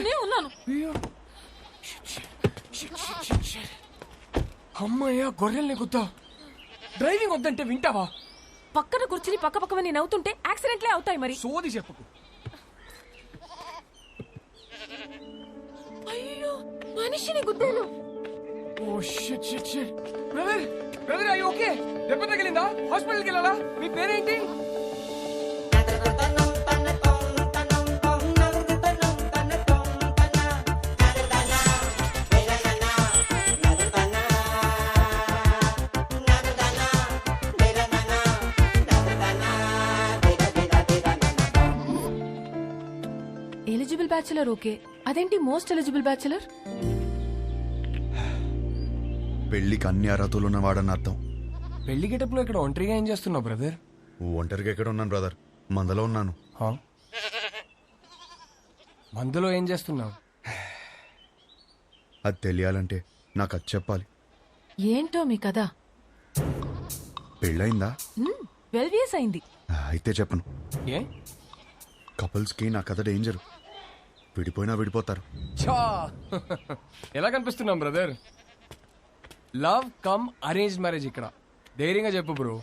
నేను ఉన్నాను. అమ్మయ్యా గొర్రెల్ని గుద్దా. డ్రైవింగ్ వద్దంటే వింటావా? పక్కన కూర్చుని పక్క పక్కన నవ్వుతుంటే యాక్సిడెంట్లే అవుతాయి మరి. సోది చెప్పకు. అయ్యో మనిషిని గుద్దాను. Oh shit shit shit. Brother brother అయ్యి ఓకే? దెబ్బ తగిలిందా? హాస్పిటల్కి వెళ్ళాలా? మీ పేరేంటి? ఎలిజిబుల్ బ్యాచులర్ ఓకే, అదేంటి మోస్ట్ ఎలిజిబుల్ బ్యాచులర్? పెళ్లికి అన్ని అర్హతలు ఉన్నవాడని అర్థం. పెళ్లి గెటప్లో ఇక్కడ ఒంటరిగా ఏం చేస్తున్నావు బ్రదర్? ఒంటరిగా ఎక్కడ ఉన్నాను బ్రదర్, మందలో ఉన్నాను. మందులో ఏం చేస్తున్నావు? అది తెలియాలంటే నాకు అది చెప్పాలి. ఏంటో మీ కదా? పెళ్ళయిందా? 12 years అయింది. అయితే చెప్పను. ఏ? కపుల్స్కి నా కథ డేంజర్. విడిపోయినా విడిపోతారు. చా ఎలా కనిపిస్తున్నాం brother? Love come arrange marriage ఇక్కడ. ధైర్యంగా చెప్పు బ్రో.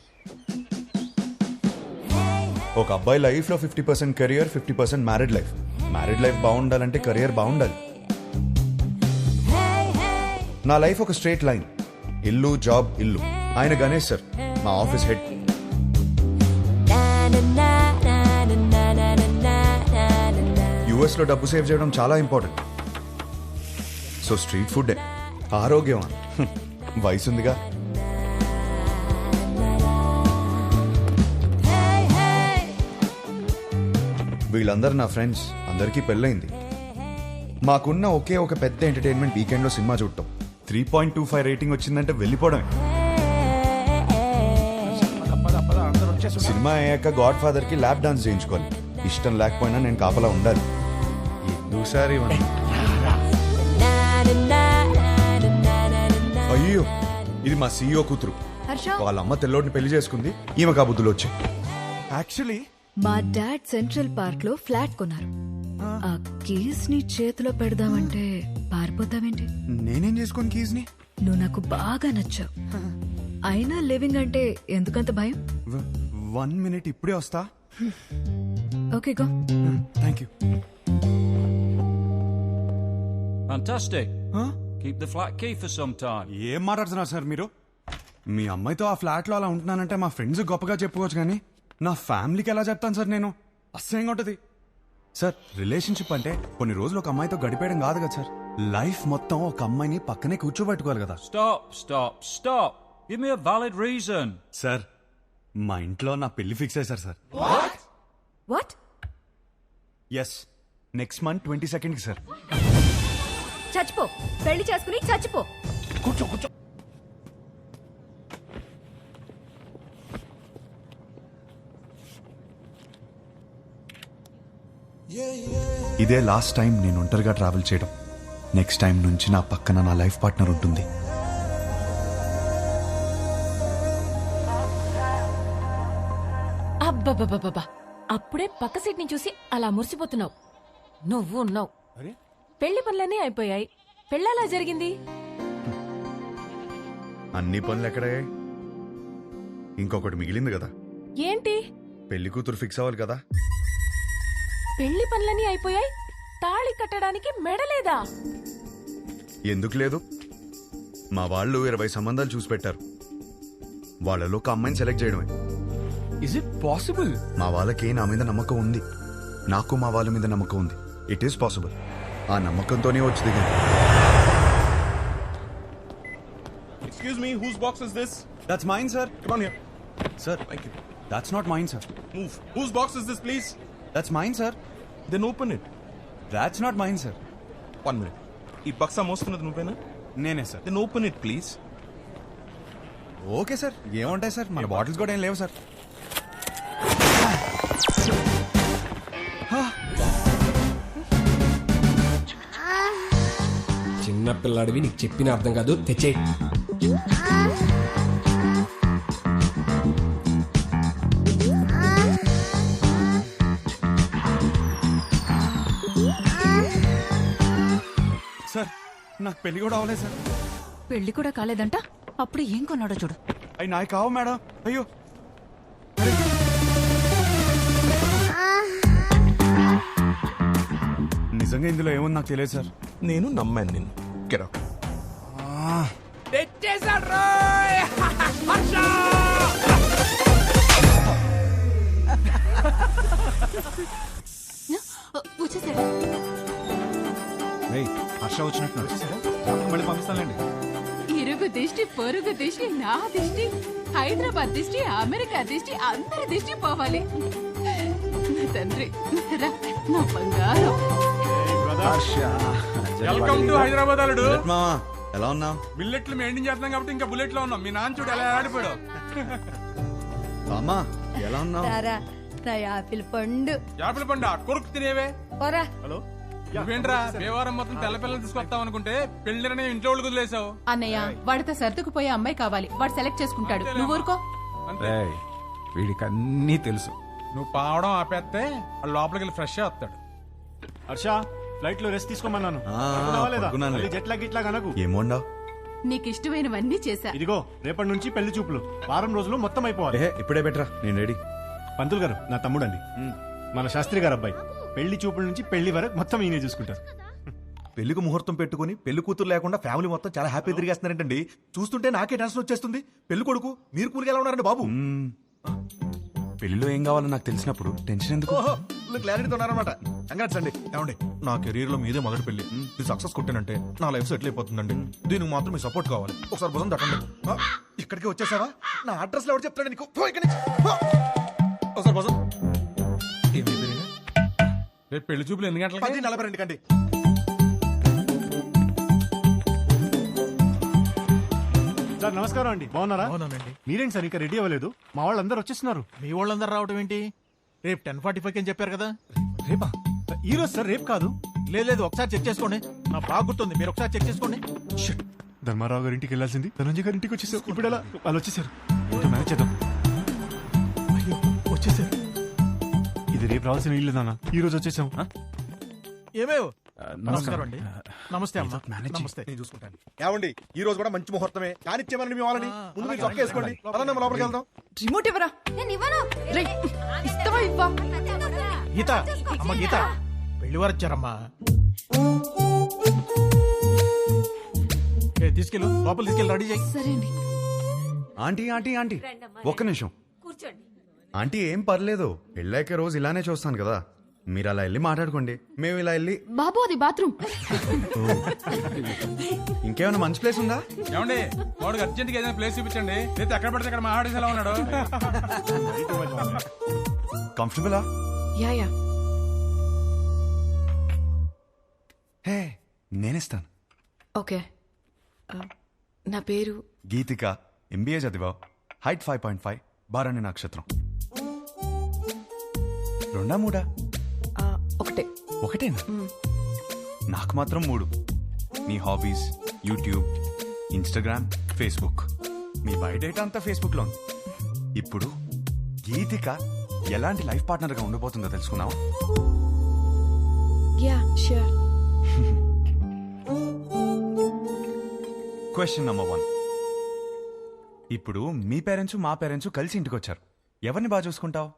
ఒక అబ్బాయి లైఫ్ లో 50% career, 50% married life. Married life బాగుండాలంటే కెరియర్ బాగుండాలి. నా లైఫ్ ఒక స్ట్రైట్ లైన్. ఇల్లు జాబ్ ఇల్లు. ఆయన గణేష్ సార్, మా ఆఫీస్ హెడ్. యుఎస్ లో డబ్బు సేవ్ చేయడం చాలా ఇంపార్టెంట్. సో స్ట్రీట్ ఫుడ్ ఆరోగ్యం. వయసుందిగా. వీళ్ళందరూ నా ఫ్రెండ్స్. అందరికీ పెళ్ళైంది. మాకున్న ఒకే ఒక పెద్ద ఎంటర్టైన్మెంట్ వీకెండ్ లో సినిమా చూడటం. 3.25 రేటింగ్ వచ్చిందంటే వెళ్ళిపోవడమే. సినిమా అయ్యాక గాడ్ ఫాదర్ కి ల్యాప్ డాన్స్ చేయించుకోవాలి. ఇష్టం లేకపోయినా నేను కాపలా ఉండాలి. ఎందుసారి అయ్యో, ఇది మా సీఈఓ కూతురు. వాళ్ళ అమ్మ తెల్లోడిని పెళ్లి చేసుకుంది. ఈమె కాబుద్దులు వచ్చాయి. యాక్చువల్లీ మా డాడ్ సెంట్రల్ పార్క్ లో ఫ్లాట్ కొన్నారు. ఆ కీస్ ని చేతిలో పెడదామంటే పారిపోతావేంటి? నేనేం చేసుకోను కీస్ ని. నువ్వు నాకు బాగా నచ్చావు. అయినా లివింగ్ అంటే ఎందుకంత భయం? 1 minute ఇప్పుడే వస్తా. Okay go. Thank you. Fantastic. Keep the flat key for some time. ఏం మాట్లాడుతున్నారు సార్ మీరు? మీ అమ్మాయితో ఆ ఫ్లాట్ లో అలా ఉంటున్నానంటే మా ఫ్రెండ్స్ గొప్పగా చెప్పుకోవచ్చు, కానీ నా ఫ్యామిలీకి ఎలా చెప్తాను సార్ నేను? అసహ్యంగా ఉంటది సార్. రిలేషన్షిప్ అంటే కొన్ని రోజులు ఒక అమ్మాయితో గడిపేయడం కాదు కదా సార్. లైఫ్ మొత్తం ఒక అమ్మాయిని పక్కనే కూర్చోబెట్టుకోవాలి కదా. Stop. Give me a valid reason. Sir, మా ఇంట్లో నా పెళ్లి ఫిక్స్ అయ్యారు sir. What? Yes, next month 22nd కి సార్. చచ్చిపో. పెళ్లి చేసుకుని చచ్చిపో. కూర్చో. ఇదే లాస్ట్ టైం నేను ఒంటరిగా ట్రావెల్ చేయడం. నెక్స్ట్ టైం నుంచి నా పక్కన నా లైఫ్ పార్ట్నర్ ఉంటుంది. అబ్బబ్బబ్బబ్బా, అప్పుడే పక్క సీట్ ని చూసి అలా మురిసిపోతున్నావు. నువ్వు ఉన్నావు. పెళ్లి పనులన్నీ అయిపోయాయి. పెళ్ళలా జరిగింది. అన్ని పనులు ఎక్కడే? ఇంకొకటి మిగిలింది కదా. ఏంటి? పెళ్లి కూతురు ఫిక్స్ అవ్వాలి కదా. పెళ్లి పనులన్నీ అయిపోయాయి, తాళి కట్టడానికి మెడలేదా? ఎందుకు లేదు? మా వాళ్ళు 20 సంబంధాలు చూసి పెట్టారు. వాళ్ళలో ఒక అమ్మాయిని సెలెక్ట్ చేయడమే. Is it possible? మా వాళ్ళకి నా మీద నమ్మకం ఉంది. నాకు మా వాళ్ళ మీద నమ్మకం ఉంది. It is possible. ఆ నమ్మకంతోనే వచ్చి దిగింది. Excuse me, whose box is this? That's mine, sir. Come on here. Sir, Thank you. that's not mine, sir. Move. Whose box is this, please? That's mine, sir. Then open it. That's not mine, sir. 1 minute. ఈ బక్సా మోస్తున్నది నువ్వేనా? నేనే sir. Then open it, please. Okay sir, ఏముంటాయి sir, మన bottles కూడా ఏం లేవు sir. చిన్న పిల్లాడివి, నీకు చెప్పిన అర్థం కాదు. తెచ్చే. సార్ నాకు పెళ్లి కూడా అవ్వలేదు సార్. పెళ్లి కూడా కాలేదంట, అప్పుడు ఏం కొన్నాడో చూడు. అవి నాకు కావు మేడం. అయ్యో నిజంగా ఇందులో ఏముంది నాకు తెలియదు సార్. నేను నమ్మాను నిన్ను. Get out. వచ్చేసాడు. హర్ష వచ్చినట్టు మళ్ళీ పంపిస్తానండి. ఇరుగు దిష్టి, పొరుగు దిష్టి, నా దిష్టి, హైదరాబాద్ దిష్టి, అమెరికా దిష్టి, అందరి దిష్టి పోవాలి. నా తండ్రి, రా, నా బంగారం. వెల్కమ్ టు హైదరాబాద్ అల్లుడు. మామా ఎలా ఉన్నావు? బిల్లెట్లు మెయింటైన్ చేస్తున్నాం కాబట్టి ఇంకా బుల్లెట్ లో ఉన్నాం. మీ నాన్న చూడు ఎలా ఆడిపోయాడు. అమ్మా ఎలా ఉన్నావు? నా యాపిల్ పండు యాపిల్ పండు కొరుకు తినేవే. పోరా. నువ్వేంట్రా దేవారం మొత్తం తెల్ల పిల్లలు తీసుకొస్తావు అనుకుంటే పెళ్లిరని ఇంట్లో వాళ్ళు వదిలేసావు. అన్నయ్య, వాడితో సర్దుకుపోయే అమ్మాయి కావాలి, వాడు సెలెక్ట్ చేసుకుంటాడు. నువ్వు ఊరుకో. వీడికి అన్నీ తెలుసు. నువ్వు పావడం ఆపేస్తే వాడు లోపలికి వెళ్ళి ఫ్రెష్ వస్తాడు. హర్ష ఫ్లైట్ లో రెస్ట్ తీసుకోమన్నాను. జెట్ లాగ్ ఇట్లా కనకు. ఏమోండావు? నీకు ఇష్టమైనవన్నీ చేశా. ఇదిగో రేపటి నుంచి పెళ్లి చూపులు. వారం రోజులు మొత్తం అయిపోవాలి. ఇప్పుడే బెటరా, నేను రెడీ. పంతులు గారు నా తమ్ముడండి, మన శాస్త్రి గారు అబ్బాయి. పెళ్లి చూపుల నుంచి పెళ్లి వరకు మొత్తం ఈయనే చూసుకుంటారు. పెళ్లికి ముహూర్తం పెట్టుకుని పెళ్లి కూతురు లేకుండా ఫ్యామిలీ మొత్తం చాలా హ్యాపీ తిరిగేస్తున్నారంటండి. చూస్తుంటే నాకే టెన్షన్ వచ్చేస్తుంది. పెళ్లి కొడుకు మీరు కూలికి ఎలా ఉన్నారండి బాబు? పెళ్లిలో ఏం కావాలో నాకు తెలిసినప్పుడు టెన్షన్ ఎందుకు? క్లారిటీతో ఉన్నారనమాట. కంగ్రాట్స్ అండి. ఏమండి, నా కెరీర్ లో మీదే మొదటి పెళ్లి. ఇది సక్సెస్ కొట్టానంటే నా లైఫ్ సెటిల్ అయిపోతుందండి. దీనికి మాత్రం మీ సపోర్ట్ కావాలి. ఒకసారి భుజం తట్టండి. ఇక్కడికి వచ్చేసావా? నా అడ్రస్ లో ఎవరు చెప్తాడు నీకు? ఒకసారి భుజం. రేపు పెళ్లి చూపులు ఎన్ని గంటలకి? 10:42 కండి. సార్ నమస్కారం అండి, బాగున్నారా? మీరేంటి సార్ ఇంకా రెడీ అవ్వలేదు? మా వాళ్ళందరూ వచ్చేస్తున్నారు. మీ వాళ్ళందరూ రావడం ఏంటి? రేపు 10:45 అని చెప్పారు కదా. రేపా? ఈ రోజు సార్, రేపు కాదు. లేదు ఒకసారి చెక్ చేసుకోండి. నా బాగా గుర్తుంది, మీరు ఒకసారి చెక్ చేసుకోండి. ధర్మారావు గారి ఇంటికి వెళ్ళాల్సింది ధనంజయ్ గారి ఇంటికి వచ్చేసారు. ఇప్పుడు ఎలా? వాళ్ళు వచ్చేసారు. మేనేజ్ చేద్దాం. అయ్యో వచ్చేసారు. ఇది రేపు రావాల్సిన ఇల్లు నాన్న, ఈ రోజు వచ్చేసాం. ఏమేవ్ నమస్కారం అండి. నమస్తే అమ్మా. నమస్తే. నేను చూసుకుంటాను. ఏమండి, ఈ రోజు కూడా మంచి ముహూర్తమే. కానిచ్చేమని మీ వాళ్ళని ముందు మీరు చొక్క వేసుకోండి. పదండి, మనం లోపలికి వెళ్దాం. రిమోట్ ఇవ్వరా. ఇస్తావా ఇవ్వా? గీత, అమ్మ గీత, పెళ్లి వారు వచ్చారమ్మా. తీసుకెళ్ళు, లోపల తీసుకెళ్ళి రెడీ చేయి. సరే అండి. ఆంటీ ఆంటీ ఆంటీ ఒక్క నిమిషం. ఆంటీ ఏం పర్లేదు, పెళ్ళాక రోజు ఇలానే చూస్తాను కదా. మీరు అలా వెళ్ళి మాట్లాడుకోండి, మేము ఇలా వెళ్ళి. బాబు అది బాత్రూమ్. ఇంకేమైనా మంచి ప్లేస్ ఉందా? ఏమండి, వాడికి అర్జెంట్ గా ఏదైనా ప్లేస్ చూపించండి. లేదా ఎక్కడ పడితే అక్కడ మా ఆడేసి ఎలా ఉన్నాడు. కంఫర్టబులా? Yeah yeah. హే, నేనిస్తాను. ఓకే. నా పేరు గీతిక, ఎంబీఏ చదివావు, హైట్ 5.5, బారాణి నక్షత్రం. 2 3? ఒకటే. ఒకటేనా? నాకు మాత్రం 3. నీ హాబీస్ యూట్యూబ్, ఇన్స్టాగ్రామ్, ఫేస్బుక్. మీ బయోడేటా అంతా ఫేస్బుక్ లో ఉంది. ఇప్పుడు గీతిక ఎలాంటి లైఫ్ పార్ట్నర్ గా ఉండబోతుందో తెలుసుకున్నావా? Yeah sure. Question number 1. ఇప్పుడు మీ పేరెంట్స్ మా పేరెంట్స్ కలిసి ఇంటికి వచ్చారు. ఎవరిని బాగా చూసుకుంటావు?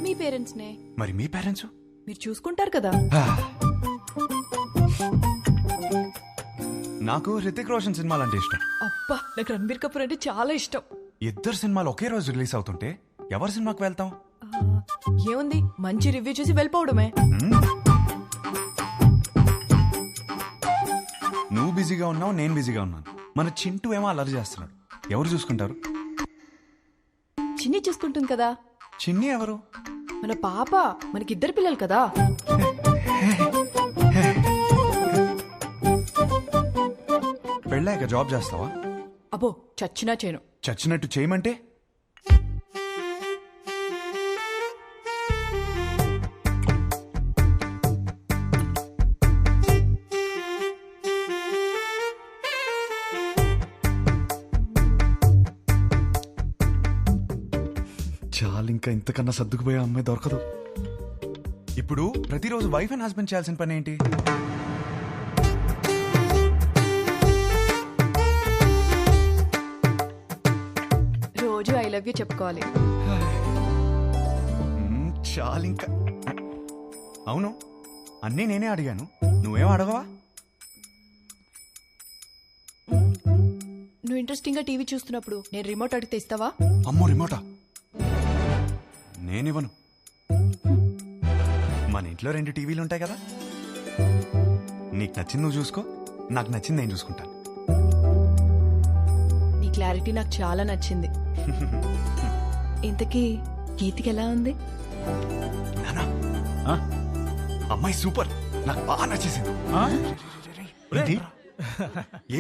మీ పేరెంట్స్ నే. మరి మీ పేరెంట్స్? మీరు చూసుకుంటారు కదా. నాకు హృతిక్ రోషన్ సినిమాలు అంటే ఇష్టం. అబ్బా, నాకు రణబీర్ కపూర్ అంటే చాలా ఇష్టం. ఇద్దరు సినిమాలు ఒకే రోజు రిలీజ్ అవుతుంటే ఎవరి సినిమాకి వెళ్తాం? ఏముంది, మంచి రివ్యూ చూసి వెళ్ళిపోవడమే. నువ్వు బిజీగా ఉన్నావు, నేను బిజీగా ఉన్నాను. మన చింటూ ఏమో అల్లరి చేస్తున్నాడు. ఎవరు చూసుకుంటారు? చిన్ని చూసుకుంటుంది కదా. చిన్ని ఎవరు? మన పాప. మనకిద్దరు పిల్లలు కదా. పెళ్ళాక జాబ్ చేస్తావా? అబ్బో, చచ్చినా చేయను. చచ్చినట్టు చేయమంటే? చాలు, ఇంకా ఇంతకన్నా సర్దుకుపోయే అమ్మాయి దొరకదు. ఇప్పుడు ఇప్పుడు ప్రతిరోజు వైఫ్ అండ్ హస్బెండ్ చేయాల్సిన పని ఏంటి? రోజు ఐ లవ్ యూ చెప్పుకోవాలి. చాలు ఇంకా. అవును, అన్నీ నేనే అడిగాను, నువ్వేం అడగవా? నువ్వు ఇంట్రెస్టింగ్ గా టీవీ చూస్తున్నప్పుడు నేను రిమోట్ అడిగితే ఇస్తావా? అమ్మో, రిమోటా? నేనివ్వను. మన ఇంట్లో 2 టీవీలు ఉంటాయి కదా, నీకు నచ్చింది నువ్వు చూసుకో, నాకు నచ్చింది నేను చూసుకుంటాను. నీ క్లారిటీ నాకు చాలా నచ్చింది. ఇంతకీ గీతికి ఎలా ఉంది? నానా, అమ్మాయి సూపర్, నాకు బాగా నచ్చేసింది.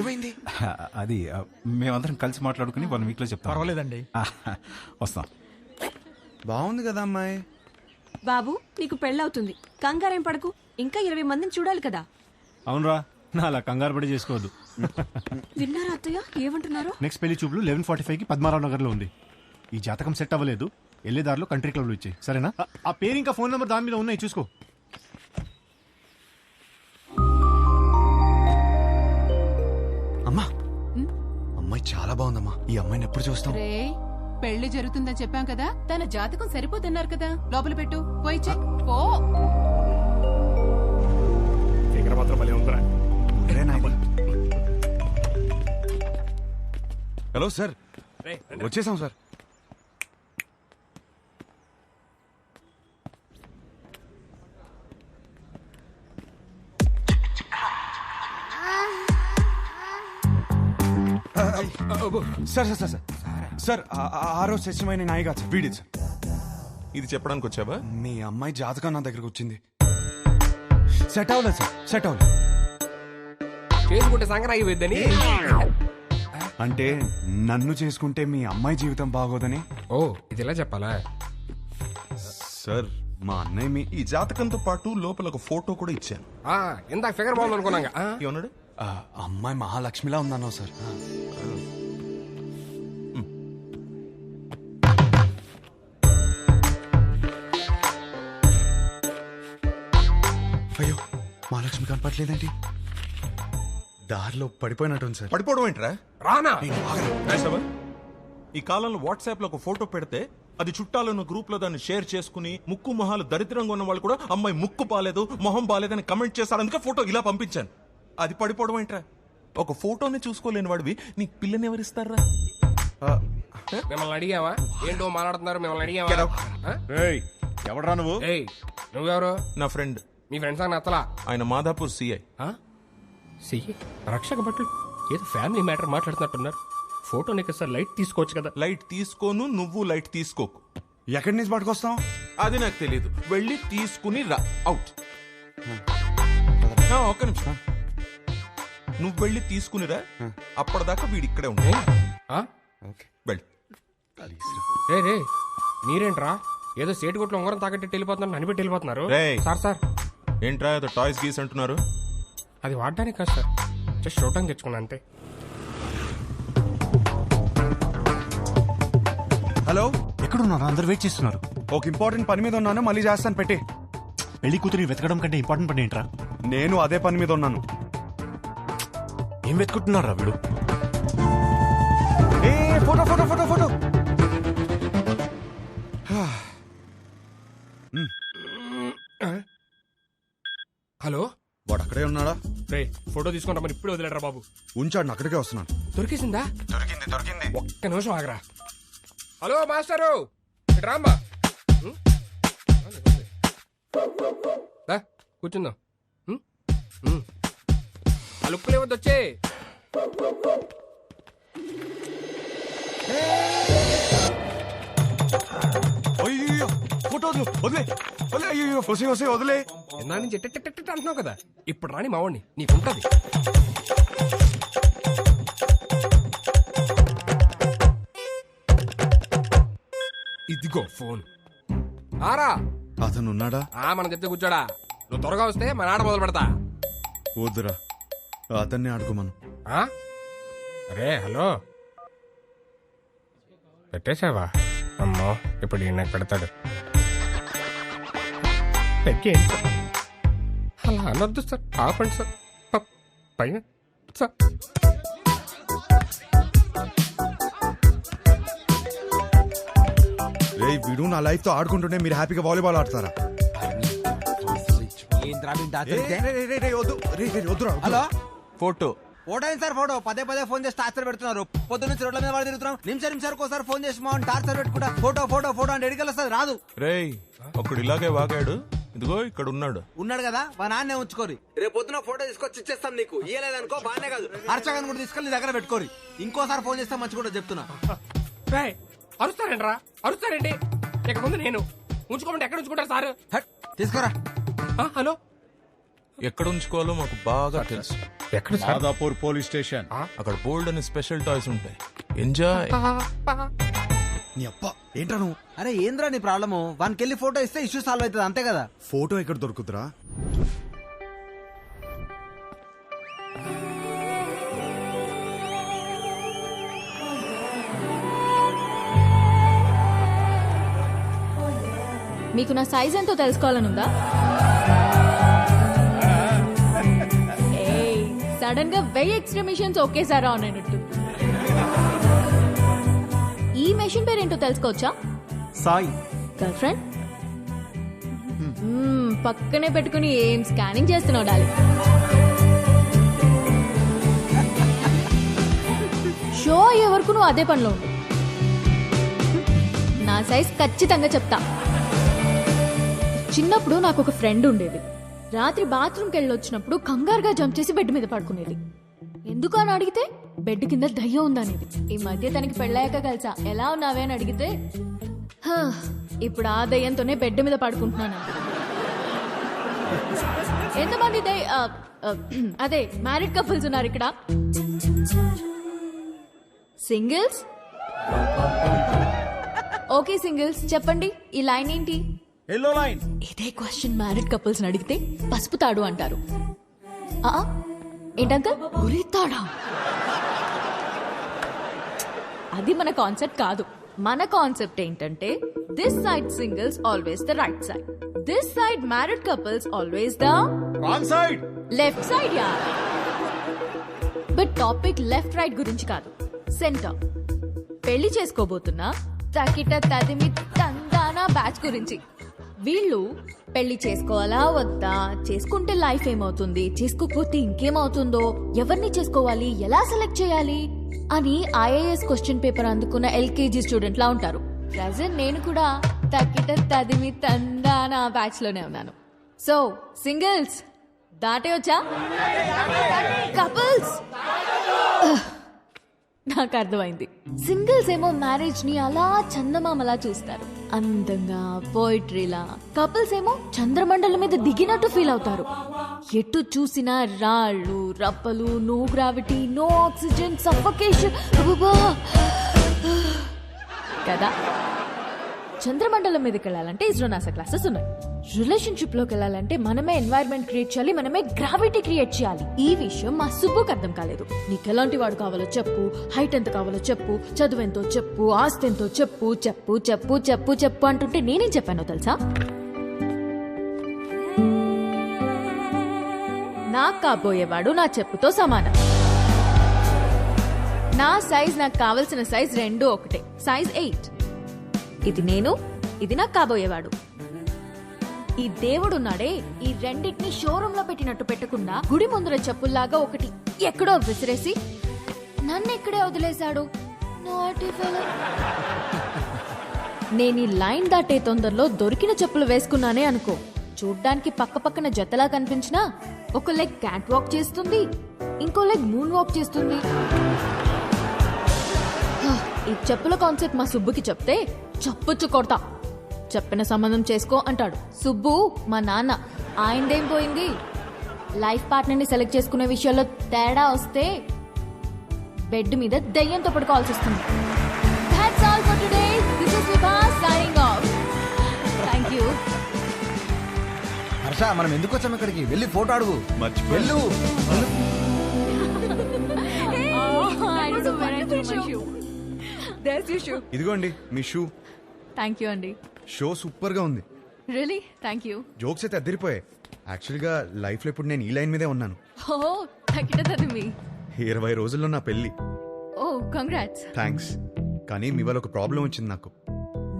ఏమైంది? అది మేమందరం కలిసి మాట్లాడుకుని 1 వీక్ లో చెప్తాం. పర్వాలేదండి. వస్తాం. బాగుంది కదా అమ్మాయి. బాబు, నీకు పెళ్ళవుతుంది, కంగారేం పడకు. ఇంకా 20 మందిని చూడాలి కదా. అవునరా, నా అలా కంగారు పడి చేసుకోవద్దు. విన్నారా అత్తయ్య ఏమంటున్నారు? నెక్స్ట్ పెళ్లి చూపులు 11:45కి పద్మారావు నగర్ లో ఉంది. ఈ జాతకం సెట్ అవ్వలేదు, వెళ్ళేదారిలో కంట్రీ క్లబ్ లో ఇచ్చాయి, సరేనా? ఆ పేరు ఇంకా ఫోన్ నెంబర్ దాని మీద ఉన్నాయి, చూసుకో. అమ్మా, అమ్మాయి చాలా బాగుందమ్మా. ఈ అమ్మాయిని ఎప్పుడు చూస్తాం? రే, పెళ్లి జరుగుతుందని చెప్పాం కదా, తన జాతకం సరిపోతున్నారు కదా, లోపల పెట్టు, పోయి చెక్. పో. హలో సార్, వచ్చేసాం sir. Sir sir sir sir ఆ రోజు సత్యమైన నాయి కాదు సార్, వీడిది సార్. ఇది చెప్పడానికి వచ్చావా? మీ అమ్మాయి జాతకం నా దగ్గరకు వచ్చింది. సెట్ అవ్వలేదు సార్, సెట్ అవ్వలేదు. చేసుకుంటే సంక్రాంతి అయిపోద్దని. అంటే నన్ను చేసుకుంటే మీ అమ్మాయి జీవితం బాగోదని. ఓ, ఇది ఇలా చెప్పాలా? సార్, మా అన్నయ్య మీ ఈ జాతకంతో పాటు లోపల ఒక ఫోటో కూడా ఇచ్చాను. ఇందాక ఫిగర్ బాగుంది అనుకున్నాగా. ఏమన్నాడు? అమ్మాయి మహాలక్ష్మిలా ఉందన్నావు సార్. అయ్యో, మహాలక్ష్మి కనపట్లేదేంటి? దారిలో పడిపోయినట్టుంది సార్. పడిపోవడం ఏంట్రా? రానా? ఈ కాలంలో వాట్సాప్ లో ఒక ఫోటో పెడితే అది చుట్టాలను గ్రూప్ లో దాన్ని షేర్ చేసుకుని ముక్కు మొహాలు దరిద్రంగా ఉన్న వాళ్ళు కూడా అమ్మాయి ముక్కు బాలేదు, మొహం బాలేదని కమెంట్ చేశారు. అందుకే ఫోటో ఇలా పంపించాను. అది పడిపోవడం ఏంట్రా? ఒక ఫోటోని చూసుకోలేని వాడివి నీకు పిల్లని ఎవరిస్తారా? మిమ్మల్ని అడిగావా? ఏంటో మాట్లాడుతున్నారు, మిమ్మల్ని అడిగావా? ఎవడరా నువ్వు? నువ్వెవరు? నా ఫ్రెండ్. మీ ఫ్రెండ్స్ అని నచ్చలా? ఆయన మాదాపూర్ సిఐ. సిఐ రక్షక భటులు ఏదో ఫ్యామిలీ మ్యాటర్ మాట్లాడుతున్నట్టున్నారు. ఫోటో నీకు సార్ లైట్ తీసుకోవచ్చు కదా. లైట్ తీసుకోను, నువ్వు లైట్ తీసుకోకు. ఎక్కడి నుంచి పట్టుకొస్తాం? అది నాకు తెలియదు. వెళ్ళి తీసుకుని రా. అవుట్. ఒక్క నిమిషం, నువ్వు వెళ్ళి తీసుకునిరా. అప్పటిదాకా వీడి ఇక్కడే ఉంటాయి. వెళ్ళి. రే మీరేంట్రా ఏదో సేటు కొట్లు ఉంగరం తాకట్టి వెళ్ళిపోతున్నారు, అనిపెట్టి వెళ్ళిపోతున్నారు. సార్ ఏంట్రా ఏదో టాయ్స్ గీస్ అంటున్నారు? అది వాడడానికి కాదు సార్, జస్ట్ చూడటానికి తెచ్చుకున్నా అంతే. హలో, ఎక్కడున్నారు? అందరు వెయిట్ చేస్తున్నారు. ఒక ఇంపార్టెంట్ పని మీద ఉన్నాను, మళ్ళీ చేస్తాను, పెట్టి. పెళ్లి కూతురిని వెతకడం కంటే ఇంపార్టెంట్ పని ఏంట్రా? నేను అదే పని మీద ఉన్నాను. ఏం వెతుకుంటున్నారా వీడు? Photo photo photo photo. Hello, వాడు అక్కడే ఉన్నాడా? రే, ఫోటో తీసుకుంటా మరి ఇప్పుడే వదిలేడరా బాబు. ఉంచాడు, అక్కడికే వస్తున్నాను. దొరికేసిందా? దొరికింది. ఒక్క నిమిషం ఆగరా. హలో మాస్టరు, రామ్మా. కూర్చుందాం. ఆ లుక్కులు ఏవద్దు, వచ్చే. అయ్యో, ఫోటో వదిలే. అయ్యో, వదిలే. ఎందా నుంచి అంటున్నావు కదా, ఇప్పుడు రాని మావాడిని నీకుంటది. ఇదిగో ఫోన్. ఆరా, అతను ఉన్నాడా? మనం చెప్తే కూర్చోడా. నువ్వు త్వరగా వస్తే మన ఆడ మొదలు పెడతా. వద్దురా, అతన్ని ఆడుకోమను. అరే హలో, పెట్టేశావా? అమ్మో, ఇప్పుడు ఈయన పెడతాడు. పెగ్గేయండి సార్. అలా అనొద్దు సార్, ఆపండి సార్. పైన సార్. రే వీడు నా లైఫ్ తో ఆడుకుంటుంటే మీరు హ్యాపీగా వాలీబాల్ ఆడతారా? హలో ఫోటో ఫోటో ఏంటి సార్? ఫోటో పదే పదే ఫోన్ చేసి టార్చర్ పెడుతున్నారు. పొద్దు నుంచి రోడ్ల మీద తిరుగుతున్నాం. నిమిషానికి ఒకసారి ఫోన్ చేసి మా టార్చర్ పెట్టుకుంటా ఫోటో ఫోటో ఫోటో అంటే ఎడికల్ వస్తుంది, రాదు. రేయ్ ఒకడు ఇలాగే వాగాడు, ఇదిగో ఇక్కడ ఉన్నాడు కదా, మా నాన్నే ఉంచుకోరి. రేపు పొద్దున ఫోటో తీసుకొచ్చి ఇచ్చేస్తాం నీకు. ఇయ్యలేదనుకో బానే కాదు, అర్చగాన్ని కూడా తీసుకెళ్ళి నీ దగ్గర పెట్టుకోరి. ఇంకోసారి ఫోన్ చేస్తే మంచి కూడా చెప్తున్నా. అరుస్తారండి రా, అరుస్తారండి. ఇక ముందు నేను ఉంచుకోమంటే ఎక్కడ ఉంచుకుంటారు సార్? తీసుకోరా. హలో, ఎక్కడ ఉంచుకోవాలో మాకు బాగా తెలుసు. ఎక్కడ సార్? Madhapur police station. అక్కడ బోల్డ్ అని స్పెషల్ టాయ్స్ ఉంటాయి, ఎంజాయ్. నీ అప్ప ఏంట్రా నువ్వు? అరే ఏంద్రా నీ ప్రాబ్లము? వానికి వెళ్ళి ఫోటో ఇస్తే ఇష్యూ సాల్వ్ అవుతుంది, అంతే కదా. ఫోటో ఎక్కడ దొరుకుతురా? మీకు నా సైజ్ ఎంతో తెలుసుకోవాలనుందా? సడన్ గా 1000 ఎక్స్ట్రా మిషన్స్ ఒకేసారి ఆన్ అయినట్టు. ఈ మెషిన్ పేరేంటో తెలుసుకోవచ్చా? సాయి. Girlfriend? పక్కనే పెట్టుకుని ఏం స్కానింగ్ చేస్తున్నావు డాలి? షో అయ్యే వరకు నువ్వు అదే పనిలో ఉండు. నా సైజ్ ఖచ్చితంగా చెప్తా. చిన్నప్పుడు నాకు ఒక ఫ్రెండ్ ఉండేది. రాత్రి బాత్రూమ్కి వెళ్ళొచ్చినప్పుడు కంగారుగా జంప్ చేసి బెడ్ మీద పడుకునేది. ఎందుకు అని అడిగితే బెడ్ కింద దయ్యం ఉందనేది. ఈ మధ్య తనకి పెళ్ళాక కలిసా. ఎలా ఉన్నావే అని అడిగితే ఇప్పుడు ఆ దయ్యంతోనే బెడ్ మీద పడుకుంటున్నాను. ఎంతమంది అదే మ్యారీడ్ కపుల్స్ ఉన్నారు ఇక్కడ? సింగిల్స్? ఓకే సింగిల్స్, చెప్పండి ఈ లైన్ ఏంటి? Yellow line. ఇదే క్వశ్చన్ మ్యారీడ్ కపుల్స్ అడిగితే పసుపు తాడు అంటారు. ఏంటంకల్ ఉరితాడా? అది మన కాన్సెప్ట్ కాదు. మన కాన్సెప్ట్ ఏంటంటే this side singles always the right side, this side married couples always the wrong side, left side. Yeah, but topic left right గురించి కాదు, సెంటర్. పెళ్లి చేసుకోబోతున్నా తకిట తదిమి తందానా బ్యాచ్ గురించి. వీళ్ళు పెళ్లి చేసుకోవాలా వద్దా, చేసుకుంటే లైఫ్ ఏమవుతుంది, చేసుకోకపోతే ఇంకేమవుతుందో, ఎవరిని చేసుకోవాలి, ఎలా సెలెక్ట్ చేయాలి అని ఐఏఎస్ క్వశ్చన్ పేపర్ అందుకున్న ఎల్కేజీ స్టూడెంట్ లా ఉంటారు. ప్రజెంట్ నేను కూడా తకిట తదిమి తందానా బ్యాచ్ లోనే ఉన్నాను. సో సింగిల్స్ దాటే వచ్చా? కపుల్స్ నాకు అర్థమైంది. సింగిల్స్ ఏమో మ్యారేజ్ ని అలా చందమామలా చూస్తారు, అందంగా పోయిట్రీలా. కపుల్స్ ఏమో చంద్రమండలం మీద దిగినట్టు ఫీల్ అవుతారు. ఎటు చూసినా రాళ్ళు రప్పలు, no gravity, no oxygen, suffocation కదా. చంద్రమండలం మీదకి వెళ్ళాలంటే ఇస్రో నాసా క్లాసెస్ ఉన్నాయి. రిలేషన్షిప్ లోకి వెళ్ళాలంటే మనమే ఎన్వైరన్మెంట్ క్రియేట్ చేయాలి, మనమే గ్రావిటీ క్రియేట్ చేయాలి. ఈ విషయం మా సుబ్బుకి అర్థం కాలేదు. నీకు ఎలాంటి వాడు కావాలో చెప్పు, హైట్ ఎంత కావాలో చెప్పు, చదువు ఎంతో చెప్పు, ఆస్తి ఎంతో చెప్పు, చెప్పు చెప్పు చెప్పు చెప్పు అంటుంటే నేనేం చెప్పానో తెలుసా? నాకు కాబోయేవాడు నా చెప్పుతో సమానం. నా సైజ్ నాకు కావలసిన సైజ్ రెండు ఒకటే, సైజ్ 8. ఇది నేను, ఇది నాకు కాబోయేవాడు. ఈ దేవుడున్నాడే, ఈ రెండింటిని షోరూమ్ లో పెట్టినట్టు పెట్టకుండా గుడి ముందర చెప్పుల్లాగా ఒకటి ఎక్కడో విసిరేసి నన్ను ఇక్కడే వదిలేశాడు. నేను ఈ లైన్ దాటే తొందరలో దొరికిన చెప్పులు వేసుకున్నానే అనుకో, చూడ్డానికి పక్క పక్కన జతలా కనిపించినా ఒక లెగ్ క్యాట్ వాక్ చేస్తుంది, ఇంకో లెగ్ మూన్ వాక్ చేస్తుంది. ఈ చెప్పుల కాన్సెప్ట్ మా సుబ్బుకి చెప్తే చప్పుచ్చు కొడతా. చెప్పిన సంబంధం చేసుకో అంటాడు. సుబ్బు మా నాన్న, ఆయనదేం పోయింది? లైఫ్ పార్ట్నర్ ని సెలెక్ట్ చేసుకునే విషయాల్లో తేడా వస్తే బెడ్ మీద దయ్యంతో పడుకోవాల్సి వస్తుంది. That's all for today. This is Vibha signing off. Thank you. Harsha, మనం ఎందుకు వచ్చాం ఇక్కడికి? వెళ్ళి ఫోటో అడుగు. వెళ్ళు. ఇదిగోండి మీ షూ. థ్యాంక్ యూ అండి. షో సూపర్ గా ఉంది. Really thank you. జోక్స్ అయితే అద్దరిపోయాయి. యాక్చువల్గా లైఫ్లో ఇప్పుడు నేను ఈ లైన్ మీదే ఉన్నాను. ఓ తక్కిట తదిమి. 20 రోజుల్లో నా పెళ్లి. ఓ కంగ్రాట్స్. థ్యాంక్స్. కానీ మీ వల్ల ఒక ప్రాబ్లం వచ్చింది నాకు.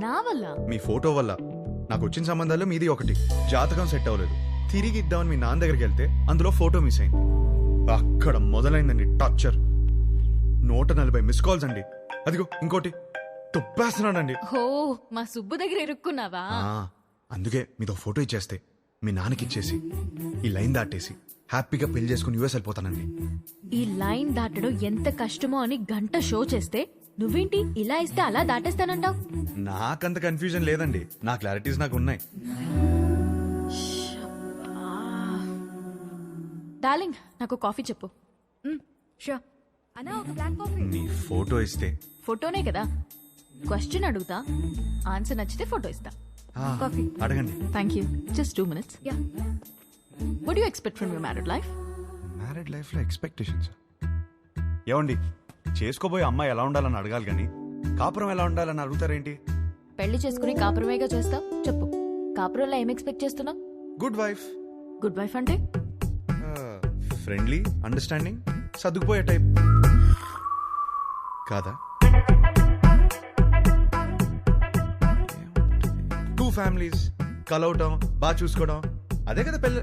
నా వల్ల? మీ ఫోటో వల్ల. నాకు వచ్చిన సంబంధాల్లో మీది ఒకటి. జాతకం సెట్ అవ్వలేదు. తిరిగి ఇద్దామని మీ నాన్న దగ్గరికి వెళ్తే అందులో ఫోటో మిస్ అయింది. అక్కడ మొదలైందండి టార్చర్. 140 మిస్ కాల్స్ అండి. అదిగో ఇంకోటి తుప్పేస్తున్నానండి. ఓ మా సుబ్బు దగ్గర ఇరుక్కున్నావా? అందుకే మీతో ఫోటో ఇచ్చేస్తే మీ నాన్నకి ఇచ్చేసి ఈ లైన్ దాటేసి హ్యాపీగా పెళ్లి చేసుకుని యూఎస్ వెళ్ళిపోతానండి. ఈ లైన్ దాటడం ఎంత కష్టమో అని గంట షో చేస్తే నువ్వేంటి ఇలా ఇస్తే అలా దాటేస్తానంటావు? నాకంత కన్ఫ్యూజన్ లేదండి. నా క్లారిటీస్ నాకు ఉన్నాయి. డార్లింగ్ నాకు కాఫీ చెప్పు. షూర్. అన్నా ఒక బ్లాక్ కాఫీ. మీ ఫోటో ఇస్తే. ఫోటోనే కదా. క్వశ్చన్ అడుగుతా, ఆన్సర్ నచ్చితే ఫోటో ఇస్తా. కాఫీ అడగండి. Thank you. Just 2 minutes. Yeah. What do you expect from your married life? Married లైఫ్లో ఎక్స్పెక్టేషన్స్ ఏమండి? చేసుకోబోయే అమ్మాయి ఎలా ఉండాలని అడగాలి కానీ కాపురం ఎలా ఉండాలని అడుగుతారేంటి? పెళ్లి చేసుకుని కాపురమేగా చేస్తావు. చెప్పు, కాపురంలో ఏం ఎక్స్పెక్ట్ చేస్తున్నావు? Good wife. గుడ్ వైఫ్ అంటే ఫ్రెండ్లీ, అండర్స్టాండింగ్, సర్దుకుపోయే టైప్ కాదా? 2 families కలవటం, బాగా చూసుకోవడం, అదే కదా పెళ్ళి.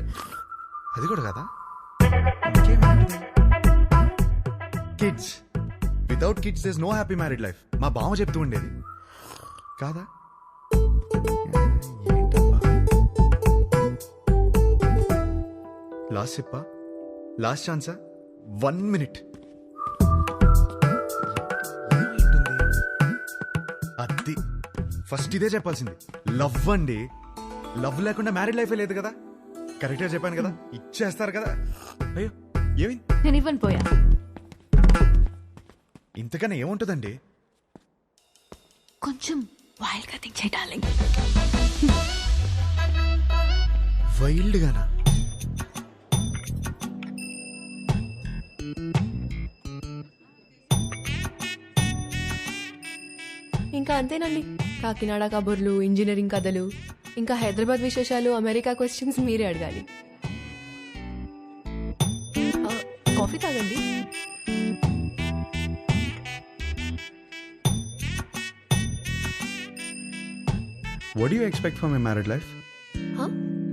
అది కూడా కదా. Kids. Without kids there is no happy married life. మా బావ చెప్తూ ఉండేది కాదా? లాస్ట్ చెప్పా, లాస్ట్ ఛాన్సా? 1 minute. అది ఫస్ట్ ఇదే చెప్పాల్సింది. లవ్ అండి. లవ్ లేకుండా మ్యారీడ్ లైఫే లేదు కదా. కరెక్ట్ గా చెప్పాను కదా. ఇచ్చేస్తారు కదా. అయ్యో ఏమి నేను ఇవ్వను పోయా. ఇంతకన్నా ఏముంటుందండి? కొంచెం వైల్డ్ గా థింక్ చేయి డార్లింగ్. వైల్డ్ గానా? ఇంకా అంతేనండి. కాకినాడ కబుర్లు, ఇంజనీరింగ్ కథలు, ఇంకా హైదరాబాద్ విశేషాలు, అమెరికా క్వశ్చన్స్ మీరే అడగాలి. కాఫీ తాగండి. What you expect from my married life?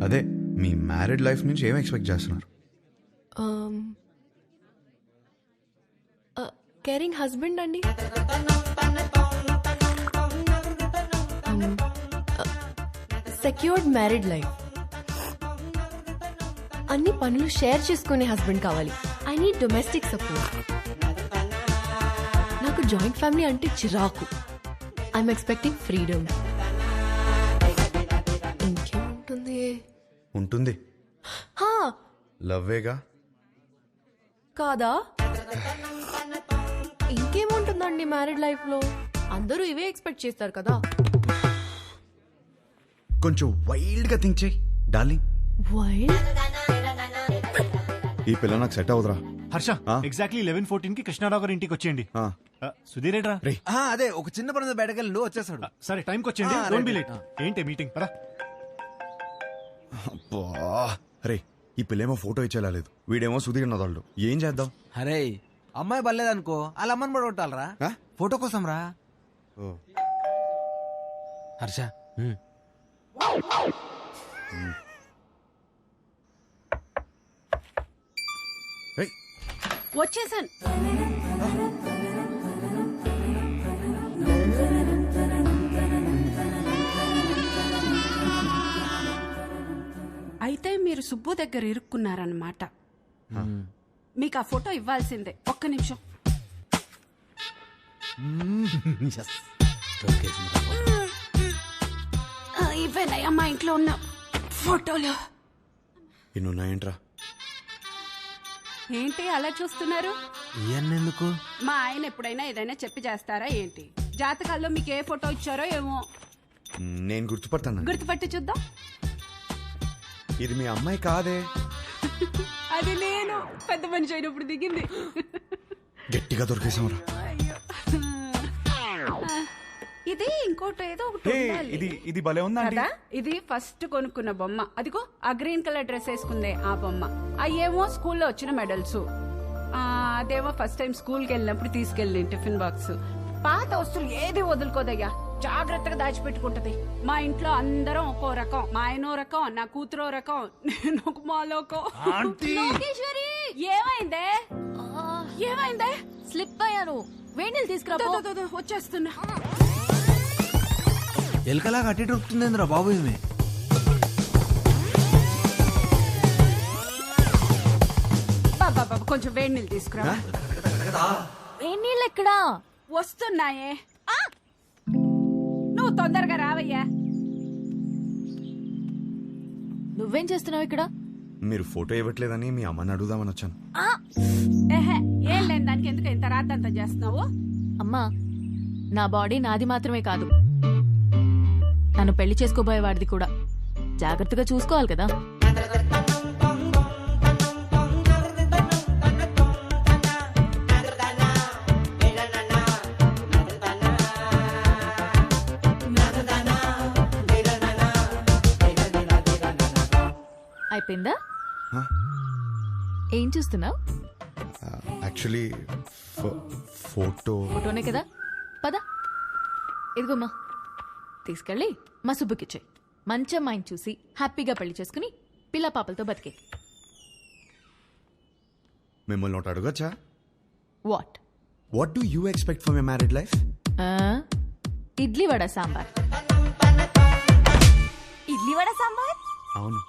అదే మీ మ్యారీడ్ లైఫ్ నుంచి ఏం ఎక్స్పెక్ట్ చేస్తున్నారు? కేరింగ్ హస్బెండ్ అండి. Secured married life. అన్ని పనులు షేర్ చేసుకునే హస్బెండ్ కావాలి. I need domestic support. నాకు జాయింట్ ఫ్యామిలీ అంటే చిరాకు. I'm expecting freedom. ఇంకేముంటుంది? ఉంటుంది. లవ్వేగా కాదా? ఇంకేముంటుందండి మ్యారీడ్ లైఫ్ లో? అందరూ ఇవే ఎక్స్పెక్ట్ చేస్తారు కదా. కొంచెం వైల్డ్ గా థింక్ చేయి డార్లింగ్. వైల్డ్? ఈ పిల్ల నాకు సెట్ అవుదరా. హర్ష, ఎగ్జాక్ట్లీ 11:14 కి కృష్ణారావు గారి ఇంటికి వచ్చేయండి. సుధీర్ ఏడ్రా? అదే ఒక చిన్న పని బయటకెళ్ళి వచ్చేసాడు. సరే టైంకి వచ్చేయండి. Don't be late. ఏంటి మీటింగ్? పరా. అరే ఈ పిల్లేమో ఫోటో ఇచ్చేలా లేదు, వీడేమో సుధీర్ నదాళ్ళు. ఏం చేద్దాం? అరే అమ్మాయి బలేదనుకో, వాళ్ళ అమ్మని కూడా కొట్టాలరా ఫోటో కోసం రా. హర్ష వచ్చేసాను. అయితే మీరు సుబ్బు దగ్గర ఇరుక్కున్నారన్నమాట. మీకు ఆ ఫోటో ఇవ్వాల్సిందే. ఒక్క నిమిషం. ఇవేనయ్యా మా ఇంట్లో ఉన్న ఫోటోలు. ఇన్నున్నాయంట్రా. ఏంటి అలా చూస్తున్నారు? ఎందుకు? మా ఆయన ఎప్పుడైనా ఏదైనా చెప్పి చేస్తారా ఏంటి? జాతకాల్లో మీకు ఏ ఫోటో ఇచ్చారో ఏమో. నేను గుర్తుపడతాను. గుర్తుపట్టి చూద్దాం. ఇది మీ అమ్మాయి కాదే. అది నేను పెద్ద మనిషి అయినప్పుడు దిగింది. గట్టిగా దొరికేసాంరా. ఇది ఇది ఇంకోటి ఏదో ఒకటి హే, ఉండాలి. ఇది భలే ఉందా ఆంటీ? కదా ఇది ఫస్ట్ కొనుక్కున్న బొమ్మ. అదిగో ఆ గ్రీన్ కలర్ డ్రెస్ వేసుకుందే ఆ బొమ్మ. అయ్యేమో స్కూల్లో వచ్చిన మెడల్స్. అదేమో ఫస్ట్ టైం స్కూల్కి వెళ్ళినప్పుడు తీసుకెళ్ళి టిఫిన్ బాక్స్. పాత వస్తువులు ఏది వదులుకోదయ్యా, జాగ్రత్తగా దాచిపెట్టుకుంటది. మా ఇంట్లో అందరం ఒక్కో రకం. మా ఆయనో రకం, నా కూతురో రకం, నేను ఒక మాలోకం. లోకేశ్వరి ఏమైందే ఏమైందే? స్లిప్ అయ్యాను. వేణీలు తీసుకురా పో. వచ్చేస్తున్నా. ఎలకలా కట్టి దొరుకుతుందేంద్రా బాబు ఈమె. బాబా కొంచెం వేడి నీళ్ళు తీసుకురా. వేణీళ్ళు ఎక్కడా? వస్తున్నాయే. నువ్వు తొందరగా రావయ్యా. నువ్వేం చేస్తున్నావు ఇక్కడ? మీరు ఫోటో ఇవ్వట్లేదని మీ అమ్మని అడుగుదామని వచ్చాను. ఏహే, ఏం లేని దానికి ఎందుకు ఇంత రాద్దంతా చేస్తున్నావు? అమ్మా, నా బాడీ నాది మాత్రమే కాదు, నన్ను పెళ్లి చేసుకోబోయేవాడిది కూడా. జాగ్రత్తగా చూసుకోవాలి కదా. అయిపోయిందా? ఏం చూస్తున్నావు? యాక్చువల్లీ ఫోటోనే కదా. పద, ఇదిగోమ్మా, తీసుకెళ్ళి మా సుబ్బుకిచ్చే. మంచి అమ్మాయిని చూసి హ్యాపీగా పెళ్లి చేసుకుని పిల్ల పాపలతో బతికే. మిమ్మల్ని ఒకటి అడగచ్చా? What what do you expect for my married life? Idli vada sambar. Idli vada sambar? అవును.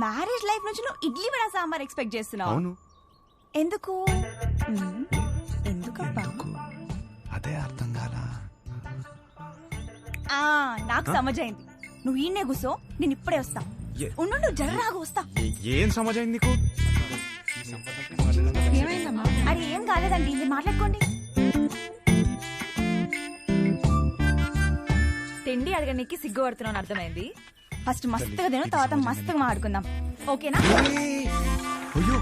మ్యారేజ్ లైఫ్ నుంచి నువ్వు ఇడ్లీ వడ సాంబార్ ఎక్స్పెక్ట్ చేస్తున్నావు? అవును. ఎందుకు? ఎందుకబ్బా? అదే అర్థం కాలా. నాకు సమజైంది. నువ్వు ఈయనే కూసో, నేను ఇప్పుడే వస్తా. ఉండు, జర్రాగా వస్తా. ఏం సమాజం నీకు? అరే ఏం కాలేదండి, మీరు మాట్లాడుకోండి. తిండి అడగడానికి సిగ్గుపడుతున్నాను అర్థమైంది. ఫస్ట్ మస్తుగా తిను, తర్వాత మస్తుగా మాట్లాడుకుందాం, ఓకేనా? అయ్యో,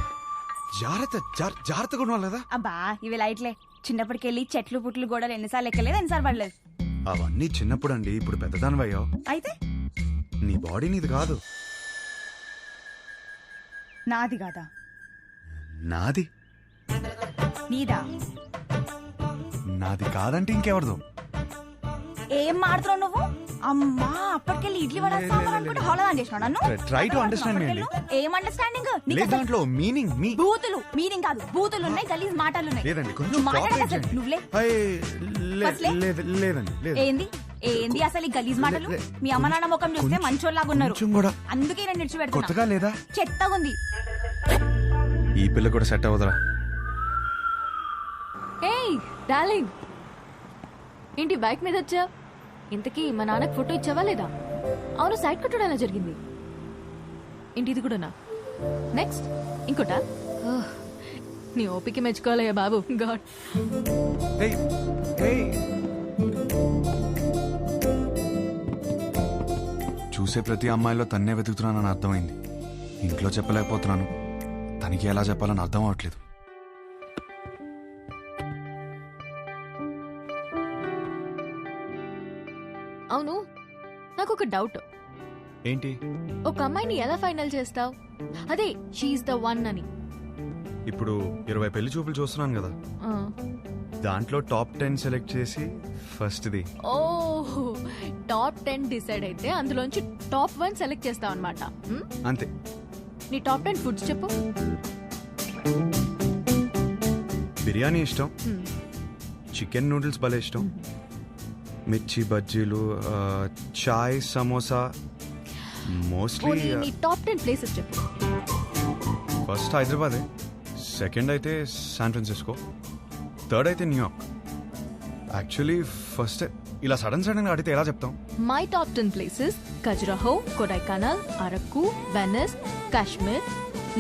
జాగ్రత్తగా ఉండాలి కదా. అబ్బా ఇవి లైట్లే. చిన్నప్పటికెళ్ళి చెట్లు పుట్లు గోడలు ఎన్నిసార్లు ఎక్కలేదు, ఎన్నిసార్లు పడలేదు. అవన్నీ చిన్నప్పుడు అండి, ఇప్పుడు పెద్దదానివయ్యావు. అయితే నీ బాడీ నీది కాదు. నాది కాదా? నాది. నీదా? నాది కాదంటే ఇంకెవరిదో. ఏం మాడుతున్నావు నువ్వు? అమ్మా, అప్పటికెళ్ళి ఇడ్లీ వడ సాంబార్ అనుకుంటే హోళదాన్ చేసినావు నన్ను. ట్రై టు అండర్స్టాండ్ మీ అండి. ఏం అండర్స్టాండింగ్? లేదు, దాంట్లో మీనింగ్ బూతులు. మీనింగ్ కాదు, బూతులు ఉన్నాయి, గలీజ్ మాటలు ఉన్నాయి. లేదండి, కొంచెం నువ్వు మాట్లాడక కోఆపరేట్ అసలు చేయండి. నువ్వులే. లేదండి, లేదు. ఏంది ఏంది అసలు ఈ గలీజ్ మాటలు? మీ అమ్మ నాన్న ముఖం చూస్తే మంచోళ్ళలాగా ఉన్నారు, అందుకే నేను నిడిచిపెడుతున్నా. కొత్తగా లేదా? చెత్తగా ఉంది. ఈ పిల్ల కూడా సెట్ అవ్వదురా. ఏయ్ డార్లింగ్, ఏంటి బైక్ మీద వచ్చా? ఇంతకీ మా నాన్నకి ఫోటో ఇచ్చావా లేదా? అవును, సైడ్ కొట్టడం ఎలా జరిగింది? ఏంటి ఇది కూడానా? నెక్స్ట్ ఇంకోటా? నీ ఓపిక మెచ్చుకోవాలయ్యా బాబు. గాడ్. చూసే ప్రతి అమ్మాయిలో తన్నే వెతుకుతున్నానని అర్థమైంది. ఇంట్లో చెప్పలేకపోతున్నాను, తనకి ఎలా చెప్పాలని అర్థం అవట్లేదు. అవును, నాకు ఒక డౌట్. ఏంటి? ఒక అమ్మాయిని ఎలా ఫైనల్ చేస్తావు? అదే షీఈస్ ద వన్ అని. ఇప్పుడు 20 పెళ్లి చూపులు చూస్తున్నాను కదా, దాంట్లో టాప్ 10 సెలెక్ట్ చేసి ఫస్ట్ది. ఓ, టాప్ 10 డిసైడ్ అయితే అందులోంచి టాప్ 1 సెలెక్ట్ చేస్తావు అనమాట. అంతే. నీ టాప్ 10 ఫుడ్స్ చెప్పు. బిర్యానీ ఇష్టం, చికెన్ నూడిల్స్ భలే ఇష్టం, మిర్చి బజ్జీలు, చాయ్, సమోసా. మోస్ట్లీ నీ టాప్ 10 ప్లేసెస్ చెప్పు. ఫస్ట్ హైదరాబాదే, సెకండ్ అయితే శాన్ ఫ్రాన్సిస్కో, థర్డ్ అయితే న్యూయార్క్. యాక్చువల్లీ ఫస్ట్ ఇలా సడన్ గా అడిగితే ఎలా చెప్తాం? My top 10 places: Khajuraho, Kodaikanal, Araku, Venice, Kashmir,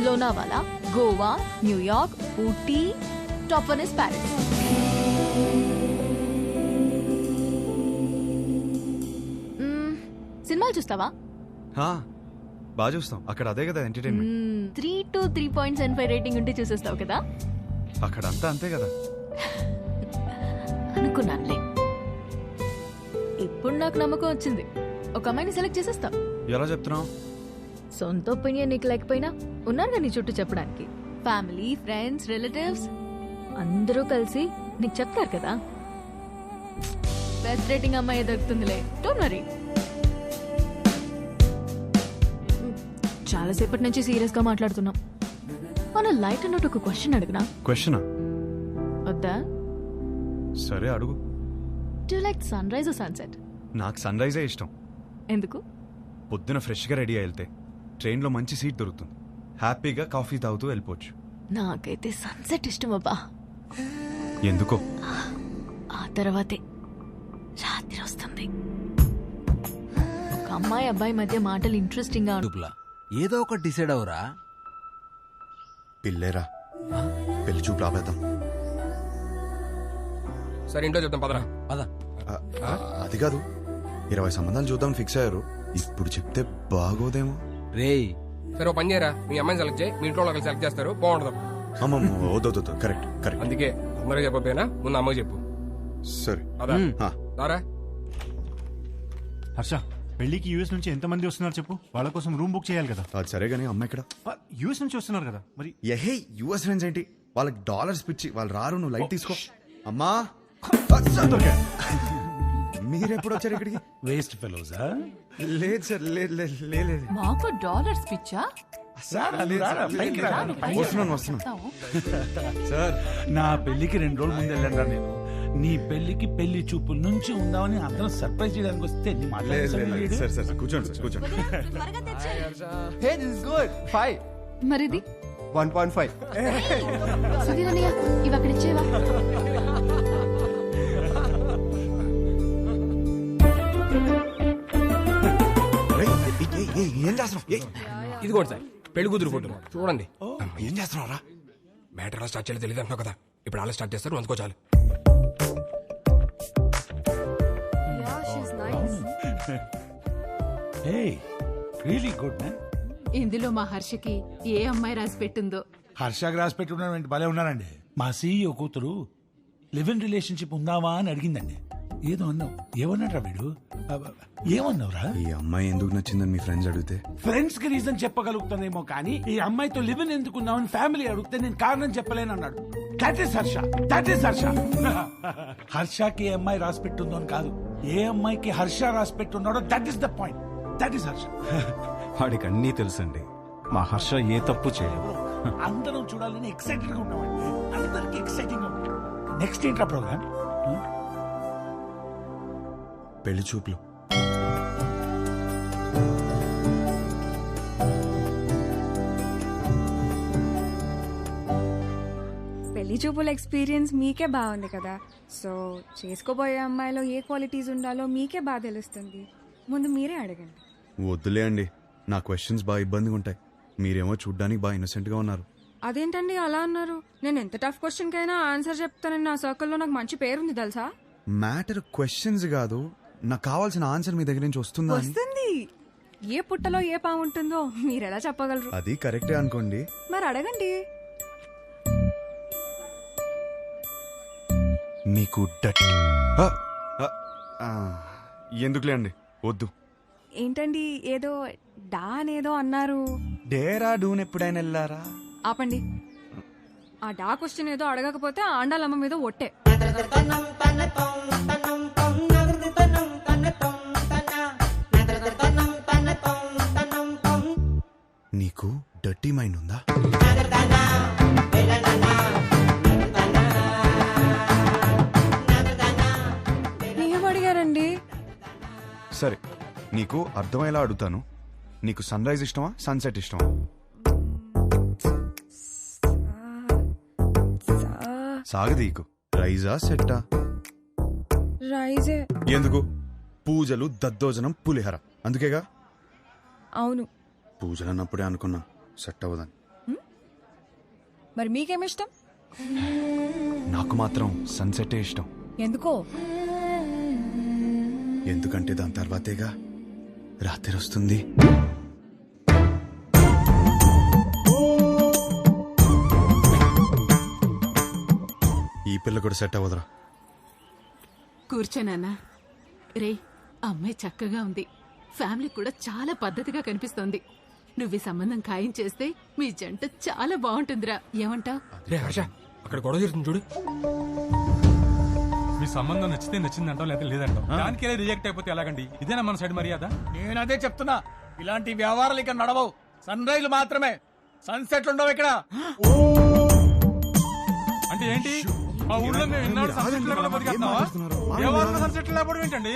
Lonavala, Goa, New York, Ooty. Top 1 is Paris. సినిమాలు చూస్తావా? బాగా చూస్తాం, అక్కడ అదే కదా ఎంటర్టైన్మెంట్. 3 to 3.75 రేటింగ్ ఉంటే చూసేస్తావు కదా. అక్కడ అంతా అంతే కదా. అనుకున్నానులే. ఇప్పుడు నాకు నమ్మకం వచ్చింది. ఒక అమ్మాయిని సెలెక్ట్ చేసేస్తా. ఎలా చెప్తున్నావు? సొంత ఒపీనియన్ నీకు లేకపోయినా ఉన్నారుగా నీ చుట్టూ చెప్పడానికి. ఫ్యామిలీ, ఫ్రెండ్స్, రిలేటివ్స్ అందరూ కలిసి నీకు చెప్తారు కదా. బెస్ట్ రేటింగ్ అమ్మాయి దొరుకుతుందిలే, డోంట్ వరీ. చాలాసేపటి నుంచి సీరియస్ గా మాట్లాడుతున్నాం. మన లైట్ అన్నట్టు ఒక క్వశ్చన్ అడిగినా? క్వశ్చనా? వద్దా? సరే అడుగు. Do like sunrise or sunset? నాకు సన్ రైజే ఇష్టం. ఎందుకు? పొద్దున ఫ్రెష్గా రెడీ అయి వెళ్తే ట్రైన్లో మంచి సీట్ దొరుకుతుంది, హ్యాపీగా కాఫీ తాగుతూ వెళ్ళిపోవచ్చు. నాకైతే సన్సెట్ ఇష్టం అబ్బా. ఎందుకో? ఆ తర్వాతే రాత్రి వస్తుంది. ఒక అమ్మాయి అబ్బాయి మధ్య మాటలు ఇంట్రెస్టింగ్ గా ఏదో ఒకటి డిసైడ్ అవరా. పిల్లేరా, పెళ్లి చూపు ఆపేద్దాం. సరే ఇంట్లో చెప్తాం పదరా. అది కాదు, 20 సంబంధాలు చూద్దాం ఫిక్స్ అయ్యారు. ఇప్పుడు చెప్తే బాగోదేమో. రేయ్ సరే ఓ పని చేయరా, మీ అమ్మాయిని సెలెక్ట్ చేయి, మీ ఇంట్లో వాళ్ళు సెలెక్ట్ చేస్తారు, బాగుంటుంది. అమ్మమ్మ వద్దు, కరెక్ట్ కరెక్ట్. అందుకే అందరూ చెప్పకపోయినా ముందు అమ్మకి చెప్పు. సరే అదా దారా. హర్ష, పెళ్లికి యూఎస్ నుంచి ఎంతమంది వస్తున్నారు చెప్పు. వాళ్ళ కోసం రూమ్ బుక్ చేయాలి కదా. అది సరే కానీ అమ్మ ఇక్కడ యూఎస్ నుంచి వస్తున్నారు కదా మరి. ఎహే యూఎస్ ఫ్రెండ్స్ ఏంటి, వాళ్ళకి డాలర్స్ పిచ్చి, వాళ్ళు రారు, నువ్వు లైట్ తీసుకో. అమ్మా మీరెప్పుడు వచ్చారు ఇక్కడికి? వేస్ట్ ఫెలోజా? లేదు సార్, లేదు. మాకు డాలర్స్ పిచ్చా? వస్తున్నాను సార్, నా పెళ్లికి 2 రోజుల ముందు వెళ్ళండి నేను. నీ పెళ్లికి పెళ్లి చూపుల నుంచి ఉందామని అందరం సర్ప్రైజ్ చేయడానికి వస్తే నీ సార్ కూర్చోండి. మరిది 1.5. సుధీర్ అన్నయ్య ఇవి అక్కడ ఇచ్చేవా? ఏం చేస్తున్నావు? ఇది కూడా సార్ పెళ్లి కూతురు ఫోటో చూడండి. ఏం చేస్తున్నావు రా? మ్యాటర్ ఎలా స్టార్ట్ చేయాలో తెలియదు అంటున్నావు కదా, ఇప్పుడు అలా స్టార్ట్ చేస్తారు, అందుకో చాలు. Really good man. ఇందులో మా హర్షకి ఏ అమ్మాయి రాసి పెట్టిందో. హర్షాకి రాసి పెట్టుకున్నాడు, భలే ఉన్నారండి. మా సీఈఓ కూతురు లివ్ ఇన్ రిలేషన్షిప్ ఉందావా అని అడిగిందండి. ఏదో అన్నావు, ఏమన్నాడ్రా వీడు? ఏమన్నావురా? ఈ అమ్మాయి ఎందుకు నచ్చిందని మీ ఫ్రెండ్స్ అడిగితే ఫ్రెండ్స్ కి రీజన్ చెప్పగలుగుతానేమో కానీ ఈ అమ్మాయితో లివ్ ఇన్ ఎందుకున్నావని ఫ్యామిలీ అడిగితే నేను కారణం చెప్పలేను అన్నాడు. That is Harsha. హర్షకి ఏ అమ్మాయి రాసి పెట్టుందో అని కాదు, ఏ అమ్మాయికి హర్ష రాసి పెట్టున్నాడో that is the point. That is Harsha. వాడికి అన్నీ తెలుసండి, మా హర్ష ఏ తప్పు చేయదు. అందరం చూడాలని ఎక్సైటెడ్ గా ఉన్నామండి, అందరికి ఎక్సైటింగ్ గా ఉంది. నెక్స్ట్ ఏంట్రా ప్రోగ్రామ్? పెళ్లి చూపులు. పెళ్లి చూపుల ఎక్స్పీరియన్స్ మీకే బాగుంది కదా, సో చేసుకోబోయే అమ్మాయిలో ఏ క్వాలిటీస్ ఉండాలో మీకే బాగా తెలుస్తుంది. ముందు మీరే అడగండి. వద్దులే అండి, నా క్వశ్చన్స్ బాగా ఇబ్బందిగా ఉంటాయి. మీరేమో చూడ్డానికి బాగా ఇన్నోసెంట్ గా ఉన్నారు. అదేంటండి అలా అన్నారు? నేను ఎంత టఫ్ క్వశ్చన్ కైనా ఆన్సర్ చెప్తానని నా సర్కిల్లో నాకు మంచి పేరుంది తెలుసా. మ్యాటర్ క్వశ్చన్స్ కాదు, నాకు కావాల్సిన ఆన్సర్ మీ దగ్గర నుంచి వస్తుందా అని. వస్తుంది. ఏ పుట్టలో ఏ పాము ఉంటుందో మీరు ఎలా చెప్పగలరు? అది కరెక్టే అనుకోండి. మరి అడగండి. మీకు ఎందుకులే అండి, వద్దు. ఏంటండి ఏదో డా అనేదో అన్నారు? డేరా డూన్ ఎప్పుడైనా వెళ్ళారా? ఆపండి. ఆ డా క్వశ్చన్ ఏదో అడగకపోతే ఆండాలమ్మ మీద ఒట్టే. నీకు డర్టీ మైండ్ ఉందా? ఏం అడిగారండి? సరే, నీకు అర్థమయ్యేలా అడుగుతాను. నీకు సన్ రైజ్ ఇష్టమా, సన్సెట్ ఇష్టమా? సాగదీకు. రైజా సెట్టా? రైజే. ఎందుకు? పూజలు, దద్దోజనం, పులిహర, అందుకేగా. అవును. పూజలు అన్నప్పుడే అనుకున్నా సెట్ అవ్వదని. మరి మీకేమిష్టం? నాకు మాత్రం సన్సెటే ఇష్టం. ఎందుకో? ఎందుకంటే దాని తర్వాతేగా రాత్రి వస్తుంది. ఈ పిల్ల కూడా సెట్ అవ్వదురా. కూర్చోనన్నా. రే అమ్మాయి చక్కగా ఉంది, ఫ్యామిలీ కూడా చాలా పద్ధతిగా కనిపిస్తోంది. నువ్వు ఈ సంబంధం ఖాయం చేస్తే మీ జంట చాలా బాగుంటుందిరా. ఏమంటావ్? రే హర్ష, అక్కడ గొడవ జరుగుతుంది చూడు. మీ సంబంధం నచ్చితే నచ్చిందంటాం, లేదా లేదంటాం. దానికే రిజెక్ట్ అయిపోతే ఎలాగండి? ఇదేనా మన సైడ్ మర్యాద? నేను అదే చెప్తున్నా, ఇలాంటి వ్యవహారాలు ఇక్కడ నడవవు. సన్ రైజ్ మాత్రమే, సన్సెట్లు ఉండవు ఇక్కడ. అంటే ఏంటి? మా ఊళ్ళో మేము ఇన్నాళ్ళు సన్సెట్ లేకుండా బతికేస్తున్నావా? దేవాలయంలో సన్సెట్ లేకపోవడం ఏంటండి?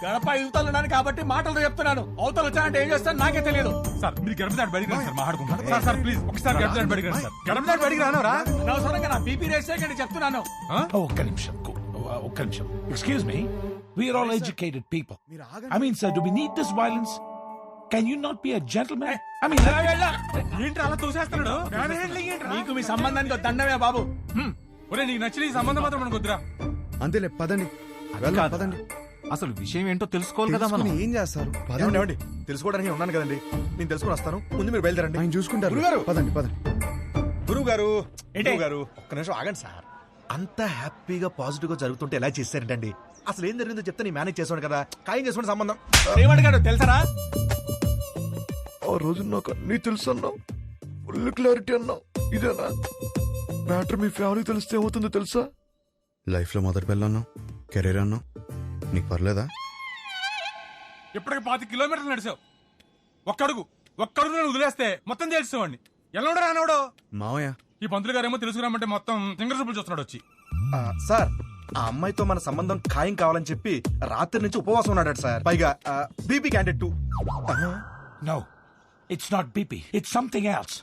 గడప యువతలు ఉన్నాను కాబట్టి మాటలతో చెప్తున్నాను. అవతలు వచ్చానంటే ఏం చేస్తాను నాకే తెలియదు. సార్ మీరు గడప దాటి బయటికి రండి సార్, మాట్లాడుకుంటాం. సార్ సార్ ప్లీజ్ ఒకసారి గడప దాటి బయటికి రండి సార్. గడప దాటి బయటికి రానవరా? అనవసరంగా నా బీపీ రేస్ చేయకండి చెప్తున్నాను. ఒక్క నిమిషం. Excuse me, we are all educated people. I mean sir, do we need this violence? Can you not be a gentleman? I mean ఏంటి అలా తోసేస్తున్నాడు? నీకు మీ సంబంధానికి దండమే బాబు. ఒరే నీకు నచ్చిన ఈ సంబంధం మాత్రం మనకు వద్దురా. అంతేలే, పదండి. పదండి. అసలు విషయం ఏంటో తెలుసుకోవాలి కదా మనం. ఏం చేస్తారు? ఏమండి తెలుసుకోవడానికి ఉన్నాను కదండి, నేను తెలుసుకుని వస్తాను. ముందు మీరు బయలుదేరండి. ఆయన చూసుకుంటారు. గురుగారు పదండి పదండి. గురువు గారు ఒక్క నిమిషం ఆగండి సార్. అంత హ్యాపీగా పాజిటివ్ గా జరుగుతుంటే ఎలా చేశారంటండి? అసలు ఏం జరిగిందో చెప్తే నేను మేనేజ్ చేసాను కదా. ఖాయం చేసుకోండి సంబంధం. ఏమడిగాడు తెలుసరా? ఆ రోజు నాకు అన్నీ తెలుసు అన్నావు, ఫుల్ క్లారిటీ అన్నావు. ఇదేనా మ్యాటర్? మీ ఫ్యామిలీ తెలిస్తే ఏమవుతుందో తెలుసా? లైఫ్ లో మొదటి పిల్ల అన్నావు, కెరీర్ అన్నావు, నీకు పర్లేదా? ఇప్పటికి 5 కిలోమీటర్లు నడిచావు. ఒక్కడుగు నేను వదిలేస్తే మొత్తం తెలిసేవాడిని. ఎల్లవడో రానవడో మావయ్య. ఈ పంతులు గారేమో తెలుసుకురామంటే మొత్తం సింగర్ చూపులు చూస్తున్నాడు వచ్చి. సార్ ఆ అమ్మాయితో మన సంబంధం ఖాయం కావాలని చెప్పి రాత్రి నుంచి ఉపవాసం ఉన్నాడు సార్. పైగా BP candidate 2. No, it's not BP, it's something else.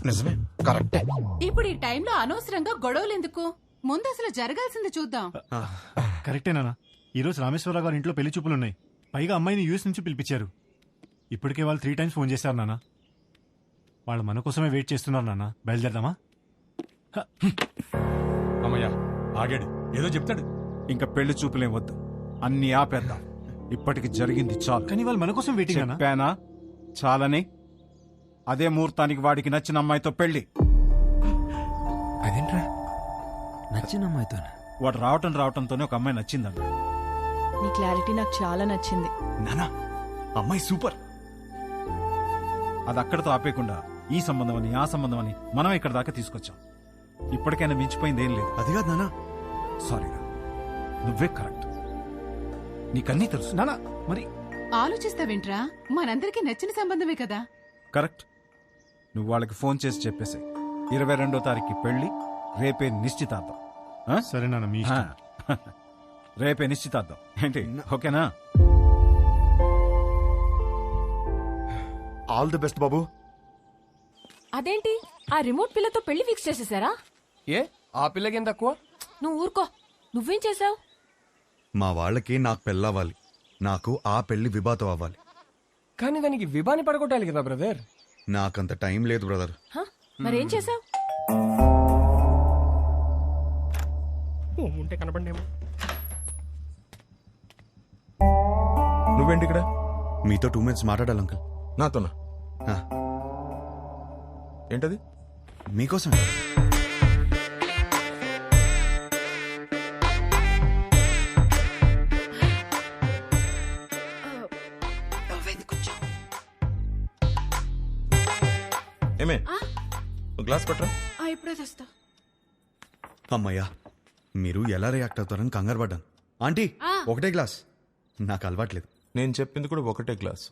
నిజమే, కరెక్టే. ఇప్పుడు ఈ టైంలో అనవసరంగా గొడవలు ఎందుకు? ముందు అసలు జరగాల్సింది చూద్దాం. కరెక్టేనా? ఈ రోజు రామేశ్వరరావు గారి ఇంట్లో పెళ్లి చూపులు ఉన్నాయి. పైగా అమ్మాయిని యూఎస్ నుంచి పిలిపించారు. ఇప్పటికే వాళ్ళు 3 times ఫోన్ చేశారు నాన్న. వాళ్ళు మన కోసమే వెయిట్ చేస్తున్నారు నాన్న. బయలుదేరదామా? అమ్మయ్యా ఆగాడు, ఏదో చెప్తాడు. ఇంకా పెళ్లి చూపులేం వద్దు, అన్ని ఆపేద్దాం. ఇప్పటికి జరిగింది చాలు. కానీ వాళ్ళు మన కోసం వెయిటింగ్ అన్నా. చెప్పానా చాలని? అదే ముహూర్తానికి వాడికి నచ్చిన అమ్మాయితో పెళ్లి. అదేంట్రా నచ్చిన అమ్మాయితో? వాడు రావటంతోనే ఒక అమ్మాయి నచ్చిందన్న. నీ క్లారిటీ నాకు చాలా నచ్చింది నానా. అమ్మాయి సూపర్. అది అక్కడితో ఆపేయకుండా ఈ సంబంధం అని ఆ సంబంధం అని మనం ఇక్కడ దాకా తీసుకొచ్చాం. ఇప్పటికైనా మించిపోయింది ఏం లేదు. అది కాదు నానా. సారీరా, నువ్వే కరెక్ట్. నీకన్నీ తెలుసు నానా. మరి ఆలోచిస్తావేంట్రా? మనందరికీ నచ్చిన సంబంధమే కదా. కరెక్ట్. నువ్వు వాళ్ళకి ఫోన్ చేసి చెప్పేసాయి. 22వ తారీఖు పెళ్లి, రేపే నిశ్చితార్థం. సరే నాన్న, మీ ఇష్టం. రేపే నిశ్చితార్థం ఏంటి? ఓకేనా? ఆల్ ది బెస్ట్ బాబు. అదేంటి ఆ రిమోట్ పిల్లతో పెళ్లి ఫిక్స్ చేసేసారా? ఏ ఆ పిల్లకి ఏం తక్కువ? నువ్వు ఊరుకో. నువ్వేం చేసావు? మా వాళ్ళకి నాకు పెళ్ళవ్వాలి, నాకు ఆ పెళ్లి విభాతో అవ్వాలి. కానీ దానికి విభాని పడగొట్టాలి కదా బ్రదర్. నాకంత టైం లేదు బ్రదర్. మరేం చేసావు? ఉంటే కనపడేమో. నువ్వేంటి ఇక్కడ? మీతో 2 minutes మాట్లాడాలి అంకుల్. నాతోనా? ఏంటది? మీకోసం. ఏమే గ్లాస్ పట్టరా. ఇప్పుడే తెస్తా. అమ్మయ్యా, మీరు ఎలా రియాక్ట్ అవుతారని కంగారు పడ్డాను. ఆంటీ ఒకటే గ్లాస్, నాకు అలవాట్లేదు. నేను చెప్పింది కూడా ఒకటే గ్లాస్.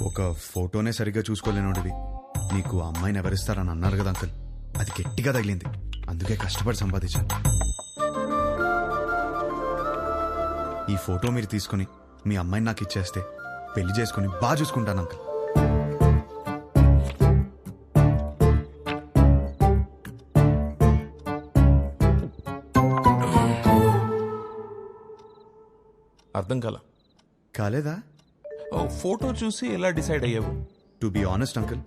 ఒక ఫోటోనే సరిగ్గా చూసుకోలేనోడివి నీకు అమ్మాయిని ఎవరిస్తారని అన్నారు కదా అంకుల్. అది గట్టిగా తగిలింది, అందుకే కష్టపడి సంపాదించాను. ఈ ఫోటో మీరు తీసుకుని మీ అమ్మాయిని నాకు ఇచ్చేస్తే పెళ్లి చేసుకుని బాగా చూసుకుంటాను అంకుల్. అర్థం కాలేదా? ఫోటో చూసి ఎలా డిసైడ్ అయ్యావు? To be honest uncle,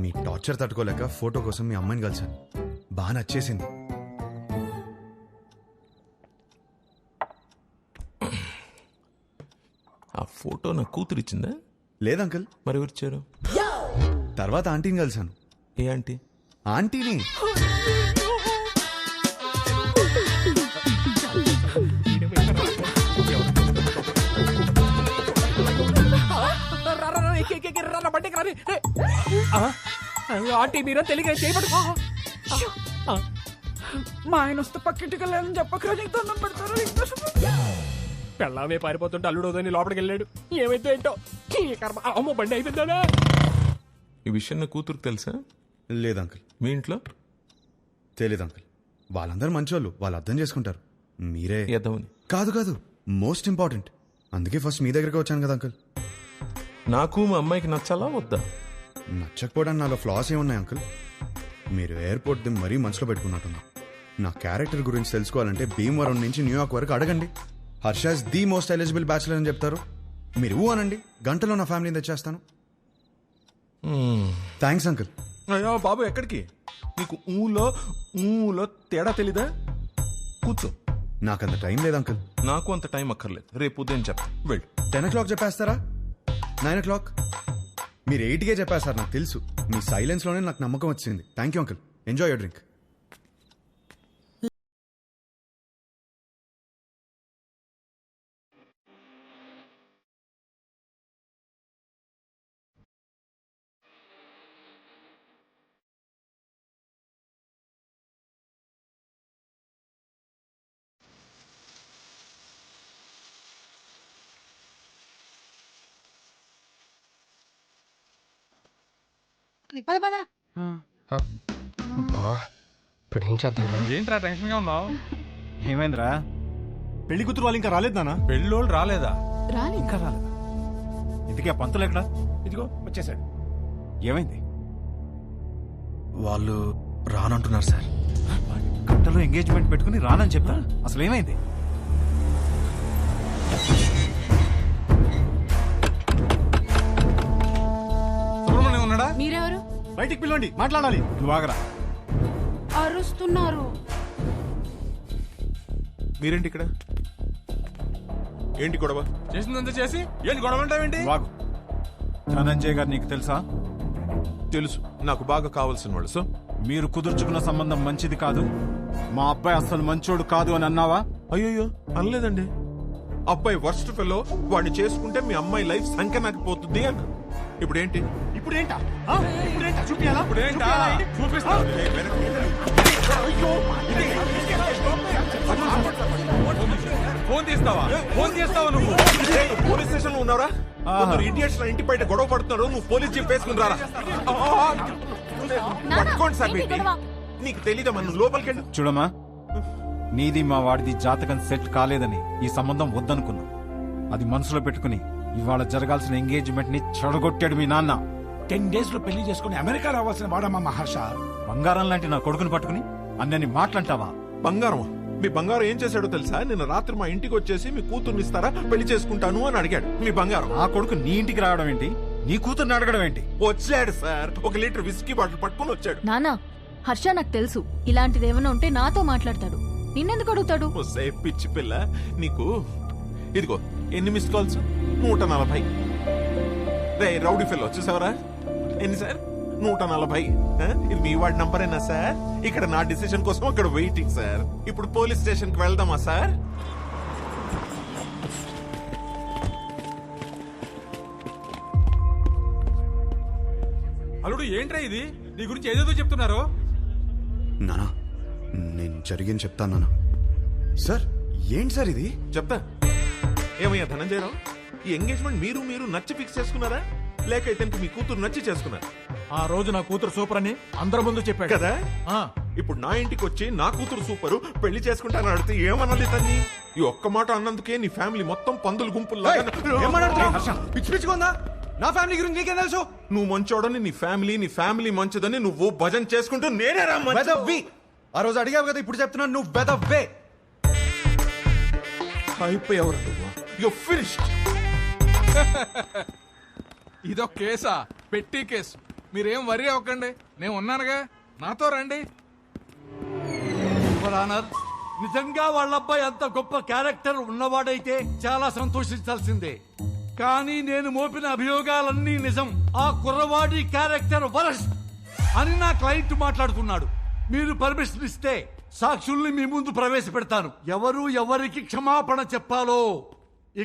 me torture తట్టుకోలేక ఫోటో కోసం మీ అమ్మాయిని కలిశాను. బాగా నచ్చేసింది. ఆ ఫోటో నా కూతురు ఇచ్చిందా? లేదు అంకుల్. మరి ఎవరిచ్చారు? తర్వాత ఆంటీని కలిశాను. ఏ ఆంటీ? ఆంటీని. ఆంటీ మీరా తెలియక చేయబడు. మా ఆయన వస్తే పక్కింటికి వెళ్ళాలని చెప్పకరా, నీకు దండం పెడతారా? పెళ్ళామే పారిపోతుంటే అల్లుడు వదని లోపలికి వెళ్ళాడు. ఏమైతే ఏంటో ఈ కర్మ. అమ్మో బండి అయిపోయిందా? ఈ విషయం నా కూతురు తెలుసా? లేదు అంకుల్. మీ ఇంట్లో తెలీదు అంకుల్. వాళ్ళందరూ మంచోళ్ళు, వాళ్ళు అర్థం చేసుకుంటారు. మీరే ఎదవని. కాదు కాదు, మోస్ట్ ఇంపార్టెంట్. అందుకే ఫస్ట్ మీ దగ్గరికి వచ్చాను కదా అంకుల్. నాకు మా అమ్మాయికి నచ్చాలా వద్దా? నచ్చకపోవడానికి నాలో ఫ్లాస్ ఏమున్నాయి అంకుల్? మీరు ఎయిర్పోర్ట్ ది మరీ మనసులో పెట్టుకున్నట్టున్నా. నా క్యారెక్టర్ గురించి తెలుసుకోవాలంటే భీమవరం నుంచి న్యూయార్క్ వరకు అడగండి. Harsha is the most eligible bachelor అని చెప్తారు. మీరు ఊ అనండి, గంటలో నా ఫ్యామిలీని తెచ్చేస్తాను. Thanks uncle. అయ్యో బాబు, ఎక్కడికి? నీకు ఊలో తేడా తెలీదా? కూర్చో. నాకంత టైం లేదు అంకుల్. నాకు అంత టైం అక్కర్లేదు. రేపు ఉదయం చెప్తా. వెళ్ళు. 10 o'clock చెప్పేస్తారా? 9 o'clock? మీరు 8కే చెప్పేస్తారు, నాకు తెలుసు. మీ సైలెన్స్లోనే నాకు నమ్మకం వచ్చింది. Thank you uncle. Enjoy your drink. ఏంట్రా టెన్షన్ గా ఉన్నావు? ఏమైందిరా? పెళ్లి కూతురు వాళ్ళు ఇంకా రాలేదు నాన్న. పెళ్ళోళ్ళు రాలేదా? ఇంకా రాలేదా? ఇంతకీ ఆ పంతులు ఎక్కడా? ఇదిగో వచ్చేసాడు. ఏమైంది? వాళ్ళు రానంటున్నారు సార్. గంటలో ఎంగేజ్మెంట్ పెట్టుకుని రానని చెప్తా. అసలు ఏమైంది? సుబ్రహ్మణ్యం ఉన్నాడా? మీరెవరు? బయటికి పిలవండి, మాట్లాడాలి. నువ్వు ఆగరా. అరుస్తున్నారు. మీరేంటి ఇక్కడ? ఏంటి గొడవ? చేసిందంతా చేసి ఏంటి గొడవ అంటావేంటి? వాగు. ధనంజయ్ గారు నీకు తెలుసా? తెలుసు, నాకు బాగా కావాల్సిన వాళ్ళు. సో మీరు కుదుర్చుకున్న సంబంధం మంచిది కాదు, మా అబ్బాయి అసలు మంచోడు కాదు అని అన్నావా? అయ్యో అనలేదండి. అబ్బాయి వర్స్ట్ ఫెలో, వాడిని చేసుకుంటే మీ అమ్మాయి లైఫ్ సంఖ్య నాకు పోతుంది అన్న. ఇప్పుడేంటి? ఇప్పుడేంటా? చూపియాలా? ఇప్పుడేంటా? చూపిస్తా. ఫోన్ తీస్తావా? ఫోన్ చేస్తావా నువ్వు? పోలీస్ స్టేషన్ లో ఉన్నారా? ఇండియన్స్ ఇంటి బయట గొడవ పడుతున్నారు. నువ్వు పోలీస్ జీప్ వేసుకుని రారా. పట్టుకోండి సార్. నీకు తెలీదమ్మా, నువ్వు లోపలికి వెళ్ళి. చూడమ్మా, నీది మా వాడిది జాతకం సెట్ కాలేదని ఈ సంబంధం వద్దనుకున్నా. అది మనసులో పెట్టుకుని ఇవాళ జరగాల్సిన ఎంగేజ్మెంట్ ని చెడగొట్టాడు మీ నాన్న. 10 days లో పెళ్లి చేసుకుని అమెరికా రావాల్సిన వాడమ్మా మహర్ష. బంగారం లాంటి నా కొడుకుని పట్టుకుని అన్నని మాట్లాంటావా? బంగారం? మీ బంగారం ఏం చేశాడో తెలుసా? నిన్న రాత్రి మా ఇంటికి వచ్చేసి మీ కూతుర్ని ఇస్తారా, పెళ్లి చేసుకుంటాను అని అడిగాడు. మీ బంగారం. ఆ కొడుకు నీ ఇంటికి రావడం ఏంటి? నీ కూతుర్ని అడగడం ఏంటి? వచ్చాడు సార్, 1 లీటర్ విస్కీ బాటిల్ పట్టుకుని వచ్చాడు. నానా, హర్ష నాకు తెలుసు ఇలాంటిది ఏమైనా ఉంటే నాతో మాట్లాడతాడు. నిన్నెందుకు అడుగుతాడు? పిచ్చి పిల్ల నీకు. ఇదిగో ఎన్ని మిస్ కాల్స్? 140. రే రౌడీ ఫెల్ వచ్చేసావరా? ఎన్ని సార్? 140. ఇది మీ వాడి నంబరేనా సార్? ఇక్కడ నా డిసిషన్ కోసం అక్కడ వెయిటింగ్ సార్. ఇప్పుడు పోలీస్ స్టేషన్ కి వెళ్దామా సార్? అల్లుడు ఏంట్రా ఇది? నీ గురించి ఏదేదో చెప్తున్నారు. నానా, నేను జరిగింది చెప్తాను నానా. సార్ ఏంటి సార్ ఇది? చెప్తా. ఏమయ్యా ధనంజయరావు, ఈ ఎంగేజ్మెంట్ మీరు నచ్చి ఫిక్స్ చేసుకున్నారా, లేక ఇతనికి మీ కూతురు నచ్చి చేసుకున్నారా? ఆ రోజు నా కూతురు సూపర్ అని అందరి ముందు చెప్పాడు కదా. ఇప్పుడు నా ఇంటికి వచ్చి నా కూతురు సూపరు, పెళ్లి చేసుకుంటానని అడిగితే ఏమన్నది తన్ని? ఈ ఒక్క మాట అన్నందుకే నీ ఫ్యామిలీ మొత్తం పందులు గుంపుల్లో. పిచ్చి పిచ్చుకుందా? నా ఫ్యామిలీ గురించి నీకేం తెలుసు? నువ్వు మంచోడని నీ ఫ్యామిలీ మంచిదని నువ్వు భజన చేసుకుంటూ నేనే వెదవ్వి. ఆ రోజు అడిగావు కదా, ఇప్పుడు చెప్తున్నాను నువ్వు వెదవ్వే. అయిపోయావు నువ్వు. You finished. ఇదొక కేసా? పెట్టి కేసు. మీరేం వరి అవ్వకండి, నేను ఉన్నానుగా. నాతో రండి. నిజంగా వాళ్ళ అబ్బాయి అంత గొప్ప క్యారెక్టర్ ఉన్నవాడైతే చాలా సంతోషించాల్సిందే. కానీ నేను మోపిన అభియోగాలన్నీ నిజం. ఆ కుర్రవాడి క్యారెక్టర్ వరస్ట్. అని నా క్లయింట్ మాట్లాడుతున్నాడు. మీరు పర్మిషన్ ఇస్తే సాక్షుల్ని మీ ముందు ప్రవేశపెడతాను. ఎవరు ఎవరికి క్షమాపణ చెప్పాలో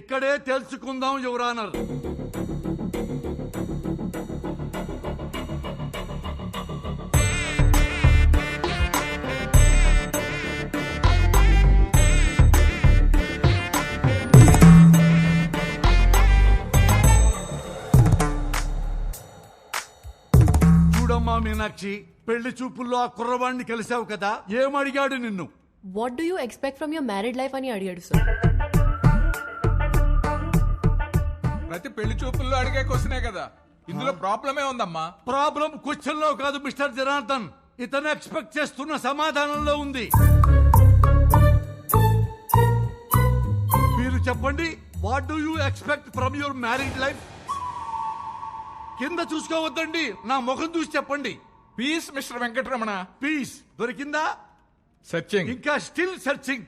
ఇక్కడే తెలుసుకుందాం యువర్ ఆనర్. చూడమ్మా మీనాక్షి, పెళ్లి చూపుల్లో ఆ కుర్రవాణ్ణి కలిసావు కదా, ఏమడిగాడు నిన్ను? What do you expect from your married life అని అడిగాడు సార్. ప్రతి పెళ్లి చూపుల్లో అడిగే క్వశ్చనే కదా, ఇందులో ప్రాబ్లమే ఉందమ్మా. ప్రాబ్లం క్వశ్చన్ లో కాదు మిస్టర్ జనార్దన్, ఇతను ఎక్స్పెక్ట్ చేస్తున్న సమాధానంలో ఉంది. మీరు చెప్పండి, what do you expect from your married life? కింద చూసుకోవద్దండి, నా ముఖం చూసి చెప్పండి. Peace mister Venkataramana. పీస్ దొరికిందా? సర్చింగ్. ఇంకా still searching.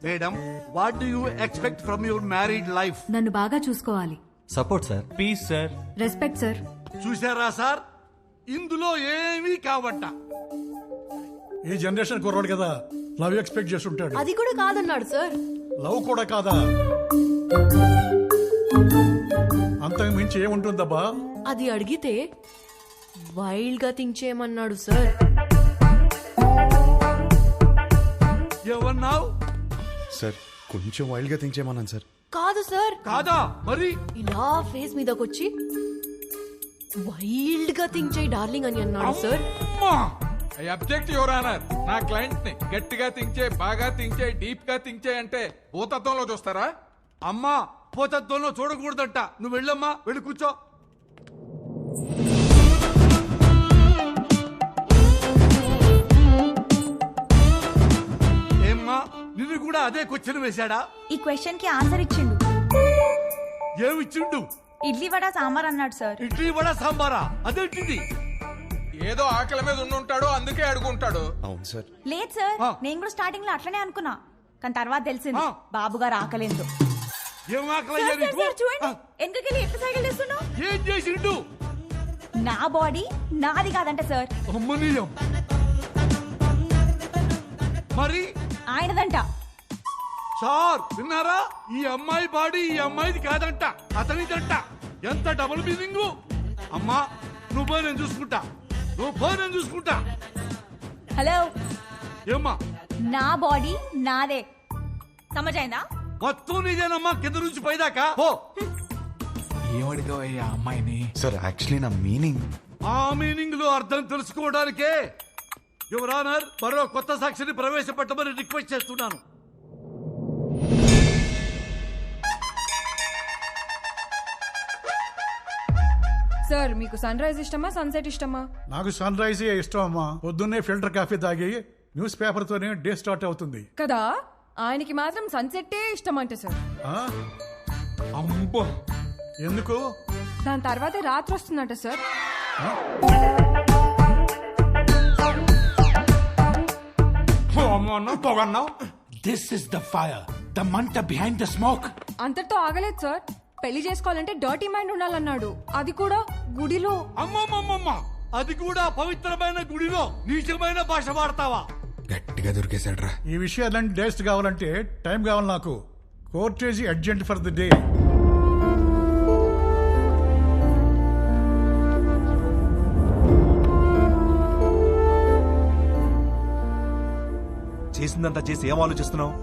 Madam, what do you expect from your married life? నన్ను బాగా చూసుకోవాలి. Support sir. Peace sir. Respect sir. చూసారా సార్, ఇందులో ఏమీ కావట. ఈ జనరేషన్ కుర్రాడు కదా, లవ్ ఎక్స్పెక్ట్ చేస్తుంటాడు. అది కూడా కాదన్నాడు సార్. లవ్ కూడా కాదా? అంతకు మించి ఏముంటుందబ్బా? అది అడిగితే వైల్డ్ గా థింక్ చేయమన్నాడు సార్. ఏమన్నావు? సార్ కొంచెం వైల్డ్ గా థింక్ చేయమన్నాను సార్. కాదు సార్. కాదా? మరి ఇలా ఫేస్ మీదకొచ్చి వైల్డ్ గా థింక్ చేయి డార్లింగ్ అని అన్నాడు sir. I object your honour. నా క్లయింట్ ని గట్టిగా థింక్ చేయి, బాగా థింక్ చేయి, డీప్ గా థింక్ చేయి అంటే భూతత్వంలో చూస్తారా? అమ్మా, పోతత్వంలో చూడకూడదంట. నువ్వు వెళ్ళమ్మా, వెళ్ళి కూర్చో. ఏమ్మా, నిన్ను కూడా అదే క్వశ్చన్ వేశాడా? ఈ క్వశ్చన్ కి ఆన్సర్ ఇచ్చిండు. ఏమిచ్చిండు? ఇడ్లీ వడ సాంబార్ అన్నాడు సార్. ఇడ్లీ వడ సాంబారా? అదేంటిది? ఏదో ఆకలి మీద ఉండుంటాడు, అందుకే అడుగుంటాడు. అవును సార్. లేదు సార్, నేను కూడా స్టార్టింగ్ లో అట్లనే అనుకున్నా, కానీ తర్వాత తెలిసింది బాబు గారు ఆకలేదు. ఏం ఆకలయ్యా నీకు? చూడండి, ఎందుకెళ్ళి ఎట్లా సైకిల్ చేస్తున్నావు? ఏం చేసిండు? నా బాడీ నాది కాదంట సార్. అమ్మనీయం. మరి ఆయనదంట. సార్ విన్నారా? ఈ అమ్మాయి బాడీ ఈ అమ్మాయిది కాదంట, అతనిదంట. ఎంత డబుల్ మీనింగ్. అమ్మా, నువ్వు పోయి నేను చూసుకుంటా, నువ్వు పోయి నేను చూసుకుంటా. హలో, ఏమ్మా? నా బాడీ నాదే, సమజైందా? మొత్తం నీదేనమ్మా, కింద నుంచి పైదాకా. ఓ ఏమడిగావయ్యా అమ్మాయిని? సార్ యాక్చువల్లీ నా మీనింగ్. ఆ మీనింగ్ లో అర్థం తెలుసుకోవడానికే యువర్ ఆనర్ మరో కొత్త సాక్షిని ప్రవేశపెట్టమని రిక్వెస్ట్ చేస్తున్నాను. సార్, మీకు సన్ రైజ్ ఇష్టమా సన్సెట్ ఇష్టమా? నాకు సన్ రైజ్ ఇష్టం అమ్మా. పొద్దున్నే ఫిల్టర్ కాఫీ తాగి న్యూస్ పేపర్ తోనే డే స్టార్ట్ అవుతుంది కదా. ఆయనకి మాత్రం సన్సెట్టే ఇష్టం అంట సార్. అమ్మో, ఎందుకు? దాని తర్వాత రాత్రి వస్తుందంట sir. This is the fire, the మంట బిహైండ్ ద స్మోక్. అంతటితో ఆగలేదు సార్. పెళ్లి చేసుకోవాలంటే డర్టీ మైండ్ ఉండాలన్నాడు, అది కూడా గుడిలో. అమ్మమ్మమ్మమ్మ, అది కూడా పవిత్రమైన గుడిలో నీచమైన భాష వాడతావా? గట్టిగా దొరికేశాడ్రా. ఈ విషయాలన్నీ డేస్ట్ కావాలంటే టైం కావాలి నాకు. Courtesy urgent for the day. చేసిందంతా చేసి ఏం ఆలోచిస్తున్నావు?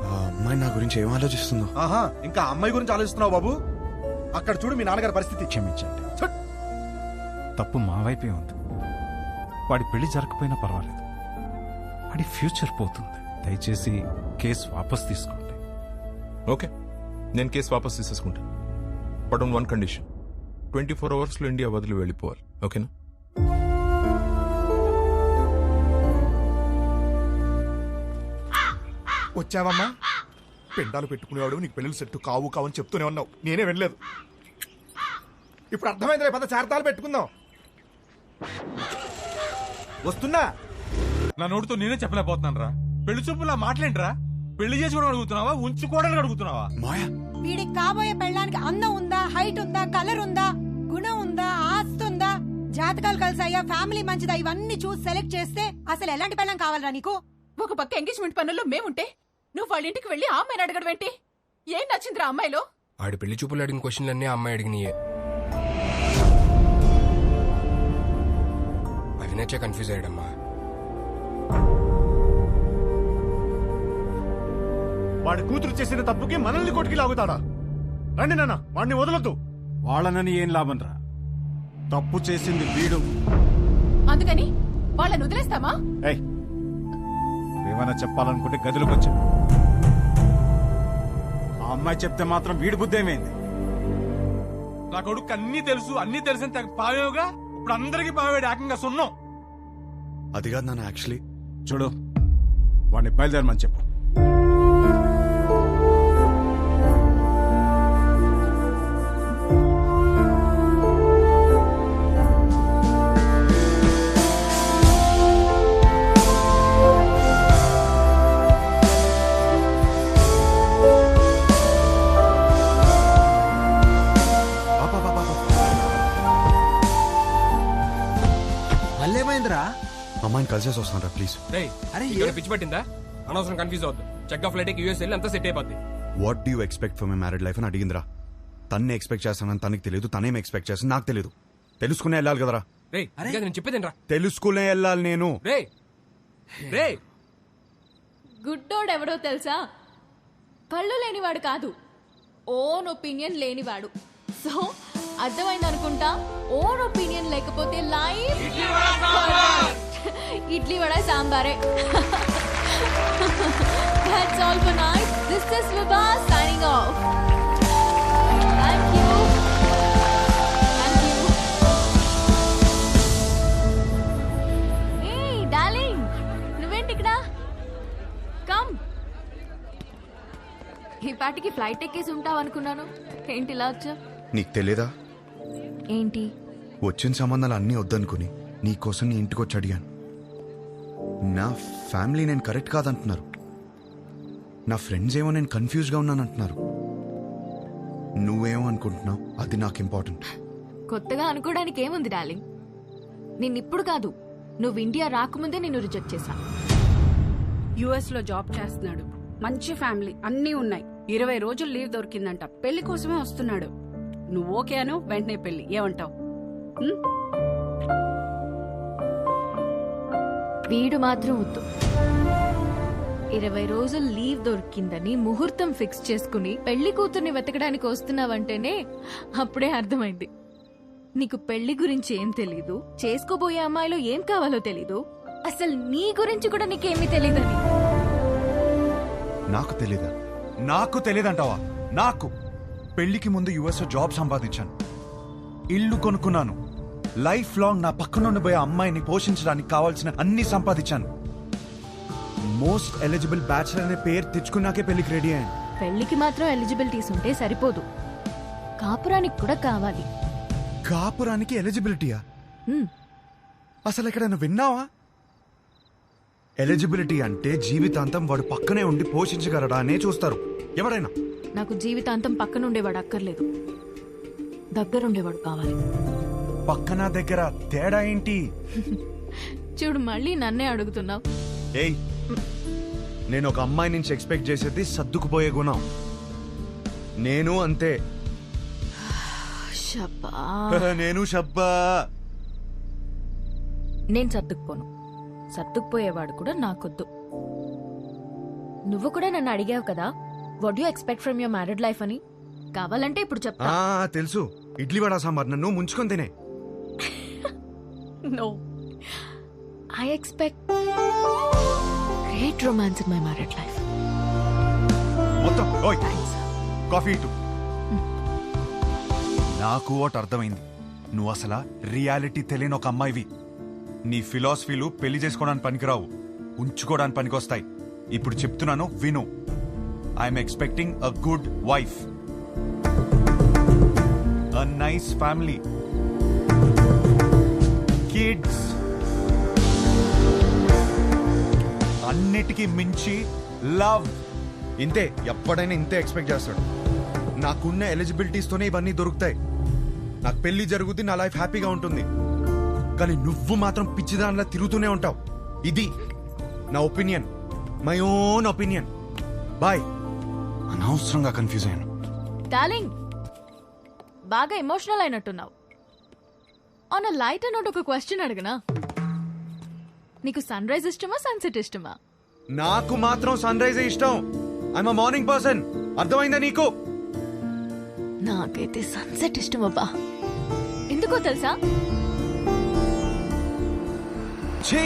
ఆ అమ్మాయి నా గురించి ఏం ఆలోచిస్తుందో. ఆహా, ఇంకా అమ్మాయి గురించి ఆలోచిస్తున్నావు బాబు? అక్కడ చూడు మీ నాన్నగారి పరిస్థితి. క్షమించండి, తప్పు మా వైపే ఉంది. వాడి పెళ్లి జరగకపోయినా పర్వాలేదు, వాడి ఫ్యూచర్ పోతుంది. దయచేసి కేసు వాపస్ తీసుకోండి. ఓకే, నేను కేసు వాపస్ తీసేసుకుంటాను. But on one condition, 24 hours లో ఇండియా వదిలి వెళ్ళిపోవాలి. ఓకేనా? వచ్చావమ్మా? పిండాలు పెట్టుకునేవాడు నీకు పెళ్ళిళ్ళు సెట్టు కావు కావని చెప్తూనే ఉన్నావు, నేనే వెళ్ళలేదు. ఇప్పుడు అర్థమైంది, పద చార్తాలు పెట్టుకుందాం. వస్తున్నా. నా నోటితో నేనే చెప్పలేకపోతున్నాను రా. పెళ్లి చూపులా మాట్లాడరా? పెళ్లి చేసుకోవడం అడుగుతున్నావా, ఉంచుకోవడానికి అడుగుతున్నావా? మాయా, వీడికి కాబోయే పెళ్ళానికి అందం ఉందా, హైట్ ఉందా, కలర్ ఉందా, గుణం ఉందా, ఆస్తి ఉందా, జాతకాలు కలిసాయా, ఫ్యామిలీ మంచిదా, ఇవన్నీ చూసి సెలెక్ట్ చేస్తే అసలు ఎలాంటి పెళ్ళం కావాలరా నీకు? ఒక పక్క ఎంగేజ్మెంట్ పనుల్లో మేముంటే నువ్వు వాళ్ళ ఇంటికి వెళ్ళి ఆ అమ్మాయిని అడగడం ఏంటి? ఏం నచ్చిందిరా అమ్మాయిలో? ఆడి పెళ్లి చూపులు అడిగిన క్వశ్చన్లన్నీ ఆ అమ్మాయి అడిగినాయే. అవి నచ్చే కన్ఫ్యూజ్ అయ్యాడమ్మా. వాడి కూతురు చేసిన తప్పుకి మనల్ని కొట్టుకి లాగుతాడా? రండి నాన్న, వాడిని వదలొద్దు. వాళ్ళనని ఏం లాభం రా, తప్పు చేసింది వీడు. అందుకని వాళ్ళని వదిలేస్తామా? ఏమైనా చెప్పాలనుకుంటే గదిలోకి వచ్చా. ఆ అమ్మాయి చెప్తే మాత్రం వీడి బుద్ధి ఏమైంది? నా కొడుకు అన్ని తెలుసు అని పావేవుగా ఇప్పుడు అందరికి పావేడు ఏకంగా సున్నం. అది కాదు నాన్న, యాక్చువల్లీ చూడు, వాడిని బయలుదేరమని చెప్పు. అమ్మాయిని కలిసేసి వస్తాను రా ప్లీజ్. పిచ్చి పట్టిందా? అనవసరం కన్ఫ్యూజ్ అవుతుంది. చెక్ ఆఫ్ ఫ్లైట్ యూఎస్ వెళ్ళి అంతా సెట్ అయిపోద్ది. What do expect for my married life అని అడిగిందిరా. తన్నే ఎక్స్పెక్ట్ చేస్తానని తనకి తెలియదు, తనేం ఎక్స్పెక్ట్ చేస్తాను నాకు తెలియదు. తెలుసుకునే వెళ్ళాలి కదరా. నేను చెప్పేదేనరా, తెలుసుకునే వెళ్ళాలి నేను. గుడ్డోడు ఎవడో తెలుసా? కళ్ళు లేనివాడు కాదు, ఓన్ ఒపీనియన్ లేనివాడు. సో అర్థమైంది అనుకుంటా. ఓన్ ఒపీనియన్ లేకపోతే లైఫ్ ఇడ్లీ వడ సాంబారే. That's all for night. This is Vibha signing off. Thank you. Thank you. Hey darling, నువ్వేంటి ఇక్కడ? Come. ఈ పాటికి ఫ్లైట్ ఎక్కేసి ఉంటావు అనుకున్నాను. ఏంటి ఇలా వచ్చా? నీకు తెలియదా? ఏంటి? వచ్చిన సంబంధాలు అన్నీ వద్దనుకుని నీకోసం నీ ఇంటికి వచ్చి అడిగాను. నా ఫ్యామిలీ నేను కరెక్ట్ కాదంటున్నారు. నా ఫ్రెండ్స్ ఏమో నేను కన్ఫ్యూజ్గా ఉన్నానంటున్నారు. నువ్వేమో అనుకుంటున్నావు, అది నాకు ఇంపార్టెంట్. కొత్తగా అనుకోవడానికి ఏముంది డార్లింగ్? నిన్నిప్పుడు కాదు, నువ్వు ఇండియా రాకముందే నిన్ను రిజెక్ట్ చేశా. యుఎస్ లో జాబ్ చేస్తున్నాడు, మంచి ఫ్యామిలీ అన్నీ ఉన్నాయి. 20 రోజులు లీవ్ దొరికిందంట. పెళ్లి కోసమే వస్తున్నాడు. నువ్వు ఓకే అను, వెంటనే పెళ్లి. ఏమంటావు? వీడు మాత్రం వద్దు. 20 రోజులు లీవ్ దొరికిందని ముహూర్తం ఫిక్స్ చేసుకుని పెళ్లి కూతుర్ని వెతకడానికి వస్తున్నావంటేనే అప్పుడే అర్థమైంది నీకు పెళ్లి గురించి ఏం తెలీదు, చేసుకోబోయే అమ్మాయిలో ఏం కావాలో తెలీదు, అసలు నీ గురించి కూడా నీకేమీ తెలీదని. నాకు తెలీదా? నాకు తెలీదంటావా? నాకు పెళ్లికి ముందు యుఎస్ జాబ్ సంపాదించాను, ఇల్లు కొనుక్కున్నాను, లైఫ్ లాంగ్ నా పక్కన ఉండిపోయే అమ్మాయిని పోషించడానికి కావాల్సిన అన్ని సంపాదించాను. మోస్ట్ ఎలిజిబుల్ బ్యాచిలర్ అనే పేరు తెచ్చుకున్నాకే పెళ్లికి రెడీ అయ్యాను. పెళ్లికి మాత్రం ఎలిజిబిలిటీస్ ఉంటే సరిపోదు, కాపురానికి కూడా కావాలి. కాపురానికి ఎలిజిబిలిటీయా? అసలు ఎక్కడైనా విన్నావా? ఎలిజిబిలిటీ అంటే జీవితాంతం వాడు పక్కనే ఉండి పోషించగలడా అనే చూస్తారు ఎవరైనా. నాకు జీవితాంతం పక్కనుండేవాడు అక్కర్లేదు, దగ్గరుండేవాడు కావాలి. పక్కన దగ్గర తేడా ఏంటి? చూడు, మళ్ళీ నన్నే అడుగుతున్నావు. ఏయ్, నేను ఒక అమ్మాయి నుంచి ఎక్స్పెక్ట్ చేసేది సర్దుకుపోయే గుణం. నేను అంతే. నేను షబ్బా. నేను సర్దుకుపోను, సర్దుకుపోయేవాడు కూడా నాకొద్దు. నువ్వు కూడా నన్ను అడిగావు కదా, what you expect from your married life అని. కావాలంటే ఇప్పుడు చెప్తా. తెలుసు, ఇడ్లీ వడ సాంబార్ నన్ను ముంచుకొని తినే. No, I expect great romance in my married life. మొత్తం ఓయ్ కాఫీ ఇటు. నాకు ఒకటి అర్థమైంది, నువ్వు అసలు రియాలిటీ తెలియని ఒక అమ్మాయివి. నీ ఫిలాసఫీలు పెళ్లి చేసుకోవడానికి పనికిరావు, ఉంచుకోవడానికి పనికొస్తాయి. ఇప్పుడు చెప్తున్నాను విను. I'm expecting a good wife, a nice family, kids, అన్నిటికీ మించి లవ్. ఇంతే, ఎప్పుడైనా ఇంతే ఎక్స్పెక్ట్ చేస్తాడు. నాకున్న ఎలిజిబిలిటీస్తోనే ఇవన్నీ దొరుకుతాయి. నాకు పెళ్లి జరుగుతుంది, నా లైఫ్ హ్యాపీగా ఉంటుంది. కానీ నువ్వు మాత్రం పిచ్చిదానిలా తిరుగుతూనే ఉంటావు. ఇది నా opinion, my own opinion. Bye. అనవసరంగా కన్ఫ్యూజ్ అయ్యాను. డార్లింగ్, బాగా ఎమోషనల్ అయినట్టున్నావు. ఆన్ అ లైటర్ నోట్ ఒక క్వశ్చన్ అడగనా? నీకు సన్ రైజ్ ఇష్టమా, సన్సెట్ ఇష్టమా? నాకు మాత్రం సన్ రైజ్ ఇష్టం. I'm a morning person. అర్థమైందా నీకు? నాకైతే సన్సెట్ ఇష్టం అబ్బా. ఎందుకో తెలుసా? ఛీ,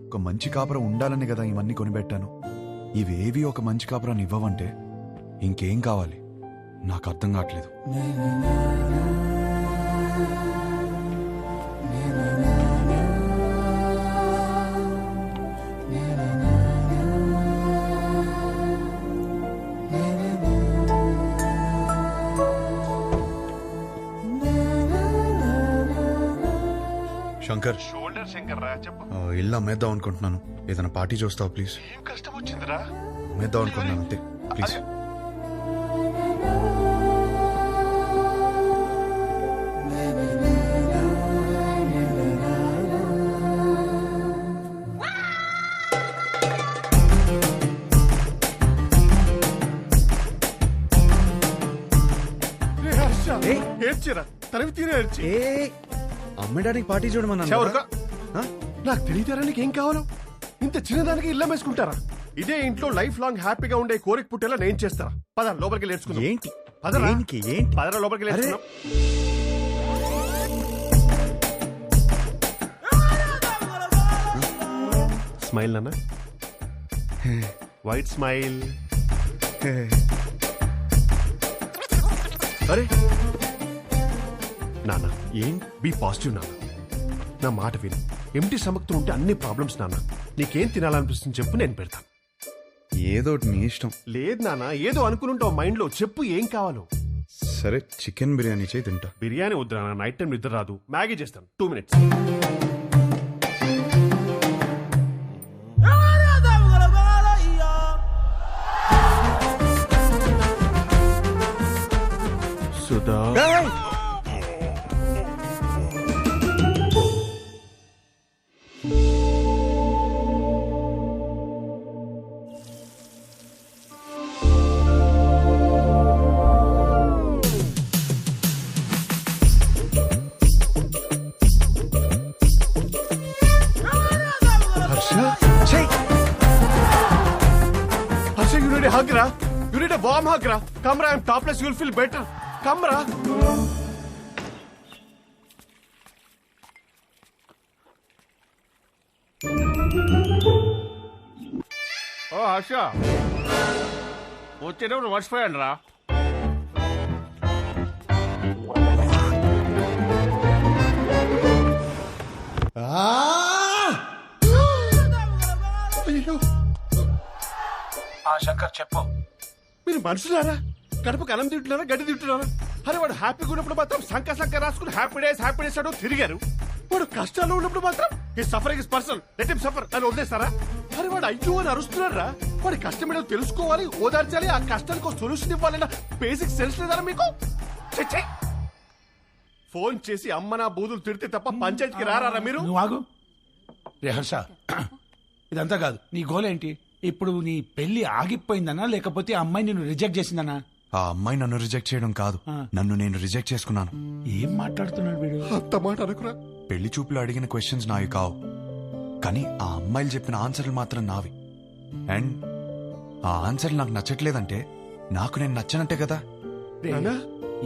ఒక మంచి కాపురం ఉండాలని కదా ఇవన్నీ కొనిపెట్టాను. ఇవేవి ఒక మంచి కాపురాన్ని ఇవ్వవంటే ఇంకేం కావాలి? నాకు అర్థం కావట్లేదు. శంకర్, ఇల్లు అమ్మేద్దాం అనుకుంటున్నాను. ఏదైనా పార్టీ చూస్తావు ప్లీజ్? కష్టం వచ్చిందిరా. అమ్మేద్దాం అనుకుంటున్నాను అంతే, ప్లీజ్. ఏడ్చిరా, తరివి తీరే ఏడ్చి. అమ్మడానికి పార్టీ చూడమన్నా. నాకు తెలియతారా నీకేం కావాలో? ఇంత చిన్నదానికి ఇల్లు వేసుకుంటారా? ఇదే ఇంట్లో లైఫ్ లాంగ్ హ్యాపీగా ఉండే కోరిక పుట్టేలా నేను చేస్తారా? పద లోపలికి నేర్చుకుందాం. ఏంటి పదరా, ఏంటి పదరా లోపలికి నేర్చుకుందాం. స్మైల్ నాన్న, వైట్ స్మైల్. అరే నాన్న, ఏం బీ పాజిటివ్ నాన్న. నా మాట విను. ఎంటీ సమక్తులు ఉంటే అన్ని ప్రాబ్లమ్స్ నాన్న. నీకేం తినాలనిపిస్తుంది చెప్పు, నేను పెడతాను. ఏదో నీ ఇష్టం. లేదు నాన్న, ఏదో అనుకుని ఉంటావు మైండ్ లో. చెప్పు ఏం కావాలో. సరే, చికెన్ బిర్యానీ చేయి, తింటా. బిర్యానీ వద్దు నాన్న, నైట్ టైం నిద్ర రాదు. మ్యాగీ చేస్తాను, 2 minutes. Sudha, you need a hug, ra. You need a warm hug, ra. Come, ra. I'm topless. You'll feel better. Come, ra. Oh, Harsha, వచ్చేటప్పుడు మర్చిపోయాను రా. శంకర్ చెప్పు. మీరు మనుషులారా? కడుపుకి అన్నం తింటున్నారా, గడ్డి తింటున్నారా? అరే వాడు హ్యాపీగా ఉన్నప్పుడు మాత్రం సంక రాసుకుని హ్యాపీ డేస్ అంటూ తిరిగారు. వాడు కష్టాల్లో ఉన్నప్పుడు మాత్రం ఈ suffering is personal, let him suffer అని వదిలేస్తారా? అరే వాడు అయ్యో అని అరుస్తున్నారా? వాడి కష్టం ఏదో తెలుసుకోవాలి, ఓదార్చాలి, ఆ కష్టానికి సొల్యూషన్ ఇవ్వాలన్న బేసిక్ సెన్స్ లేదారా మీకు? ఫోన్ చేసి అమ్మ నా బూదులు తిడితే తప్ప పంచాయతీకి రారా మీరు? నువ్వు ఆగు. రే హర్ష, ఇదంతా కాదు. నీ గోల్ ఏంటి ఇప్పుడు? నీ పెళ్లి ఆగిపోయిందనా లేకపోతే ఆ అమ్మాయి నిన్ను రిజెక్ట్ చేసిందనా? ఆ అమ్మాయి నన్ను రిజెక్ట్ చేయడం కాదు, నన్ను నేను రిజెక్ట్ చేసుకున్నాను. ఏం మాట్లాడుతున్నాడు వీడు? అంత మాట అనుకురా. పెళ్లి చూపులు అడిగిన క్వశ్చన్స్ నావి కావు, కానీ ఆ అమ్మాయిలు చెప్పిన ఆన్సర్లు మాత్రం నావి. అండ్ ఆ ఆన్సర్లు నాకు నచ్చట్లేదంటే నాకు నేను నచ్చనంటే కదా.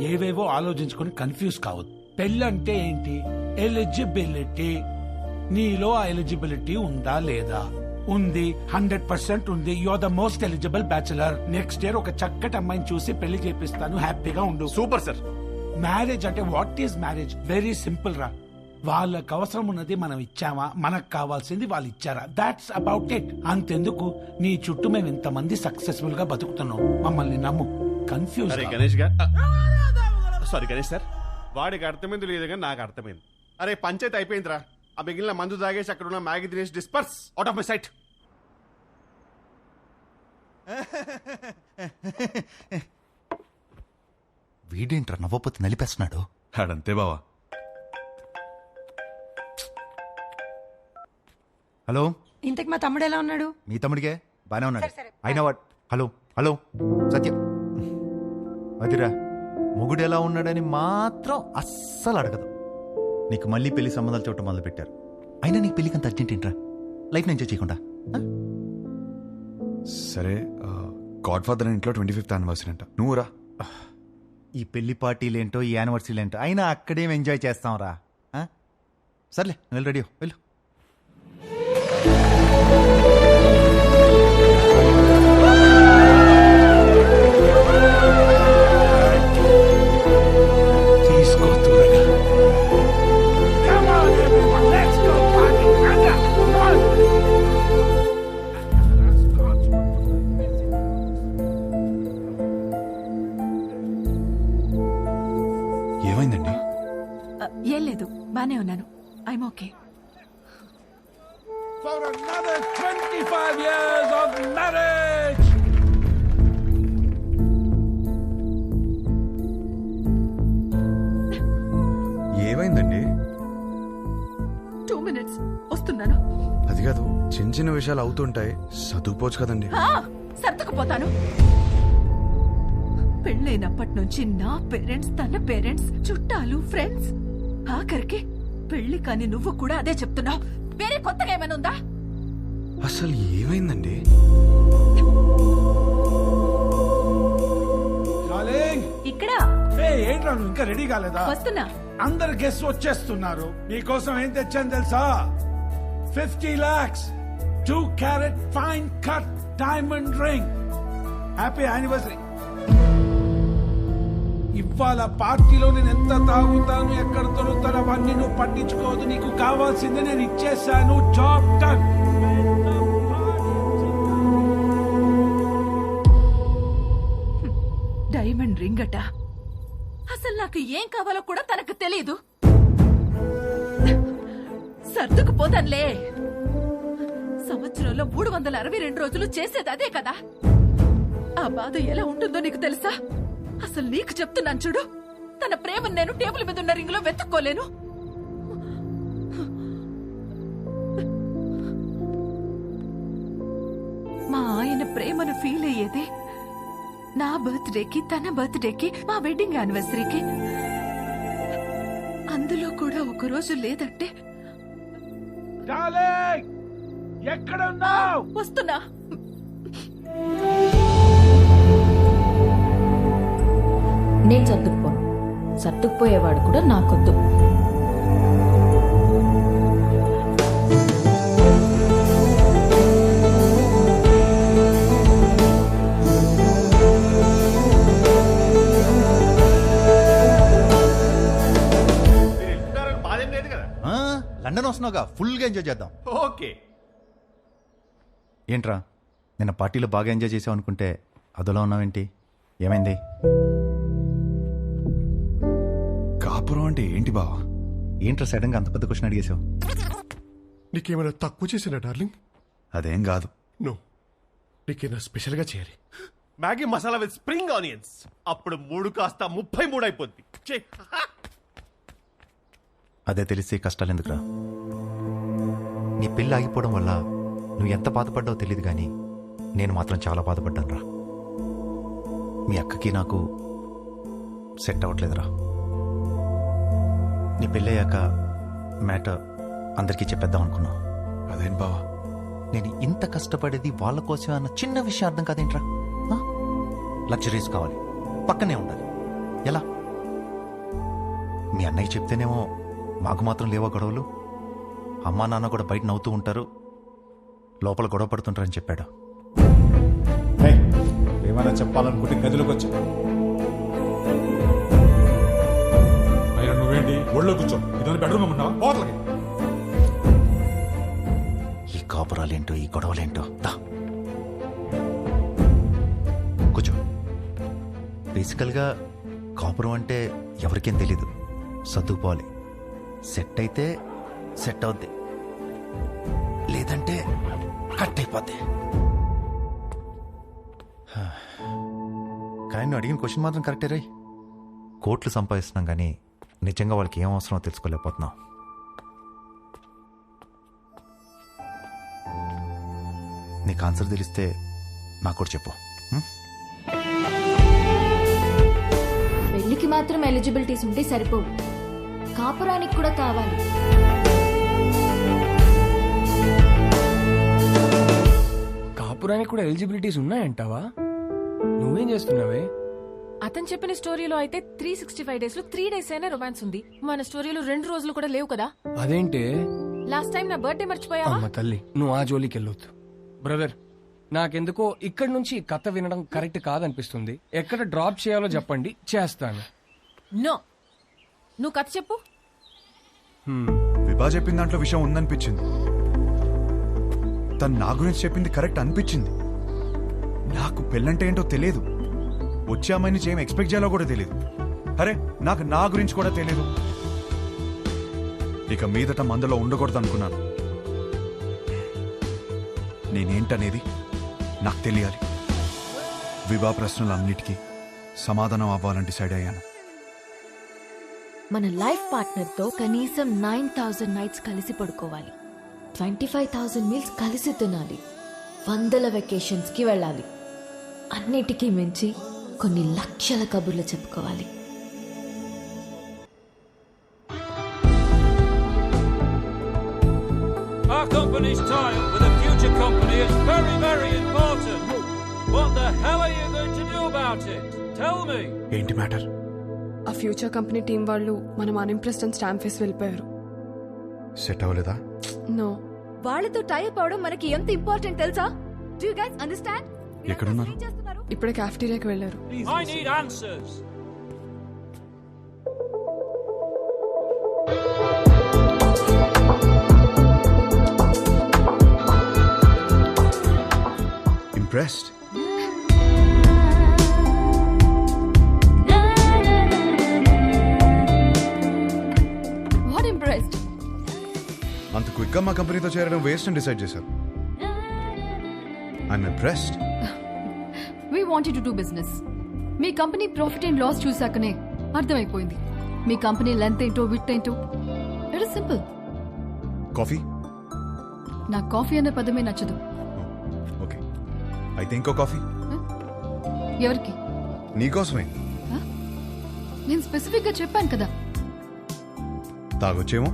ఏవేవో ఆలోచించుకొని కన్ఫ్యూజ్ కావద్దు. పెళ్ళంటే ఏంటి? ఎలిజిబిలిటీ. నీలో ఆ ఎలిజిబిలిటీ ఉందా లేదా? ఉంది, 100% ఉంది. You are the most eligible bachelor. Next year ఒక చక్కటి అమ్మాయిని చూసి పెళ్లి చేపిస్తాను. హ్యాపీగా ఉండు. Super sir. మ్యారేజ్ అంటే what is marriage? Very simple రా. వాళ్ళకి అవసరం ఉన్నది మనం ఇచ్చామా, మనకు కావాల్సింది వాళ్ళు ఇచ్చారా, దాట్స్ అబౌట్ ఇట్. అంతెందుకు నీ చుట్టూ మేము ఇంతమంది సక్సెస్ఫుల్ గా బతుకుతున్నాం. మమ్మల్ని నమ్ము. కన్ఫ్యూజ్ అరే గణేష్ గారు, సారీ గణేష్ సార్, వాడికి అర్థమైంది లేదు కానీ నాకు అర్థమైంది. అరే పంచాయతీ అయిపోయిందిరా. ఆ మిగిలిన మందు తాగేసి అక్కడ ఉన్న మ్యాగీ తినేసి disperse out of my sight. వీడేంట్రా నవ్వపోతే నలిపేస్తున్నాడు. ఆడంతే బావా. హలో, ఇంతకు మా తమ్ముడు ఎలా ఉన్నాడు? మీ తమ్ముడికే బానే ఉన్నాడు. అయినా వాట్? హలో హలో సత్యం, అదిరా మొగుడు ఎలా ఉన్నాడని మాత్రం అస్సలు అడగదు. నీకు మళ్ళీ పెళ్లి సంబంధాలు చూడటం మొదలు పెట్టారు. అయినా నీకు పెళ్లికి అంత అర్జెంట్ ఏంట్రా? లైఫ్ ఎంజాయ్ చేయకుండా? సరే, గాడ్ ఫాదర్ ఇంట్లో 25th యానివర్సరీ అంట, నువ్వు రా. ఈ పెళ్లి పార్టీలేంటో ఈ యానివర్సరీలేంటో అయినా అక్కడేం ఎంజాయ్ చేస్తాం రా. సర్లే వెళ్ళు, రెడీ వెళ్ళు. తీసుకో త్వరగా. Come on, everyone, let's go party. Come on. ఏమైందండి? ఏం లేదు, బానే ఉన్నాను. I'm okay. For another 25 years of marriage. ఏమైందండి? 2 minutes వస్తున్నాను. అది కాదు, చిన్న చిన్న విషయాలు అవుతుంటాయి, చదువుకోవచ్చు కదండి. సర్దుకుపోతాను. పెళ్ళైనప్పటి నుంచి నా పేరెంట్స్, తన పేరెంట్స్, చుట్టాలు, ఫ్రెండ్స్, ఆఖరికి పెళ్లి కాని నువ్వు కూడా అదే చెప్తున్నావు. వేరే కొత్తగా ఏమైనా ఉందా? అసలు ఏమైందండి? ఇక్కడ ఏంట్రా నువ్వు ఇంకా రెడీ కాలేదా? వస్తున్నా. అందరు గెస్ట్ వచ్చేస్తున్నారు. మీకోసం ఏం తెచ్చాను తెలుసా? 50 lakhs 2 carat fine cut diamond ring. Happy anniversary. ఇవాళ పార్టీలో నేను ఎంత తాగుతాను, ఎక్కడ దొరుకుతాను అవన్నీ నువ్వు పట్టించుకోవద్దు. నీకు కావాల్సింది నేను ఇచ్చేసాను. Job done. డైమండ్ రింగ్ అట. అసలు నాకు ఏం కావాలో కూడా తనకు తెలియదు. సర్దుకుపోతానులే. సంవత్సరంలో 362 రోజులు చేసేది అదే కదా. ఆ బాధ ఎలా ఉంటుందో నీకు తెలుసా? అసలు నీకు చెప్తున్నాను చూడు, తన ప్రేమను నేను టేబుల్ మీద ఉన్న రింగ్ లో వెతుక్కోలేను. మా ఆయన ప్రేమను ఫీల్ అయ్యేది నా బర్త్డేకి, తన బర్త్డేకి, మా వెడ్డింగ్ యానివర్సరీకి. అందులో కూడా ఒక రోజు లేదంటే ఎక్కడ ఉన్నావు? వస్తున్నా. నేను సర్దుకుపోను. సర్దుకుపోయేవాడు కూడా నాకొద్దు. లండన్ వస్తున్నావుగా, ఫుల్గా ఎంజాయ్ చేద్దాం. ఓకే. ఏంట్రా నిన్న పార్టీలో బాగా ఎంజాయ్ చేసావు అనుకుంటే అదోలా ఉన్నావేంటి? ఏమైంది? కాపురం అంటే ఏంటి బావా? ఏంట్రా సడన్గా అంత పెద్ద క్వశ్చన్ అడిగేశావు? నీకేమైనా తక్కువ చేసినా డార్లింగ్? అదేం కాదు. నో, నీకేమైనా స్పెషల్గా చేయాలి. Maggi masala with spring onions. అప్పుడు 3 కాస్త 33 అయిపోద్ది. అదే తెలిసి కష్టాలు ఎందుకురా? నీ పెళ్ళి ఆగిపోవడం వల్ల నువ్వు ఎంత బాధపడ్డావో తెలియదు కానీ నేను మాత్రం చాలా బాధపడ్డాను రా. మీ అక్కకి నాకు సెట్ అవ్వట్లేదురా. నీ పెళ్ళయ్యాక మ్యాటర్ అందరికీ చెప్పేద్దాం అనుకున్నావు. అదేం బావా, నేను ఇంత కష్టపడేది వాళ్ళ కోసమే అన్న చిన్న విషయం అర్థం కాదేంట్రా? లగ్జరీస్ కావాలి, పక్కనే ఉండాలి. ఎలా? మీ అన్నయ్య చెప్తేనేమో మాకు మాత్రం లేవా గొడవలు? అమ్మా నాన్న కూడా బయట నవ్వుతూ ఉంటారు, లోపల గొడవ పడుతుంటారని చెప్పాడు. ఏమైనా చెప్పాలనుకుంటే గదిలోకి వచ్చా. అయినా నువ్వేంటి ఒళ్ళో కూర్చో, ఇదని బెడ్రూమ్ ఉన్నావా? పోతలకి ఈ కాపురాలేంటో ఈ గొడవలేంటో. కూర్చో. బేసికల్గా కాపురం అంటే ఎవరికేం తెలీదు. సర్దుకుపోవాలి. సెట్ అయితే సెట్ అవుద్ది, లేదంటే కట్ అయిపోద్ది. కానీ నువ్వు అడిగిన క్వశ్చన్ మాత్రం కరెక్టే రై. కోట్లు సంపాదిస్తున్నాం కానీ నిజంగా వాళ్ళకి ఏం అవసరమో తెలుసుకోలేకపోతున్నాం. నీకు ఆన్సర్ తెలిస్తే నాకు కూడా చెప్పు. పెళ్లికి మాత్రం ఎలిజిబిలిటీస్ ఉంటే సరిపోవు, కాపురానికి కూడా కావాలి. కాపురానికి కూడా ఎలిజిబిలిటీస్ ఉన్నాయంటావా? నువ్వేం చేస్తున్నావే? అతను చెప్పిన స్టోరీలో అయితే 365 days లో 3 days అయినా రొమాన్స్ ఉంది. మన స్టోరీలో 2 రోజులు కూడా లేవు కదా. అదేంటే? లాస్ట్ టైం నా బర్త్డే మర్చిపోయావా? అమ్మ తల్లి, నువ్వు ఆ జోలికి వెళ్ళొద్దు. బ్రదర్, నాకెందుకో ఇక్కడి నుంచి ఈ కథ వినడం కరెక్ట్ కాదనిపిస్తుంది. ఎక్కడ డ్రాప్ చేయాలో చెప్పండి, చేస్తాను. నో, నువ్వు కథ చెప్పు. విభా చెప్పిన దాంట్లో విషయం ఉందనిపించింది. తను నా గురించి చెప్పింది కరెక్ట్ అనిపించింది. నాకు పెళ్ళంటే ఏంటో తెలియదు. వచ్చే అమ్మాయి నుంచి ఏం ఎక్స్పెక్ట్ చేయాలో కూడా తెలియదు. అరే, నాకు నా గురించి కూడా తెలియదు. ఇక మీదట మందులో ఉండకూడదు అనుకున్నాను. నేనేంటనేది నాకు తెలియాలి. విభా ప్రశ్నలన్నిటికీ సమాధానం అవ్వాలని డిసైడ్ అయ్యాను. మన లైఫ్ పార్ట్నర్ తో కనీసం 9,000 నైట్స్ కలిసి పడుకోవాలి, 25,000 మీల్స్ కలిసి తినాలి, 100 వెకేషన్స్ కి వెళ్ళాలి. అన్నిటికీ మించి కొన్ని లక్షల కబుర్లు చెప్పుకోవాలి. Our company's tie-up with a future company is very, very important. What the hell are you going to do about it? Tell me. ఏంటి మ్యాటర్? ఆ ఫ్యూచర్ కంపెనీ టీం వాళ్ళు మనం అన్ఇంప్రెస్డ్ అని స్టాంప్ వేసి వెళ్ళిపోయారు. సెట్ అవ్వలేదా? నో. వాళ్ళతో టైప్ అవడం మనకి ఎంత ఇంపార్టెంట్ తెలుసా? Do you guys understand? ఎక్కడున్నారు? ఇప్పుడే కాఫ్టీరియాకి వెళ్ళారు. I need answers. Impressed? What impressed? అంత క్విక్ గా మా కంపెనీతో చేరడం వేస్ట్ అని డిసైడ్ చేశారు. I'm impressed. We wanted to do business. మీ కంపెనీ ప్రాఫిట్ అండ్ లాస్ చూసాకనే అర్థమైపోయింది మీ కంపెనీ లెంత్ ఏంటో విత్ ఏంటో. It is simple. కాఫీ? నాకు కాఫీ అనే పదమే నచ్చదు. ఓకే, అయితే ఇంకో కాఫీ. ఎవరికి? నీకోసమే. నేను స్పెసిఫిక్ గా చెప్పాను కదా. తాగొచ్చేమో.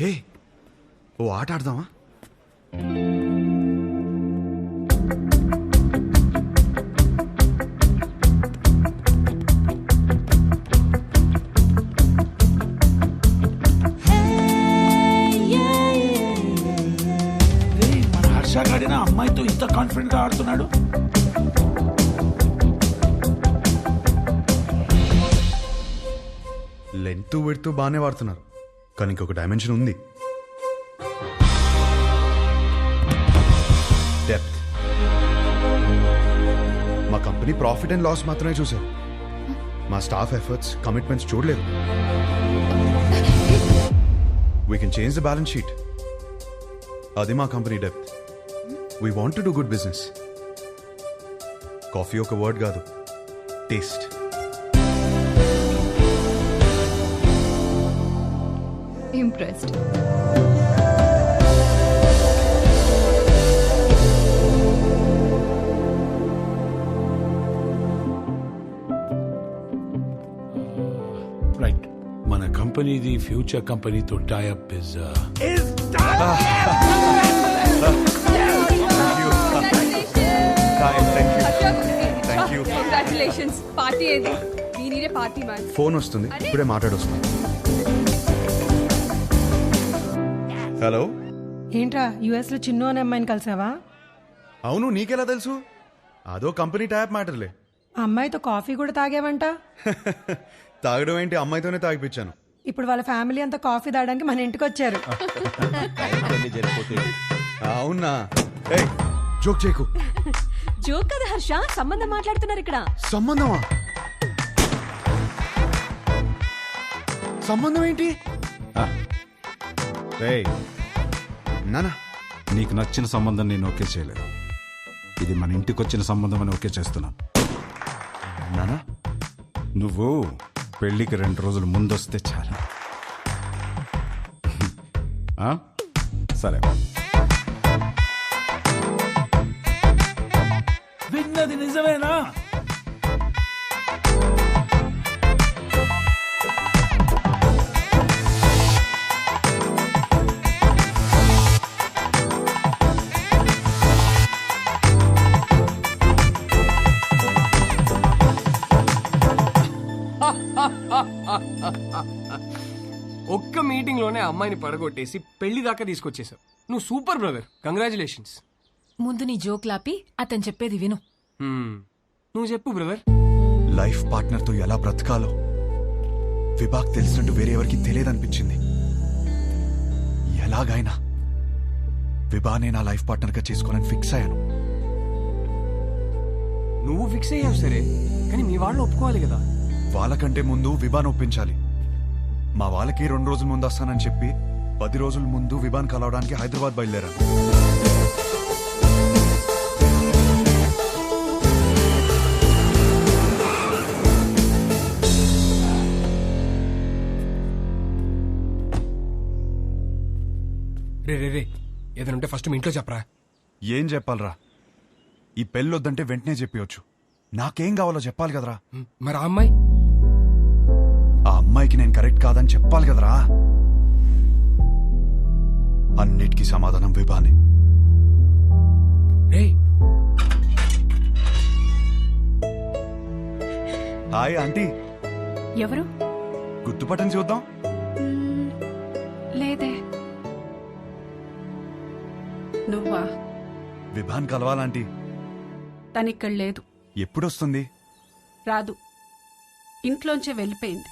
హే, ఓ ఆట ఆడదామా? మన హర్ష గాడిన అమ్మాయితో ఇంత కాన్ఫిడెంట్ గా ఆడుతున్నాడు. లెంత్ విడ్త్ బాగానే వాడుతున్నారు, కానీ ఇంకొక డైమెన్షన్ ఉంది. డెప్త్. మా కంపెనీ ప్రాఫిట్ అండ్ లాస్ మాత్రమే చూశారు. మా స్టాఫ్ ఎఫర్ట్స్, కమిట్మెంట్స్ చూడలేదు. We can change the balance sheet. అది మా company depth. We want to do good business. Coffee ఒక వర్డ్ కాదు, టేస్ట్. ఇంప్రెస్డ్. రైట్, మన కంపెనీది ఫ్యూచర్ కంపెనీతో tie up is thank you congratulations. Party ఏది? దీనినే పార్టీ మ్యాన్. ఫోన్ వస్తుంది, ఇప్పుడే మాట్లాడొస్తుంది. హలో, ఏంట్రా యుఎస్ లో చిన్ను అనే అమ్మాయిని కలిసావా? అవును, నీకెలా తెలుసు? అదో కంపెనీ ట్యాప్ మ్యాటర్లే. ఆ అమ్మాయితో కాఫీ కూడా తాగావంట. తాగడం ఏంటి, అమ్మాయితోనే తాగిపించాను. ఇప్పుడు వాళ్ళ ఫ్యామిలీ అంతా కాఫీ తాగడానికి మన ఇంటికి వచ్చారు. అవునా? ఏయ్, జోక్ చేయకు. జోక్ కదా హర్ష, సంబంధం మాట్లాడుతున్నారు ఇక్కడ. సంబంధమా? సంబంధం ఏంటి? నానా, నీకు నచ్చిన సంబంధం నేను ఓకే చేయలేదు. ఇది మన ఇంటికి వచ్చిన సంబంధం అని ఓకే చేస్తున్నాను. నానా, నువ్వు పెళ్లికి 2 రోజులు ముందొస్తే చాలు. సరే. విన్నది నిజమేనా? ఒక్క మీటింగ్ లోనే అమ్మాయిని పడగొట్టేసి పెళ్లి దాకా తీసుకొచ్చేసావు. నువ్వు సూపర్ బ్రదర్, కంగ్రాచులేషన్స్. ముందు నీ జోక్ లాపి అతను చెప్పేది విను. నువ్వు చెప్పు బ్రదర్. లైఫ్ పార్ట్నర్ తో ఎలా బ్రతకాలో విభాగ్ తెలిసినట్టు వేరే ఎవరికి తెలియదనిపించింది. ఎలాగైనా విభానే నా లైఫ్ పార్ట్నర్ గా చేసుకోవాలని ఫిక్స్ అయ్యాను. నువ్వు ఫిక్స్ అయ్యావు సరే, కానీ మీ వాళ్ళు ఒప్పుకోవాలి కదా. వాళ్ళకంటే ముందు విభాన్ ఒప్పించాలి. మా వాళ్ళకి 2 రోజుల ముందు వస్తానని చెప్పి 10 రోజుల ముందు విభాన్ కలవడానికి హైదరాబాద్ బయలుదేరాను. రే రే రే, ఏదైనా ఉంటే ఫస్ట్ మీ ఇంట్లో చెప్పరా. ఏం చెప్పాలరా? ఈ పెళ్ళొద్దంటే వెంటనే చెప్పవచ్చు. నాకేం కావాలో చెప్పాలి కదరా. మరి ఆ అమ్మాయి? ఆ అమ్మాయికి నేను కరెక్ట్ కాదని చెప్పాలి కదరా. అన్నిటికీ సమాధానం విభానే. Hi aunty. ఎవరు? గుర్తుపట్టని చూద్దాం. లేదే. నువ్వా? విభాన్ కలవాలంటీ. తనిక్కడ లేదు. ఎప్పుడొస్తుంది? రాదు, ఇంట్లోంచే వెళ్ళిపోయింది.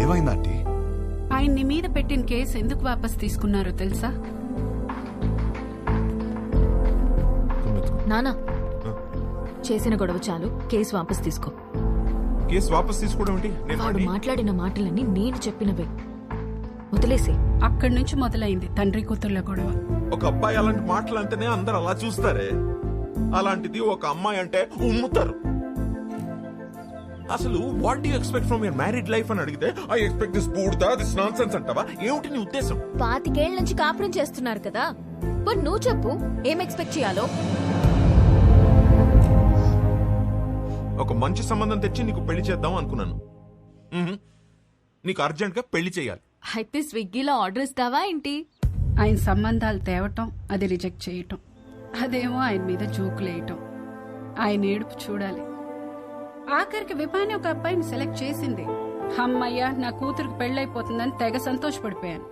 ఏమైందంటీ? ఆయన్ని మీద పెట్టిన కేసు ఎందుకు వాపస్ తీసుకున్నారో తెలుసా? నానా, చేసిన గొడవ చాలు, కేసు వాపస్ తీసుకో. కేసు వాపస్ తీసుకోవడం ఏంటి? వాడు మాట్లాడిన మాటలన్నీ నేను చెప్పినవే, వదిలేసే. అక్కడి నుంచి మొదలైంది తండ్రి కూతుర్ల గొడవ. ఒక అబ్బాయి అలాంటి మాటలు అంటేనే అందరు అలా చూస్తారే, అలాంటిది ఒక అమ్మాయి అంటే ఉమ్ముతారు. అసలు what do you expect from your married life అని అడిగితే ఐ ఎక్స్పెక్ట్ దిస్ బూడ్దా, దిస్ నాన్సెన్స్ అంటావా? ఏమిటి నీ ఉద్దేశం? 25 ఏళ్ల నుంచి కాపురం చేస్తున్నారు కదా, మరి నువ్వు చెప్పు ఏం ఎక్స్పెక్ట్ చేయాలో. ఒక మంచి సంబంధం తెచ్చి నీకు పెళ్లి చేద్దాం అనుకున్నాను. నీకు అర్జెంట్ గా పెళ్లి చేయాలి. అయితే స్విగ్గీలో ఆర్డర్ ఇస్తావా ఏంటి? ఆయన సంబంధాలు తేవటం, అది రిజెక్ట్ చేయటం, అదేమో ఆయన మీద జోకులేయటం, ఆయన ఏడుపు చూడాలి. ఆఖరికి విభాని ఒక అబ్బాయిని సెలెక్ట్ చేసింది. అమ్మయ్య, నా కూతురికి పెళ్ళైపోతుందని తెగ సంతోషపడిపోయాను.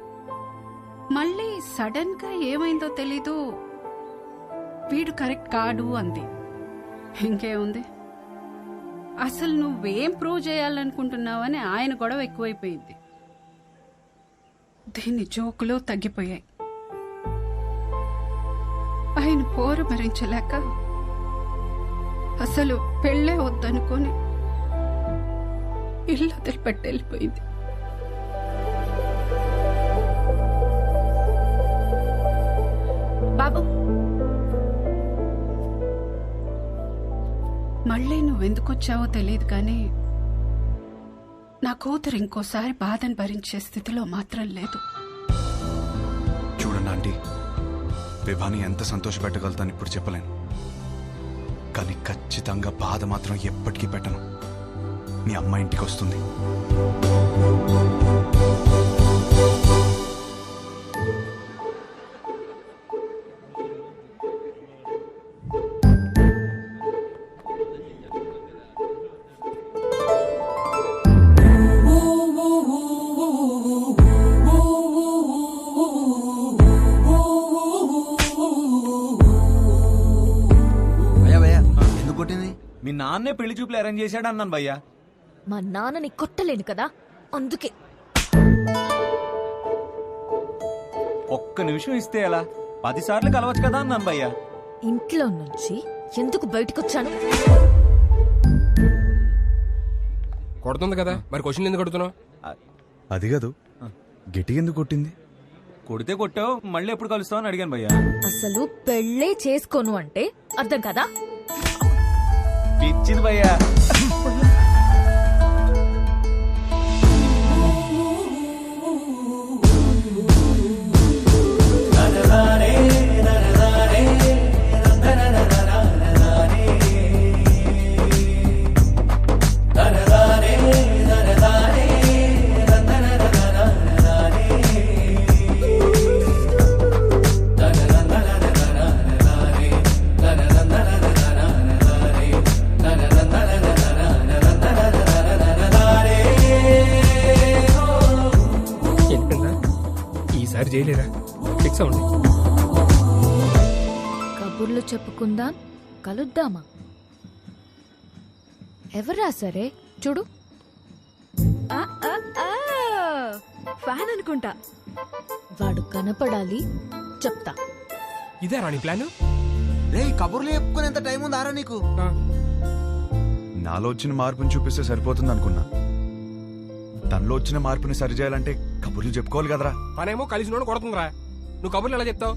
మళ్ళీ సడన్ గా ఏమైందో తెలీదు, వీడు కరెక్ట్ కాడు అంది. ఇంకేముంది, అసలు నువ్వేం ప్రూవ్ చేయాలనుకుంటున్నావని ఆయన గొడవ ఎక్కువైపోయింది. దీని జోకులు తగ్గిపోయాయి. ఆయన పోరు భరించలేక అసలు పెళ్ళే వద్దనుకొని ఇల్లు వదిలిపెట్టి వెళ్ళిపోయింది. బాబు, మళ్ళీ నువ్వెందుకొచ్చావో తెలియదు కానీ నా కూతురు ఇంకోసారి బాధను భరించే స్థితిలో మాత్రం లేదు. చూడండి ఆంటీ, విభాని ఎంత సంతోషపెట్టగలుగుతాను ఇప్పుడు చెప్పలేను, కానీ ఖచ్చితంగా బాధ మాత్రం ఎప్పటికీ పెట్టను. మీ అమ్మ ఇంటికి వస్తుంది. కొట్టింది? మీ నాన్నే పెళ్లి చూపులు అరేంజ్ చేశాడు అన్నాను భయ్యా. మా నాన్నని కొట్టలేను కదా, అందుకే. ఒక్క నిమిషం ఇస్తే ఎలా? 10 సార్లు కలవచ్చు కదా అన్నాను భయ్యా. ఇంట్లో నుంచి ఎందుకు బయటకొచ్చాను? కొడుతుంది కదా, మరి క్వశ్చన్ ఎందుకు కొడుతున్నావు? అది కాదు, గట్టి ఎందుకు కొట్టింది? కొడితే కొట్టావు, మళ్ళీ ఎప్పుడు కలుస్తావు అని అడిగాను భయ్యా. అసలు పెళ్ళే చేసుకోను అంటే అర్థం కదా? పిచ్చింది భయ్యా. ఈసారి చేయలేరా? ఫిక్స్ అవ్వండి. కబుర్లు చెప్పుకుందాం, కలుద్దామా? ఎవరా సరే చూడు. ఫ్యాన్ అనుకుంటా. వాడు కనపడాలి, చెప్తా. ఇదే రాణి ప్లాన్. రే కబుర్లు చెప్పుకునేంత టైం ఉందారా నీకు? నాలో వచ్చిన మార్పుని చూపిస్తే సరిపోతుంది అనుకున్నా. తనలో వచ్చిన మార్పుని సరిచేయాలంటే కబుర్లు చెప్పుకోవాలి కదరా. పనేమో కలిసి నోడు కొడుతుందిరా, నువ్వు కబుర్లు ఎలా చెప్తావు?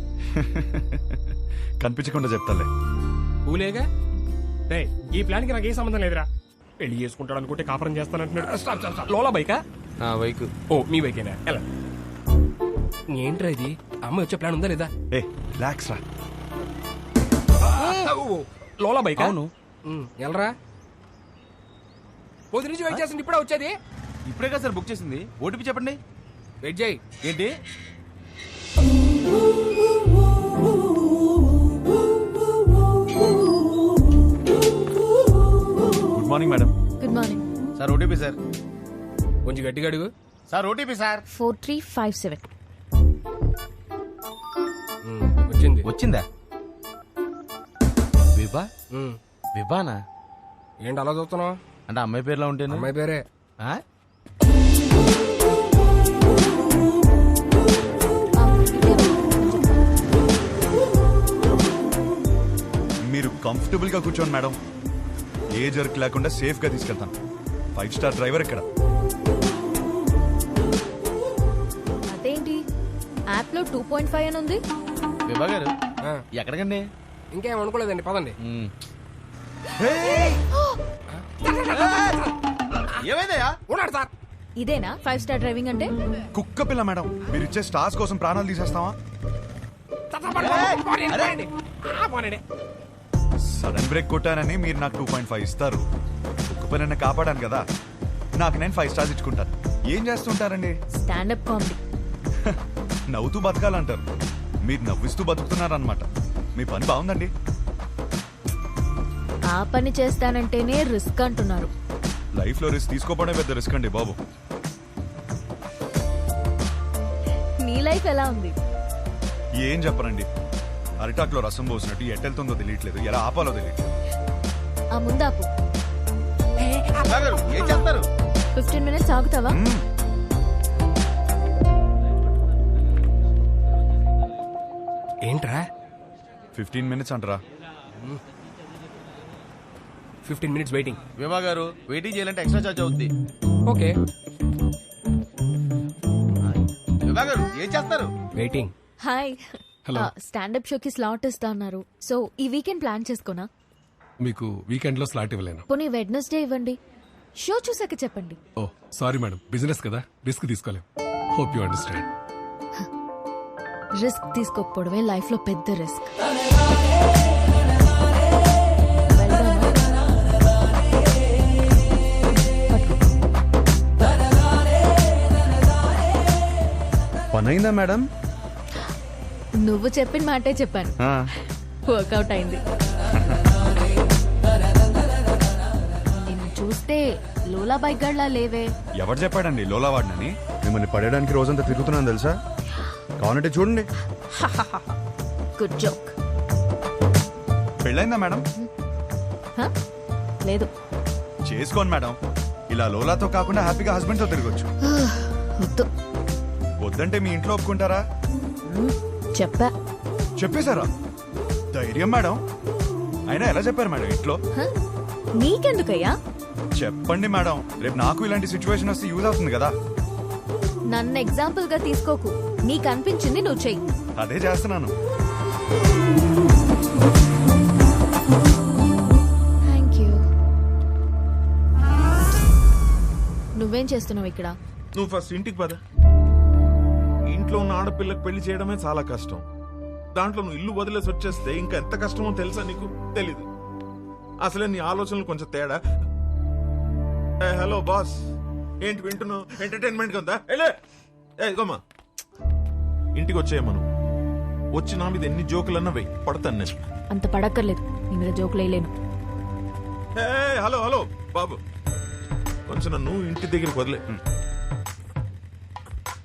కనిపించకుండా చెప్తాలే. ఊలేగా రే, ఈ ప్లాన్ కి నాకు ఏ సంబంధం లేదురా. పెళ్లి చేసుకుంటాడు అనుకుంటే కాపురం చేస్తానంటున్నాడు. Stop stop stop. లోలా బైకా? బైక్. ఓ మీ బైకేనా? ఎలా ఏంట్రా ఇది? అమ్మ వచ్చే ప్లాన్ ఉందా లేదా? ఏ రిలాక్స్ రా. లోలా బైక్? అవును. ఎలరా పొద్దు నుంచి వెయిట్ చేస్తుంది, ఇప్పుడే వచ్చేది. ఇప్పుడే కదా సార్ బుక్ చేసింది. ఓటీపీ చెప్పండి. వెయిట్ చేయి. ఏంటి? Good morning madam. Good morning sir OTP sir. కొంచెం గట్టిగా అడుగు. Sir OTP sir. 4357. వచ్చింది. వచ్చిందా? విభా? విభానా? ఏంటి అలా చూస్తున్నావు? అంటే అమ్మాయి పేరులో ఉంటే. అమ్మాయి పేరే. మీరు కంఫర్టబుల్ గా కూర్చోండి మేడం. ఏ జర్క్ లేకుండా సేఫ్ గా తీసుకెళ్తాను. 5 స్టార్ డ్రైవర్ ఇక్కడ. అదేంటి యాప్ లో 2.5 అని ఉంది? విభా గారు ఎక్కడికండి? ఇంకేం అనుకోలేదండి, పదండి. ఏమైందయ్యా? ఉన్నాడు సార్. ఇదేనా 5 స్టార్ డ్రైవింగ్ అంటే? కుక్క పిల్ల మేడం, మీరు ఇచ్చే స్టార్స్ కోసం ప్రాణాలు తీసేస్తావా? సడన్ బ్రేక్ కొట్టానని మీరు నాకు 2.5 ఇస్తారు. కుక్క పిల్లని కాపాడాను కదా, నాకు నేను 5 స్టార్స్ ఇచ్చుకుంటాను. ఏం చేస్తుంటారండి? Standup comedy. నవ్వుతూ బతకాలంటారు, మీరు నవ్విస్తూ బతుకుతున్నారన్నమాట. మీ పని బాగుందండి. ఆ పని చేస్తానంటేనే రిస్క్ అంటున్నారు. లైఫ్ లో రిస్క్ తీసుకోవడమే పెద్ద రిస్క్ అండి బాబు. నీ లైఫ్ ఎలా ఉంది? ఏం చెప్పరండి, అరిటాక్లో రసం పోసినట్టు ఎట్టెళ్తుందో తెలియట్లేదు, ఎలా ఆపాలో తెలియట్లేదు. ఆ ముందాపు. ఏం చేస్తారు? 15 minutes ఆగుతావా? ఏంట్రా 15 minutes అంటారా? 15 minutes వెయిటింగ్. విభా గారు వెయిటింగ్ చేయాలంటే ఎక్స్ట్రా చార్జ్ అవుతుంది. ఓకే. విభా గారు ఏం చేస్తారు? వెయిటింగ్. హాయ్. హలో. స్టాండప్ షోకి స్లాట్ ఇస్తా అన్నారు, సో ఈ వీకెండ్ ప్లాన్ చేసుకోనా? మీకు వీకెండ్ లో స్లాట్ ఇవ్వలేను. పోనీ వెడ్నెస్డే ఇవ్వండి, షో చూసాక చెప్పండి. ఓ సారీ మేడం, బిజినెస్ కదా, రిస్క్ తీసుకోలేం. Hope you understand. రిస్క్ తీసుకోకపోవడమే లైఫ్ లో పెద్ద రిస్క్. పనైందా మేడం? నువ్వు చెప్పిన మాటే చెప్పాను, వర్కౌట్ అయింది. నిన్ను చూస్తే లోలా బైక్ గడ్లా లేవే. ఎవరు చెప్పాడండి లోలా వాడినని? మిమ్మల్ని పడేయడానికి రోజంతా తిరుగుతున్నాను తెలుసా. కావాలంటే చూడండి. Good joke. పెళ్ళైందా మేడం? లేదు. చేసుకోండి మేడం. ఇలా లోలాతో కాకుండా హ్యాపీగా హస్బెండ్ తో తిరగొచ్చు. వద్దు. వద్దంటే మీ ఇంట్లో ఒప్పుకుంటారా? చెప్పా. చెప్పేశారా? ధైర్యం మేడం. అయినా ఎలా చెప్పారు మేడం ఇంట్లో? నీకెందుకయ్యా? చెప్పండి మేడం, రేపు నాకు ఇలాంటి సిచ్యువేషన్ వస్తే యూజ్ అవుతుంది కదా. నన్ను ఎగ్జాంపుల్ గా తీసుకోకు. నీకు అనిపించింది నువ్వు చెయ్యి. అదే చేస్తున్నాను. Thank you. నువ్వేం చేస్తున్నావు ఇక్కడ? నువ్వు ఫస్ట్ ఇంటికి పద. ఇంట్లో ఉన్న ఆడపిల్లకి పెళ్లి చేయడమే చాలా కష్టం. దాంట్లో నువ్వు ఇల్లు వదిలేసి వచ్చేస్తే ఇంకా ఎంత కష్టమో తెలుసా నీకు? తెలీదు. అసలే నీ ఆలోచనలు కొంచెం తేడా. హలో బాస్, ఏంటి వింటున్నావు? ఎంటర్టైన్మెంట్ గా ఉందా? ఇగోమ్మా, ఇంటికి వచ్చేయమ్మా. నువ్వు వచ్చి నా మీద ఎన్ని జోకులన్నా వెయ్యి, పడతాను నేను. అంత పడక్కర్లేదు, నీ మీద జోకులు వేయలేను. హలో హలో బాబు, కొంచెం నన్ను ఇంటి దగ్గరికి వదిలే.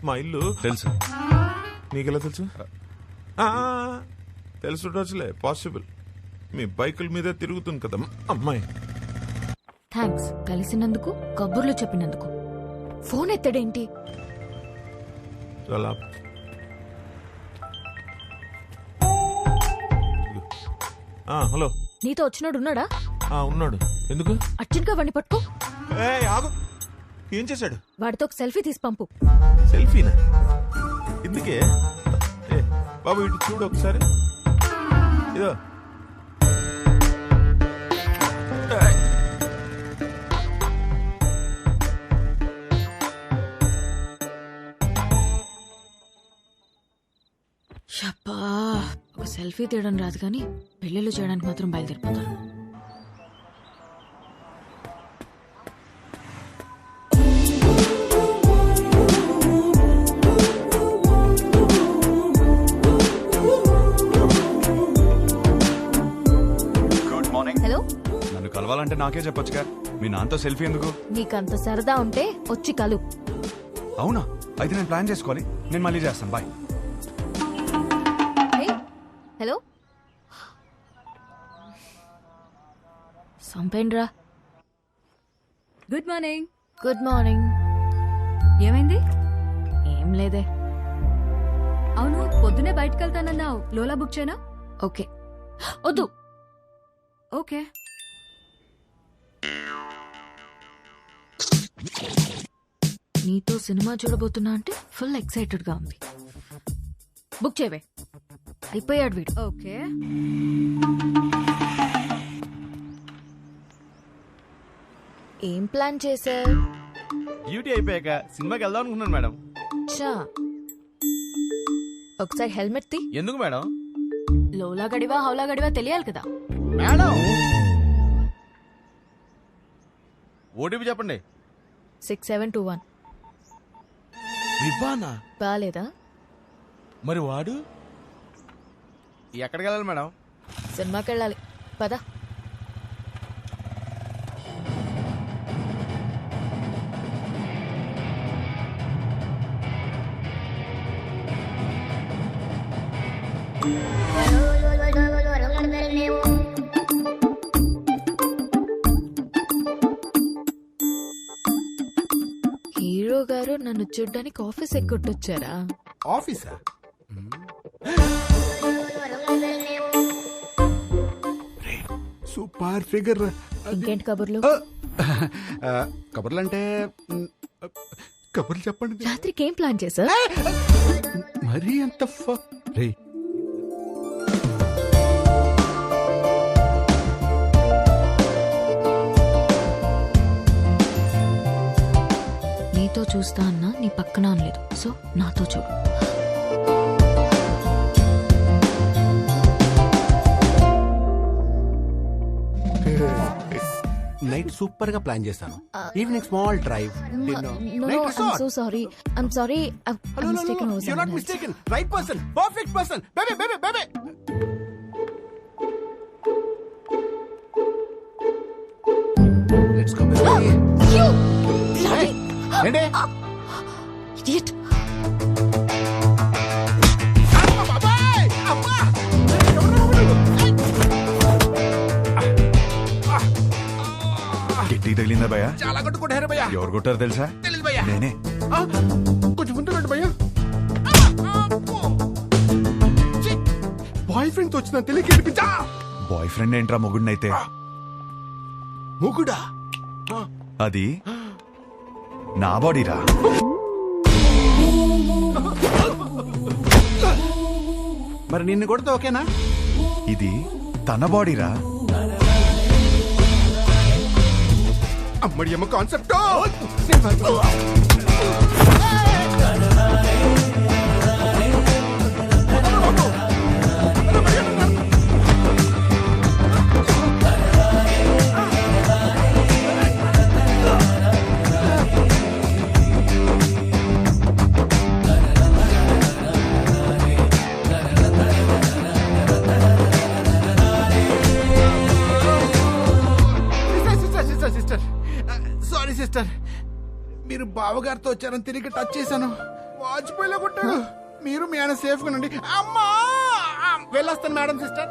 మా ఇల్లు తెలుసు. నీకెలా తెలుసు? తెలుసులే, పాసిబుల్. మీ బైకుల మీదే తిరుగుతుంది కదా అమ్మాయి. థ్యాంక్స్ కలిసినందుకు, కబుర్లు చెప్పినందుకు. ఫోన్ ఎత్తడేంటి? అలా హలో, నీతో వచ్చినాడు ఉన్నాడా? ఉన్నాడు. ఎందుకు? అర్జెంట్ గా వాడిని పట్టుకో. ఆగు. ఏం చేశాడు? వాడితో ఒక సెల్ఫీ తీసి పంపు. సెల్ఫీనా? ఎందుకే? బాబు ఇటు చూడు ఒకసారి. ఇదో షప్పా, ఒక సెల్ఫీ తీయడం రాదు కానీ పెళ్ళిళ్ళు చేయడానికి మాత్రం బయలుదేరిపోతాను. Good morning. హలో. నన్ను కలవాలంటే నాకే చెప్పొచ్చుగా. మీ నాన్నతో సెల్ఫీ ఎందుకు? నీకంత సరదా ఉంటే వచ్చి కలు. అవునా? అయితే నేను ప్లాన్ చేసుకోవాలి. నేను మళ్ళీ చేస్తాను. బాయ్. హలో. సంపేండ్రా. Good morning. Good morning. ఏమైంది? ఏం లేదే. అవును, పొద్దునే బయటకు వెళ్తానన్నావు. లోలా బుక్ చేయనా? ఓకే. వద్దు. ఓకే. నీతో సినిమా చూడబోతున్నా అంటే ఫుల్ ఎక్సైటెడ్ గా ఉంది. బుక్ చేయవే. అయిపోయాడు వీడు. ఓకే. ఏం ప్లాన్ చేశా? డ్యూటీ అయిపోయాక సినిమాకి వెళ్దాం అనుకున్నాను మేడం. చా, ఒకసారి హెల్మెట్ తీ. ఎందుకు మేడం? లోలా గడివా హౌలా గడివా తెలియాలి కదా మేడం. ఓటీపీ చెప్పండి. 6721. వివ్వానా? బాలేదా? మరి వాడు ఎక్కడికి వెళ్ళాలి మేడం? సినిమాకి వెళ్ళాలి. పద. హీరో గారు నన్ను చూడ్డానికి ఆఫీస్ ఎక్కొట్టొచ్చారా? ఆఫీసా? Super figure. ఇంకేంటి కబుర్లు? కబుర్లు అంటే కబుర్లు చెప్పండి. రాత్రికి ఏం ప్లాన్ చేశా? మరీ అంత రే. నీతో చూస్తా అన్నా నీ పక్కన అనలేదు, సో నాతో చూడు. నైట్ సూపర్ గా ప్లాన్ చేస్తాను. Evening small drive. So sorry. I'm sorry. You're not mistaken. Right person. Perfect person. Baby. Let's go, baby. You Hey, ఏంటి? idiot. బాబాయ్! అమ్మా! గిట్టి తగిలిందా భయ్యా? చాలా కొట్టుకుంటారు భయ్యా. ఎవరు కొట్టారు తెలుసా? తెలీదు భయ్యా. నేనే. కొంచెం ముందు రండి భయ్యా. బాయ్ ఫ్రెండ్ తో వచ్చిన తెలియక ఏడిపించా. బాయ్ ఫ్రెండ్ ఏంట్రా మొగుడినైతే? మొగుడా? అది నా బాడీరా. మరి నిన్ను కొడితే ఓకేనా? ఇది తన బాడీరా. అమ్మడి అమ్మ కాన్సెప్ట్. సారీ సిస్టర్, మీరు బావగారితో వచ్చారని తిరిగి టచ్ చేశాను. వాజ్పేయిలో కొట్టాడు. మీరు మీ ఆయన సేఫ్ గా ఉండండి. అమ్మా వెళ్ళొస్తాను మేడం. సిస్టర్,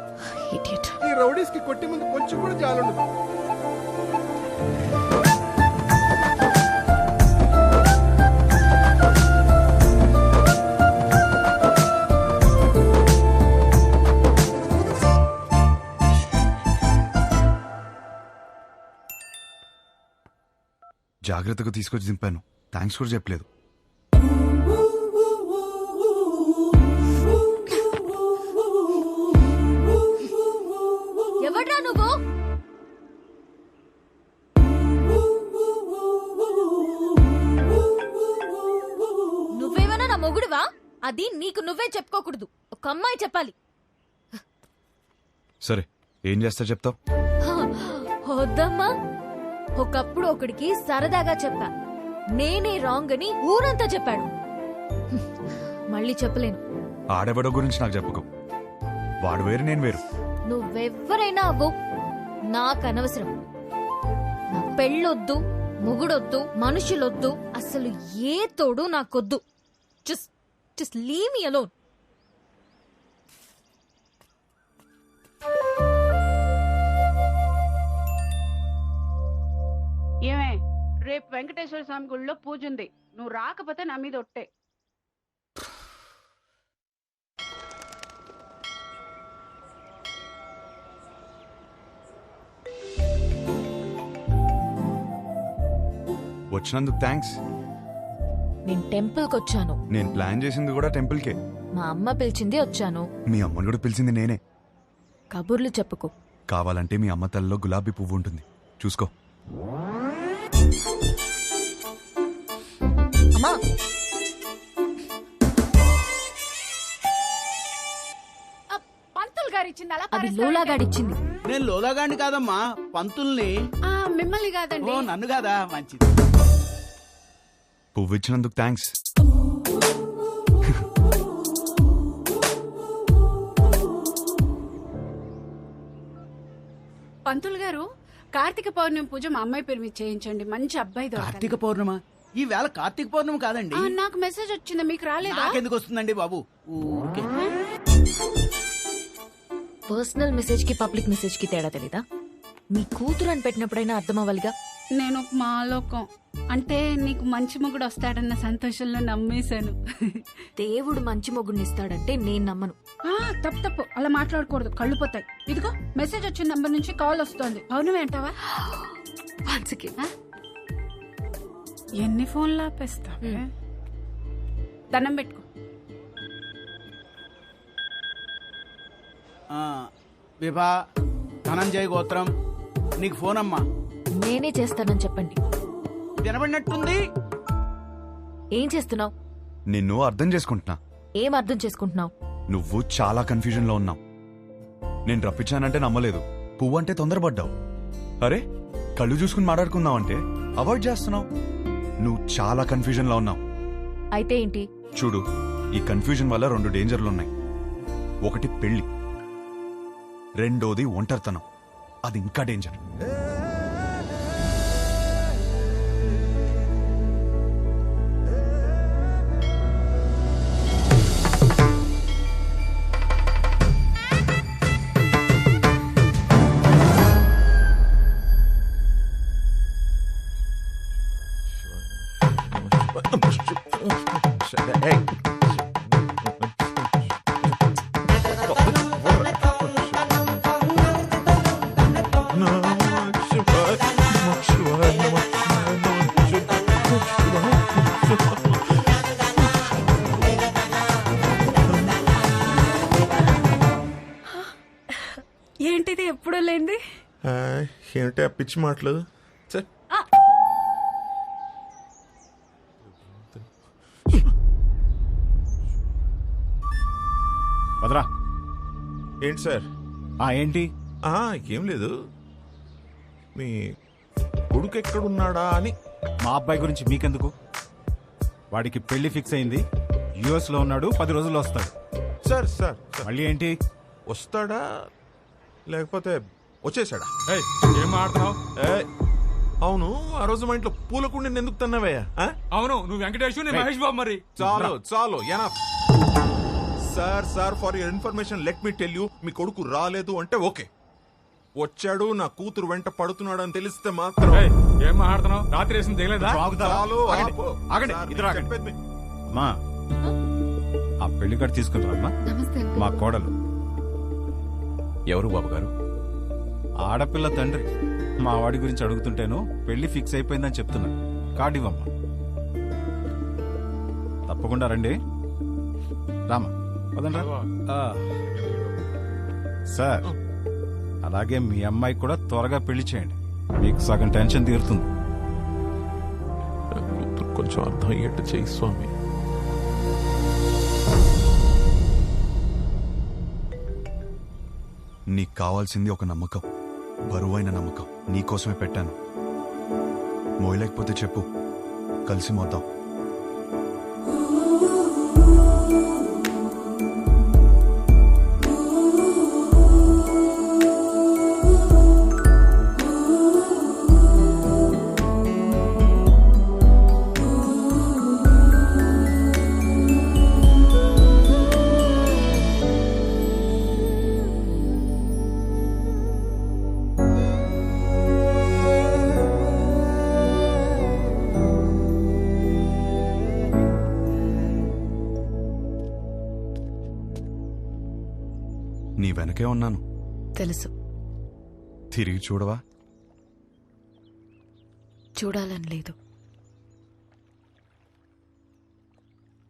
ఈ రౌడీస్ కి కొట్టి ముందు కొంచెం కూడా జాలుండదు. జాగ్రత్తగా తీసుకొచ్చి దింపాను. థ్యాంక్స్ కూడా చెప్పలేదు. ఎవడ్రా నువ్వు? నువ్వేమైనా నా మొగుడువా? అది నీకు నువ్వే చెప్పుకోకూడదు, ఒక అమ్మాయి చెప్పాలి. సరే, ఏం చేస్తా చెప్తావు? వద్దమ్మా. ఒకప్పుడు ఒకడికి సరదాగా చెప్పా, నేనే రాంగ్ అని ఊరంతా చెప్పాడు. మళ్ళీ చెప్పలేను. ఆడెవడో గురించి నాకు చెప్పుకో. వాడు వేరు, నేను వేరు. నువ్వెవ్వరైనా అవ్వు, నాకు అనవసరం. నా పెళ్ళొద్దు, మొగుడొద్దు, మనుషులొద్దు, అసలు ఏ తోడు నాకొద్దు. Just leave me alone. ఏమే, రేపు వెంకటేశ్వర స్వామి గుళ్ళో పూజ ఉంది. నువ్వు రాకపోతే నా మీద ఒట్టే. వచ్చినందుకు థ్యాంక్స్. నేను టెంపుల్కి వచ్చాను. నేను ప్లాన్ చేసింది కూడా టెంపుల్కే. మా అమ్మ పిలిచింది వచ్చాను. మీ అమ్మని కూడా పిలిచింది నేనే. కబుర్లు చెప్పుకో. కావాలంటే మీ అమ్మ తల్లిలో గులాబీ పువ్వు ఉంటుంది, చూసుకో. అమ్మా, పంతులు గారు ఇచ్చింది అలా అది లోలాగాడిచ్చింది. నేను లోలాగాడిని కాదమ్మా, పంతుల్ని. మిమ్మల్ని కాదండి. ఓ, నన్ను కాదా? మంచిది. పువ్వు ఇచ్చినందుకు థ్యాంక్స్. పంతులు గారు, కార్తీక పౌర్ణమి పూజ మా అమ్మాయి పేరు మీద చేయించండి. మంచి అబ్బాయి దొరకాలి. కార్తీక పౌర్ణమ? ఈ వేళ కార్తీక పౌర్ణమి కాదండి. నాకు మెసేజ్ వచ్చింది, మీకు రాలేదా? నాకెందుకు వస్తుందండి బాబు? ఊరికే. పర్సనల్ మెసేజ్ కి పబ్లిక్ మెసేజ్ కి తేడా తెలీదా? మీ కూతురు అని పెట్టినప్పుడైనా అర్థం అవ్వాలిగా. నేను ఒక మాలోకం అంటే నీకు మంచి మొగుడు వస్తాడన్న సంతోషంలో నమ్మేశాను. దేవుడు మంచి మొగుడిని ఇస్తాడంటే నేను నమ్మను. తప్పు అలా మాట్లాడకూడదు, కళ్ళు పోతాయి. ఇదిగో మెసేజ్ వచ్చిన నంబర్ నుంచి కాల్ వస్తోంది. అవును అంటావా? ఎన్ని ఫోన్లు ఆపేస్తావే? దండం పెట్టుకో. విభా ధనంజయ గోత్రం, నీకు ఫోన్ అమ్మా. నేనే చేస్తానని చెప్పండి. వినబడినట్టుంది. ఏం చేస్తున్నావు? నిన్ను అర్థం చేసుకుంటున్నా. ఏం అర్థం చేసుకుంటున్నావు? నువ్వు చాలా కన్ఫ్యూజన్ లో ఉన్నావు. నేను రప్పించానంటే నమ్మలేదు, పువ్వు అంటే తొందరపడ్డావు. అరే, కళ్ళు చూసుకుని మాట్లాడుకుందామంటే అవాయిడ్ చేస్తున్నావు. నువ్వు చాలా కన్ఫ్యూజన్ లో ఉన్నావు. అయితే ఏంటి? చూడు, ఈ కన్ఫ్యూజన్ వల్ల 2 డేంజర్లున్నాయి. ఒకటి పెళ్లి, రెండోది ఒంటరితనం. అది ఇంకా డేంజర్. ఏంటి ఆ పిచ్చి మాటలు? ఛే. వదరా. ఏంటి సార్? ఏంటి? ఏం లేదు, మీ కొడుకు ఎక్కడున్నాడా అని. మా అబ్బాయి గురించి మీకెందుకు? వాడికి పెళ్లి ఫిక్స్ అయింది, యుఎస్ లో ఉన్నాడు, 10 రోజుల్లో వస్తాడు. సార్ సార్ మళ్ళీ ఏంటి? వస్తాడా లేకపోతే వచ్చేసాడా? ఏం ఆడుతున్నావు? అవును, ఆ రోజు మా ఇంట్లో పూల కుండీని ఎందుకు తన్నావయ్యా? అవును, నువ్వు వెంకటేష్, నేను మహేష్ బాబు. మరి చాలు enough. Sir for your information let me tell you, మీ కొడుకు రాలేదు అంటే ఓకే, వచ్చాడు నా కూతురు వెంట పడుతున్నాడు అని తెలిస్తే మాత్రం. ఏం మాట్లాడుతున్నావు? రాత్రి వేసిన తెలియదా? అమ్మా, ఆ పెళ్లి కార్డు తీసుకుంటారమ్మా. మా కోడలు. ఎవరు బాబు గారు? ఆడపిల్ల తండ్రి. మా వాడి గురించి అడుగుతుంటేను పెళ్లి ఫిక్స్ అయిపోయిందని చెప్తున్నా. కార్డు ఇవ్వమ్మా. తప్పకుండా రండి. రామా సార్, అలాగే మీ అమ్మాయి కూడా త్వరగా పెళ్లి చేయండి, మీకు సగం టెన్షన్ తీరుతుంది. కొంచెం అర్థం అయ్యేట్టు చేయి స్వామి. నీకు కావాల్సింది ఒక నమ్మకం, బరువైన నమ్మకం. నీకోసమే పెట్టాను. మోయలేకపోతే చెప్పు, కలిసి మోద్దాం. నీ వెనకే ఉన్నాను. తెలుసు. తిరిగి చూడవా? చూడాలని లేదు.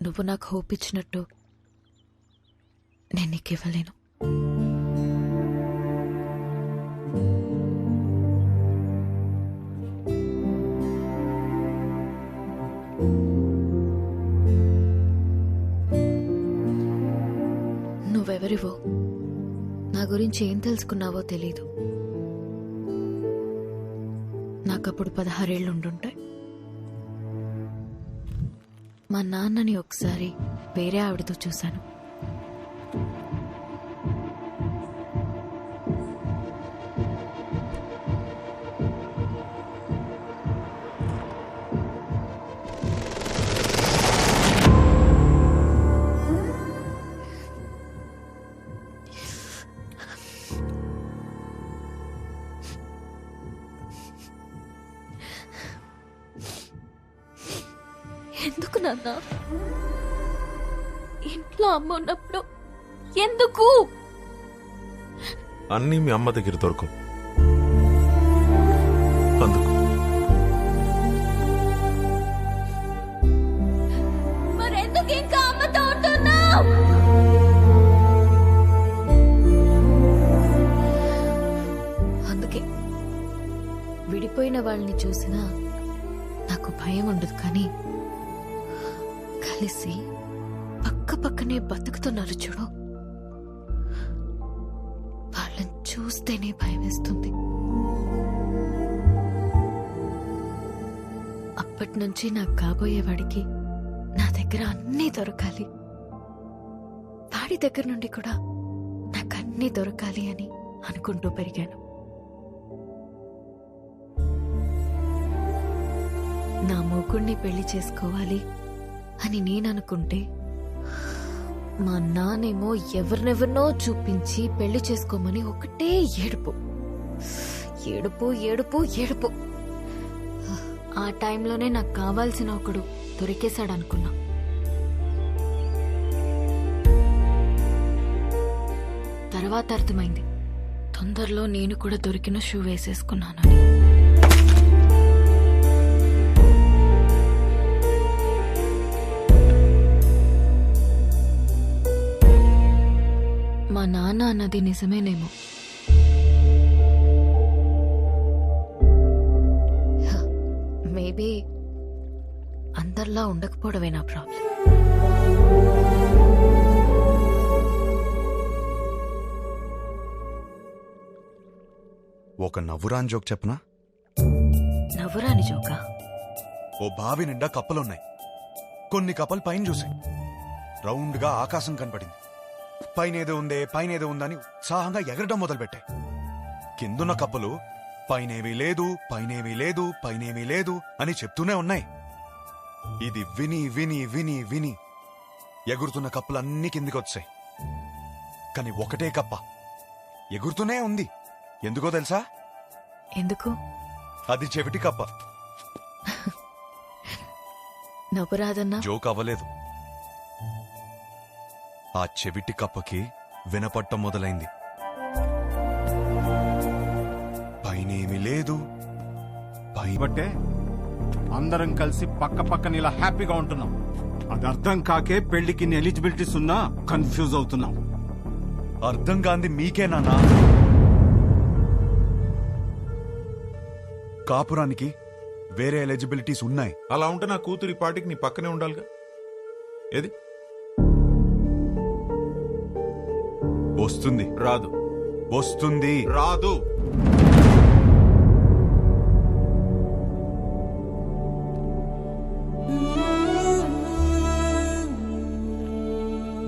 నువ్వు నాకు హోప్ ఇచ్చినట్టు నేను నీకు ఇవ్వలేను. నువ్వెవరివో, నా గురించి ఏం తెలుసుకున్నావో తెలీదు. నాకప్పుడు 16 ఏళ్ళు ఉండుంటాయి. మా నాన్నని ఒకసారి వేరే ఆవిడతో చూశాను. ఎందుకు నాన్న? ఇంట్లో అమ్మ ఉన్నప్పుడు ఎందుకు? అన్నీ మీ అమ్మ దగ్గర దొరకవు, అందుకు. మరెందుకు ఇంకా అమ్మతో ఉంటున్నావు? అందుకే విడిపోయిన వాళ్ళని చూసినా నాకు భయం ఉండదు, కానీ కలిసి పక్క పక్కనే బతుకుతున్నారు చూడు, వాళ్ళని చూస్తేనే భయం వేస్తుంది. అప్పటి నుంచి నాకు కాబోయేవాడికి నా దగ్గర అన్నీ దొరకాలి, వాడి దగ్గర నుండి కూడా నాకు అన్నీ దొరకాలి అని అనుకుంటూ పెరిగాను. నా మొగుణ్ణి పెళ్లి చేసుకోవాలి అని నేననుకుంటే మా నాన్నేమో ఎవరినెవరినో చూపించి పెళ్లి చేసుకోమని ఒకటే ఏడుపు ఏడుపు ఏడుపు ఏడుపు. ఆ టైంలోనే నాకు కావాల్సిన ఒకడు దొరికేశాడనుకున్నా. తర్వాత అర్థమైంది, తొందరలో నేను కూడా దొరికిన షూ వేసేసుకున్నానని. మా నాన్న అన్నది నిజమేనేమో. మేబీ అందరిలా ఉండకపోవడమే నా ప్రాబ్లం. ఒక నవ్వురాని జోక్ చెప్పనా? నవ్వురాని జోకా? ఓ బావి నిండా కప్పలున్నాయి. కొన్ని కప్పలు పైన చూసాయి. రౌండ్ గా ఆకాశం కనపడింది. పైనేదో ఉందని ఉత్సాహంగా ఎగరడం మొదలుపెట్టాయి. కిందున్న కప్పలు పైనేమీ లేదు అని చెప్తూనే ఉన్నాయి. ఇది విని విని విని విని ఎగురుతున్న కప్పలన్నీ కిందికొచ్చాయి. కాని ఒకటే కప్ప ఎగురుతూనే ఉంది. ఎందుకో తెలుసా? ఎందుకు? అది చెవిటి కప్ప. నవ్వురాదన్నా? జోక్ అవ్వలేదు. ఆ చెవిటి కప్పకి వినపట్టం మొదలైంది. పైనేమీ లేదు. బట్టే అందరం కలిసి పక్క పక్కన ఇలా హ్యాపీగా ఉంటున్నాం. అది అర్థం కాకే పెళ్లికి ఎలిజిబిలిటీస్ ఉన్నా కన్ఫ్యూజ్ అవుతున్నాం. అర్థం కాంది మీకేనా? కాపురానికి వేరే ఎలిజిబిలిటీస్ ఉన్నాయి. అలా ఉంటే నా కూతురి పాటికి నీ పక్కనే ఉండాలిగా. ఏది వస్తుంది? రాదు. వస్తుంది? రాదు.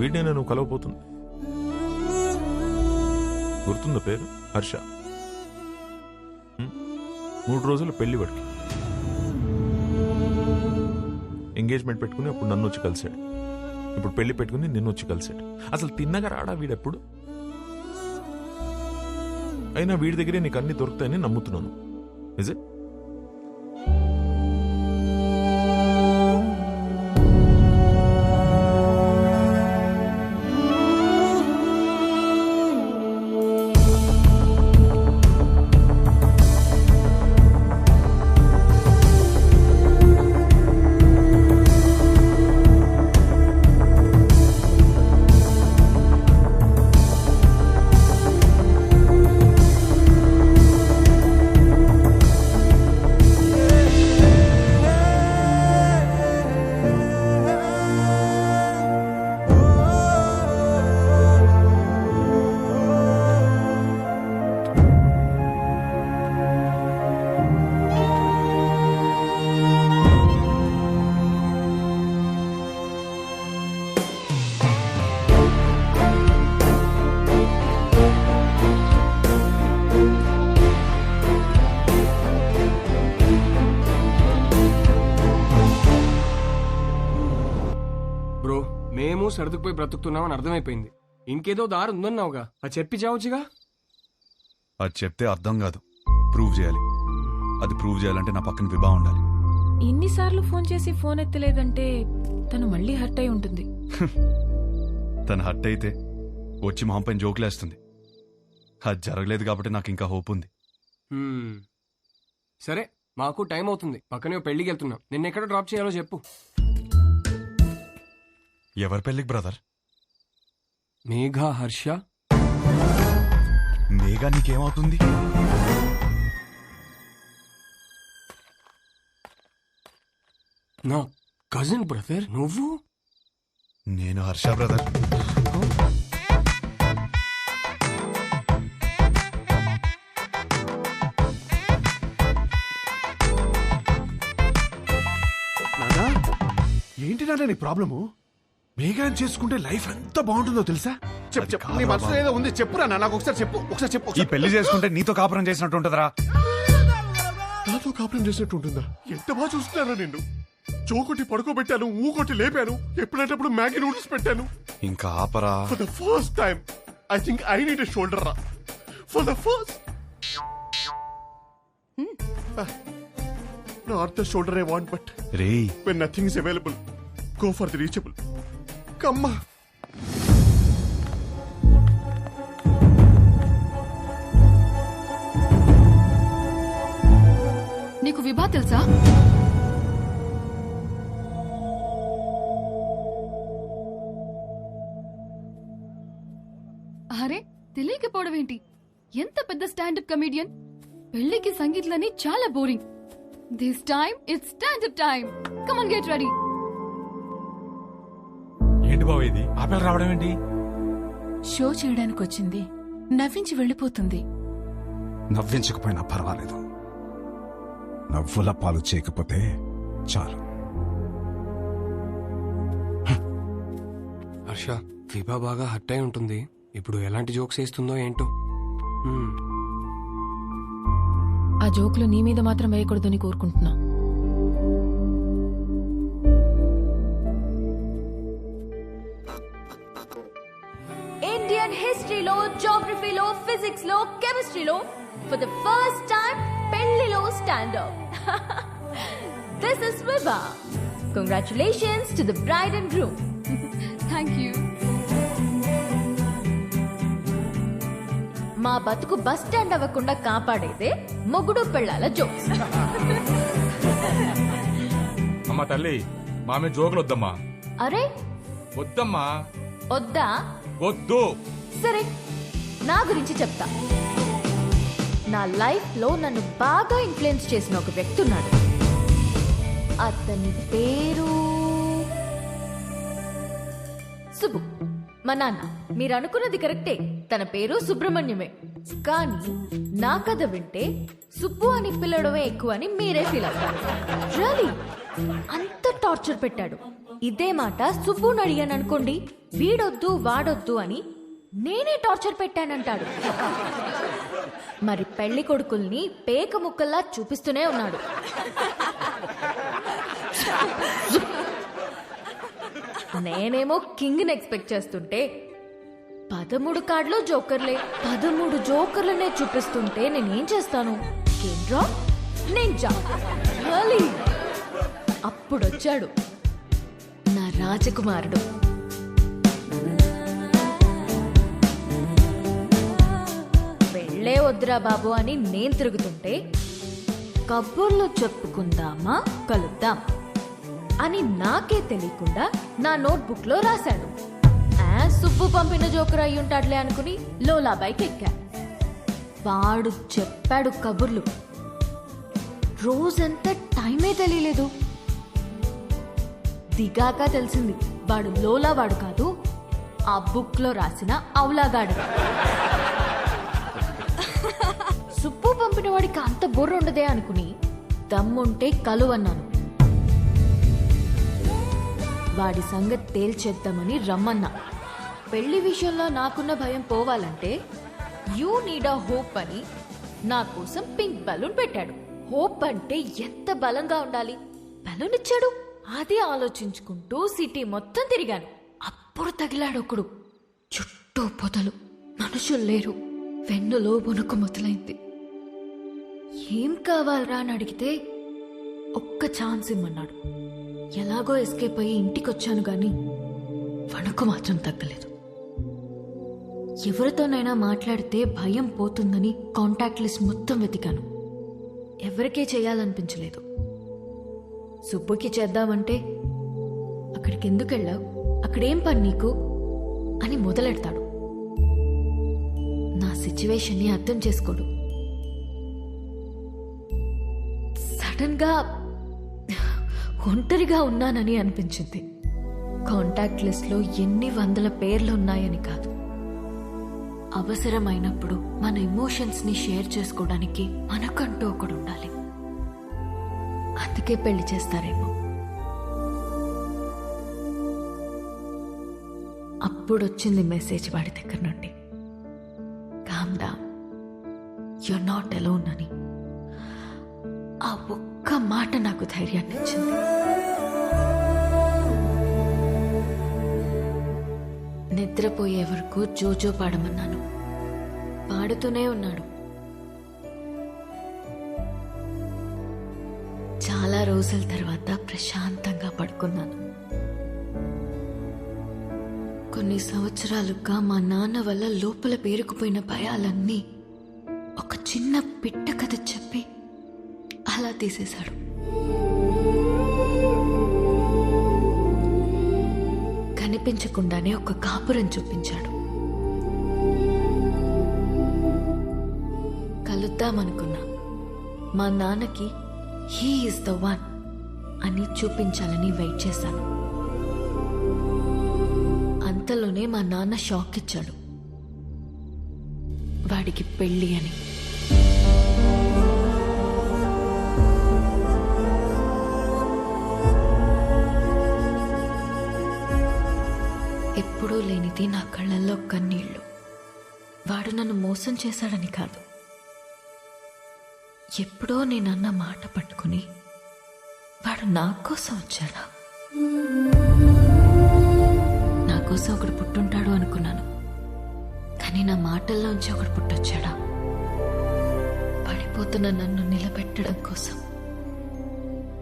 వీడినే నువ్వు కలవబోతుంది. గుర్తుందా పేరు? హర్ష. 3 రోజులు పెళ్లి వాడికి. ఎంగేజ్మెంట్ పెట్టుకుని అప్పుడు నన్ను వచ్చి కలిశాడు. ఇప్పుడు పెళ్లి పెట్టుకుని నిన్ను వచ్చి కలిశాడు. అసలు తిన్నగా రాడా వీడెప్పుడు? అయినా వీడి దగ్గరే నీకు అన్ని దొరుకుతాయని నమ్ముతున్నాను. నిజే? మేము సర్దుకుపోయి బ్రతుకుతున్నామని అర్థమైపోయింది. ఇంకేదో దారి ఉందన్నావుగా, అది చెప్పి చావచ్చుగా. అది చెప్తే అర్థం కాదు, ప్రూవ్ చేయాలి. అది ప్రూవ్ చేయాలంటే నా పక్కన విభా ఉండాలి. ఇన్నిసార్లు ఫోన్ చేసి ఫోన్ ఎత్తలేదంటే తను మళ్ళీ హర్ట్ అయి ఉంటుంది. తను హర్ట్ అయితే వచ్చి మా పైన జోకులేస్తుంది. అది జరగలేదు కాబట్టి నాకు ఇంకా హోప్ ఉంది. సరే, మాకు టైం అవుతుంది. పక్కనే పెళ్లికి వెళ్తున్నాం. నిన్నెక్కడ డ్రాప్ చేయాలో చెప్పు. ఎవరి పెళ్లికి బ్రదర్? మేఘా, హర్ష. మేఘా నీకేమవుతుంది? నా కజిన్ బ్రదర్ నువ్వు. నేను హర్ష బ్రదర్. నానా, ఏంటి నాన్న నీ ప్రాబ్లము? మేఘాన్ని చేసుకుంటే లైఫ్ ఎంత బాగుంటుందో తెలుసా? చెప్పు, నీ మనసులో ఏదో ఉంది, చెప్పురా నాకు ఒకసారి చెప్పు. ఈ పెళ్లి చేసుకుంటే నీతో కాపురం చేసినట్టు ఉంటుందిరా. నాతో కాపురం చేసినట్టు ఉంటుందా? ఎంత బాగా చూస్తున్నారా నిన్ను. చోకొట్టి పడుకోబెట్టాను, ఊకొట్టి లేపాను, ఎప్పుడైనప్పుడు మ్యాగీ నూడిల్స్ పెట్టాను. ఇంకా ఆపరా. For the first time I think I need a shoulder రా. For the first not the shoulder I want, but when nothing is available, go for the reachable. Come on. నీకు విభా తెలుసా? అరే, తెలియకపోవడం ఏంటి? ఎంత పెద్ద స్టాండప్ కమీడియన్. పెళ్లికి సంగీత్లని చాలా boring. This time, it's stand-up time. Come on, get ready. ఏంటి బాబు ఇది ఆ పిల్ల రావడం ఏంటి? షో చేయడానికి వచ్చింది, నవ్వించి వెళ్ళిపోతుంది. నవ్వించకపోయినా పర్వాలేదు, నవ్వుల పాలు చేయకపోతే చాలు. హర్ష, విభా బాగా హర్ట్ అయి ఉంటుంది. ఇప్పుడు ఎలాంటి జోక్స్ వేస్తుందో ఏంటో. ఆ జోకులు నీ మీద మాత్రం వేయకూడదని కోరుకుంటున్నా. ఇండియన్ హిస్టరీలో, జాగ్రఫీలో, ఫిజిక్స్ లో, కెమిస్ట్రీలో ఫర్ ద ఫస్ట్ టైం పెళ్లిలో stand up. This is Vibha. Congratulations to the bride and groom. Thank you. మా బతుకు బస్ స్టాండ్ అవ్వకుండా కాపాడేదే మొగుడు పెళ్ళాల జోక్స్. అమ్మా తల్లి, మామే జోకులు వద్దమ్మా. అరే వద్దమ్మా. వద్దా? వద్దు. సరే, నా గురించి చెప్తా. నా లైఫ్ లో నన్ను బాగా ఇన్ఫ్లుయెన్స్ చేసిన ఒక వ్యక్తి ఉన్నాడు. అతని పేరు సుబ్బు. మా నాన్న. మీరు అనుకున్నది కరెక్టే, తన పేరు సుబ్రహ్మణ్యమే. కానీ నా కథ వింటే సుబ్బు అని పిలవడమే ఎక్కువ అని మీరే ఫీల్ అవుతారు. రియలీ అంత టార్చర్ పెట్టాడు. ఇదే మాట సుబ్బుని అడిగాను అనుకోండి, వీడొద్దు వాడొద్దు అని నేనే టార్చర్ పెట్టానంటాడు. మరి పెళ్లి కొడుకుల్ని పేక ముక్కల్లా చూపిస్తూనే ఉన్నాడు. నేనేమో కింగ్ ని ఎక్స్పెక్ట్ చేస్తుంటే 13 కార్డులో జోకర్లే. 13 జోకర్లనే చూపిస్తుంటే నేనేం చేస్తాను? కేంద్రా నింజా. అప్పుడొచ్చాడు నా రాజకుమారుడు. పెళ్ళే వద్దురా బాబు అని నేను తిరుగుతుంటే కబుర్లు చెప్పుకుందామా, కలుద్దాం అని నాకే తెలియకుండా నా నోట్బుక్ లో రాశాడు. సుబ్బు పంపిన జోకర్ అయి ఉంటాడులే అనుకుని లోలా బైక్ ఎక్కా. వాడు చెప్పాడు కబుర్లు. రోజంతా టైమే తెలియలేదు. దిగాక తెలిసింది వాడు లోలా వాడు కాదు, ఆ బుక్ లో రాసిన అవులాగాడు. సుబ్బు పంపిన వాడికి అంత బుర్ర ఉండదే అనుకుని దమ్ముంటే కలువన్నాను. వాడి సంగతి తేల్చేద్దామని రమ్మన్నా. పెళ్లి విషయంలో నాకున్న భయం పోవాలంటే యూ నీడ్ అ హోప్ అని నా కోసం పింక్ బలూన్ పెట్టాడు. హోప్ అంటే ఎంత బలంగా ఉండాలి. బలూన్ ఇచ్చాడు. అది ఆలోచించుకుంటూ సిటీ మొత్తం తిరిగాను. అప్పుడు తగిలాడు ఒకడు. చుట్టూ పొదలు, మనుషులు లేరు. వెన్నులో వణుకు మొదలైంది. ఏం కావాలరా అని అడిగితే ఒక్క ఛాన్స్ ఇమ్మన్నాడు. ఎలాగో ఎస్కేప్ అయ్యి ఇంటికొచ్చాను గాని వణుకు మాత్రం తగ్గలేదు. ఎవరితోనైనా మాట్లాడితే భయం పోతుందని కాంటాక్ట్ లిస్ట్ మొత్తం వెతికాను. ఎవరికే చేయాలనిపించలేదు. సుబ్బుకి చేద్దామంటే అక్కడికి ఎందుకు వెళ్ళావు, అక్కడేం పని నీకు అని మొదలెడతాడు. నా సిచ్యువేషన్ని అర్థం చేసుకోడు. సడన్ గా ఒంటరిగా ఉన్నానని అనిపించింది. కాంటాక్ట్ లిస్ట్ లో ఎన్ని వందల పేర్లు ఉన్నాయని కాదు, అవసరమైనప్పుడు మన ఎమోషన్స్ ని షేర్ చేసుకోవడానికి మనకంటూ ఒకడు ఉండాలి. అందుకే పెళ్లి చేస్తారేమో. అప్పుడొచ్చింది మెసేజ్ వాడి దగ్గర నుండి, calm down, you're not alone అని. ఆ ఒక్క మాట నాకు ధైర్యాన్ని ఇచ్చింది. నిద్రపోయే వరకు జోజో పాడమన్నాను. పాడుతూనే ఉన్నాడు. చాలా రోజుల తర్వాత ప్రశాంతంగా పడుకున్నాను. కొన్ని సంవత్సరాలుగా మా నాన్న వల్ల లోపల పేరుకుపోయిన భయాలన్నీ ఒక చిన్న పిట్ట కథ చెప్పి అలా తీసేశాడు. కనిపించకుండానే ఒక కాపురం చూపించాడు. కలుద్దామనుకున్నా. మా నాన్నకి హీ ఈస్ ద వన్ అని చూపించాలని వెయిట్ చేశాను. అంతలోనే మా నాన్న షాక్ ఇచ్చాడు, వాడికి పెళ్ళి అని. ఎప్పుడూ లేనిది నా కళ్ళల్లో కన్నీళ్లు. వాడు నన్ను మోసం చేశాడని కాదు, ఎప్పుడో నేనన్న మాట పట్టుకుని వాడు నా కోసం వచ్చాడా? నా కోసం ఒకడు పుట్టుంటాడు అనుకున్నాను, కానీ నా మాటల్లోంచి ఒకడు పుట్టొచ్చాడా? పడిపోతున్న నన్ను నిలబెట్టడం కోసం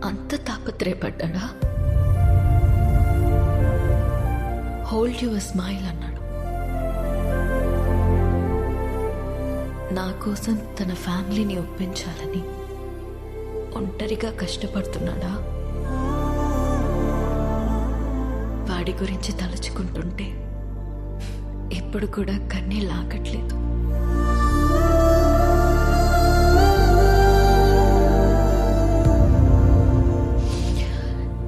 అంత తాపత్రయపడ్డా? హోల్డ్ యువర్ స్మైల్ అన్నాడు. నా కోసం తన ఫ్యామిలీని ఒప్పించాలని ఒంటరిగా కష్టపడుతున్నాడా? వాడి గురించి తలుచుకుంటుంటే ఇప్పుడు కూడా కన్నీళ్ళు ఆగట్లేదు.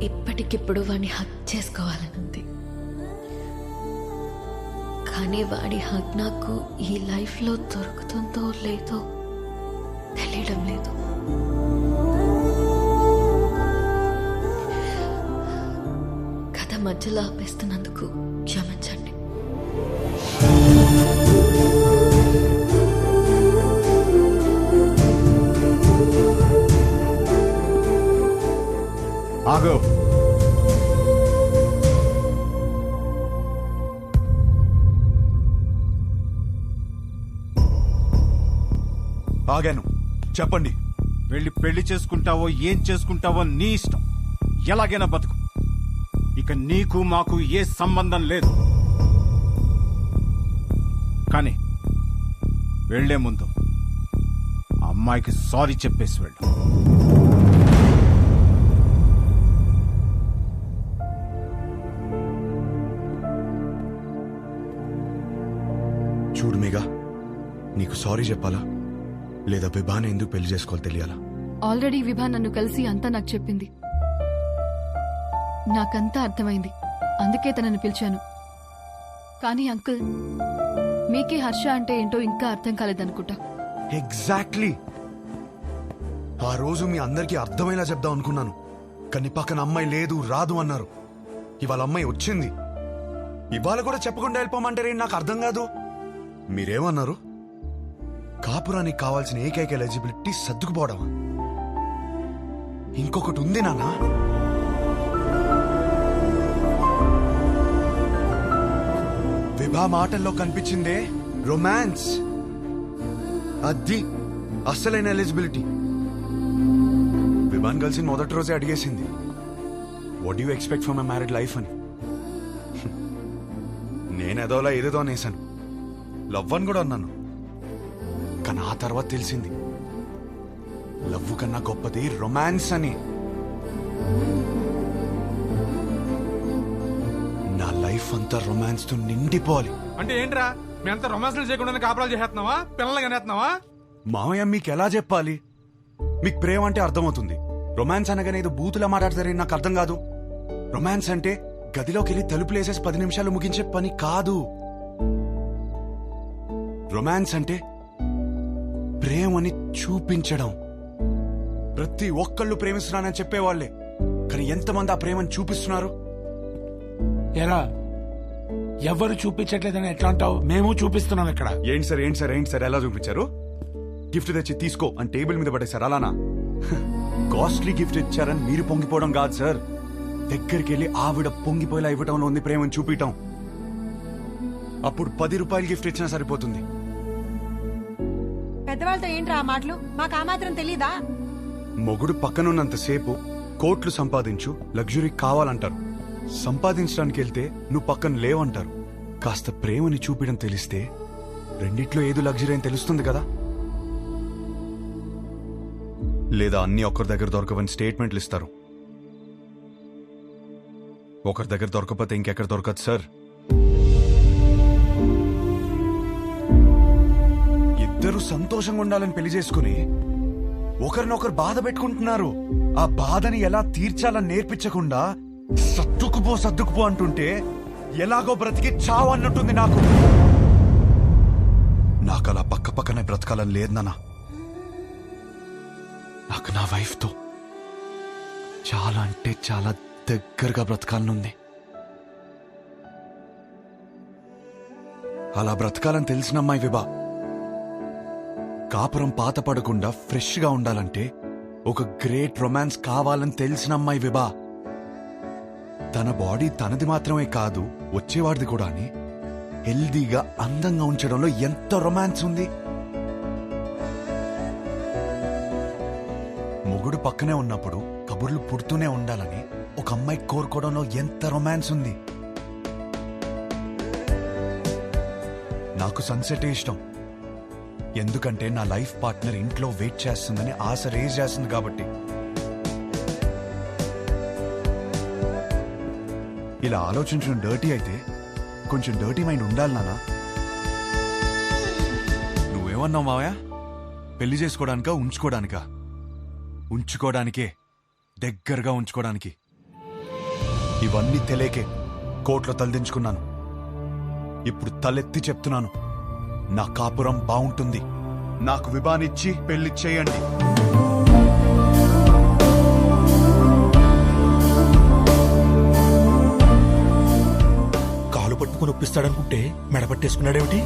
ఇప్పటికిప్పుడు వాడిని హక్ చేసుకోవాలనుంది, కానీ వాడి హక్ నాకు ఈ లైఫ్లో దొరుకుతుందో లేదో తెలియడం లేదు. కథ మధ్యలో ఆపేస్తున్నందుకు క్షమించండి. ఆగో. ఆగాను, చెప్పండి. వెళ్ళి పెళ్లి చేసుకుంటావో ఏం చేసుకుంటావో నీ ఇష్టం, ఎలాగైనా బతుకు. ఇక నీకు మాకు ఏ సంబంధం లేదు. కానీ వెళ్లే ముందు ఆ అమ్మాయికి సారీ చెప్పేసి వెళ్ళు. చూడు మేఘా, నీకు సారీ చెప్పాలా లేదా విభాని ఎందుకు పెళ్లి చేసుకోవాలి తెలియాలా? ఆల్రెడీ విభా నన్ను కలిసి అంతా నాకు చెప్పింది. నాకంతా అర్థమైంది, అందుకే తనని పిలిచాను. కానీ అంకుల్, మీకే హర్ష అంటే ఏంటో ఇంకా అర్థం కాలేదనుకుంటా. ఎగ్జాక్ట్లీ. ఆ రోజు మీ అందరికీ అర్థమయ్యేలా చెప్దాం అనుకున్నాను, కానీ పక్కన అమ్మాయి లేదు, రాదు అన్నారు. ఇవాళ అమ్మాయి వచ్చింది, ఇవాళ కూడా చెప్పకుండా వెళ్ళిపోమంటారే, నాకు అర్థం కాదు. మీరేమన్నారు? కాపురానికి కావాల్సిన ఏకైక ఎలిజిబిలిటీ సర్దుకుపోవడమా? ఇంకొకటి ఉంది నాన్న. విభా మాటల్లో కనిపించిందే రొమాన్స్. అది అస్సలైన ఎలిజిబిలిటీ. విభాన్ కలిసి మొదటి రోజే అడిగేసింది, what you expect from my married life అని. నేనేదోలా ఏదేదో అనేసాను, లవ్ అని కూడా అన్నాను. కానీ ఆ తర్వాత తెలిసింది లవ్ కన్నా గొప్పది రొమాన్స్ అని. నా లైఫ్ అంతా రొమాన్స్ తో నిండిపోవాలి. అంటే ఏంట్రా, మీ అంతా రొమాన్స్లు చేయకుండా కాపురాలు చేస్తున్నావా, పిల్లలు కనేస్తున్నావా? మామయ్య, మీకు ఎలా చెప్పాలి? మీకు ప్రేమ అంటే అర్థమవుతుంది, రొమాన్స్ అనగానే ఏదో బూతులా మాట్లాడతారని నాకు అర్థం కాదు. రొమాన్స్ అంటే గదిలోకి వెళ్ళి తలుపులేసేసి 10 నిమిషాలు ముగించే పని కాదు. రొమాన్స్ అంటే ప్రేమని చూపించడం. ప్రతి ఒక్కళ్ళు ప్రేమిస్తున్నానని చెప్పేవాళ్లే, కానీ ఎంతమంది ఆ ప్రేమని చూపిస్తున్నారు? ఎరా, ఎవరు చూపించట్లేదని ఎట్లా అంటావు? మేము చూపిస్తున్నాం ఇక్కడ. ఏంటి సార్, ఏంటి సార్, ఏంటి సార్, ఎలా చూపించారు? గిఫ్ట్ తెచ్చి తీసుకో అని టేబుల్ మీద పడేశారు, అలానా? కాస్ట్లీ గిఫ్ట్ ఇచ్చారని మీరు పొంగిపోవడం కాదు సార్, దగ్గరికి వెళ్ళి ఆవిడ పొంగిపోయేలా ఇవ్వటంలో ఉంది ప్రేమని చూపించటం. అప్పుడు 10 రూపాయలు గిఫ్ట్ ఇచ్చినా సరిపోతుంది. పెద్దవాళ్ళతో ఏంట్రా ఆ మాటలు? మాకు ఆ మాత్రం తెలీదా? మొగుడు పక్కనున్నంతసేపు కోట్లు సంపాదించు, లగ్జరీ కావాలంటారు. సంపాదించడానికి వెళ్తే నువ్వు పక్కన లేవంటారు. కాస్త ప్రేమని చూపించడం తెలిస్తే రెండిట్లో ఏదో లగ్జరీ అని తెలుస్తుంది కదా. లేదా అన్ని ఒకరి దగ్గర దొరకవని స్టేట్మెంట్లు ఇస్తారు. ఒకరి దగ్గర దొరకపోతే ఇంకెక్కడ దొరకదు సార్. ఇద్దరు సంతోషంగా ఉండాలని పెళ్లి చేసుకుని ఒకరినొకరు బాధ పెట్టుకుంటున్నారు. ఆ బాధని ఎలా తీర్చాలని నేర్పించకుండా సర్దుకుపో అంటుంటే ఎలాగో బ్రతికి చావు అన్నట్టుంది నాకు. నాకు అలా పక్కనే బ్రతకాలని లేదు నాన్న. నాకు నా వైఫ్తో చాలా అంటే చాలా దగ్గరగా బ్రతకాలనుంది. అలా బ్రతకాలని తెలిసిన అమ్మాయి విభా. కాపురం పాత పడకుండా ఫ్రెష్ గా ఉండాలంటే ఒక గ్రేట్ రొమాన్స్ కావాలని తెలిసిన అమ్మాయి విభా. తన బాడీ తనది మాత్రమే కాదు, వచ్చేవాడిది కూడా హెల్దీగా అందంగా ఉంచడంలో ఎంత రొమాన్స్ ఉంది. మొగుడు పక్కనే ఉన్నప్పుడు కబుర్లు పుడుతూనే ఉండాలని ఒక అమ్మాయి కోరుకోవడంలో ఎంత రొమాన్స్ ఉంది. నాకు సన్సెట్ ఇష్టం. ఎందుకంటే నా లైఫ్ పార్ట్నర్ ఇంట్లో వెయిట్ చేస్తుందని ఆశ రేజ్ చేస్తుంది కాబట్టి. ఇలా ఆలోచించడం డర్టీ అయితే కొంచెం డర్టీ మైండ్ ఉండాలి నాన్న. నువ్వేమన్నావు మావయ్య? పెళ్లి చేసుకోవడానికా ఉంచుకోవడానికా? ఉంచుకోవడానికే, దగ్గరగా ఉంచుకోవడానికి. ఇవన్నీ తెలియకే కోర్టులో తలదించుకున్నాను. ఇప్పుడు తలెత్తి చెప్తున్నాను, నా కాపురం బాగుంటుంది. నాకు విభానిచ్చి పెళ్లి చేయండి. కాలు పట్టుకుని ఒప్పిస్తాడనుకుంటే మెడ పట్టేసుకున్నాడేమిటి?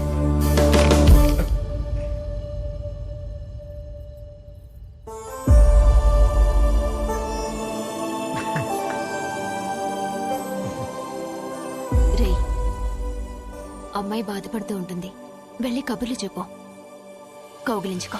రే, అమ్మాయి బాధపడుతూ ఉంటుంది, వెళ్ళి కబుర్లు చెప్పు, కౌగిలించుకో.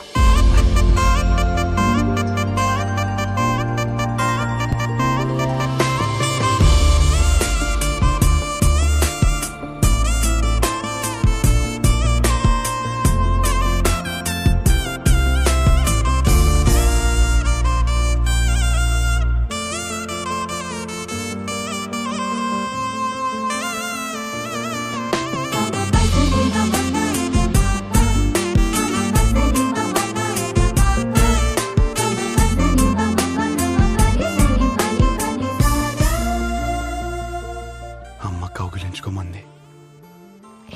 అమ్మ కౌగిలించుకోమంది,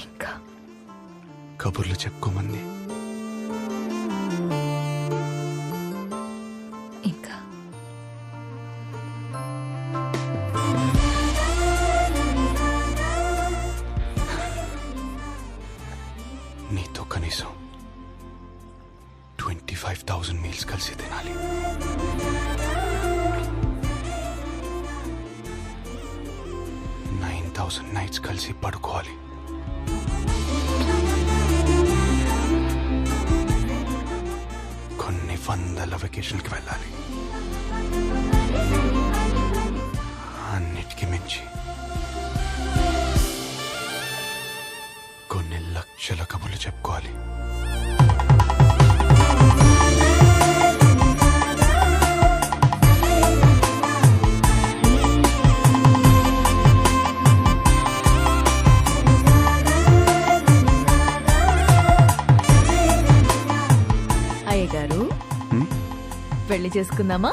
ఇంకా కబుర్లు చెప్పుకోమంది. ఇంకా నీతో కనీసం 25,000 మీల్స్ కలిసి తినాలి. 9,000 నైట్స్ కలిసి పడుకోవాలి. కొన్ని వందల వెకేషన్కి వెళ్ళాలి. అన్నిటికీ మించి కొన్ని లక్షల కబుర్లు చెప్పుకోవాలి. అయ్య గారు, పెళ్లి చేసుకుందామా?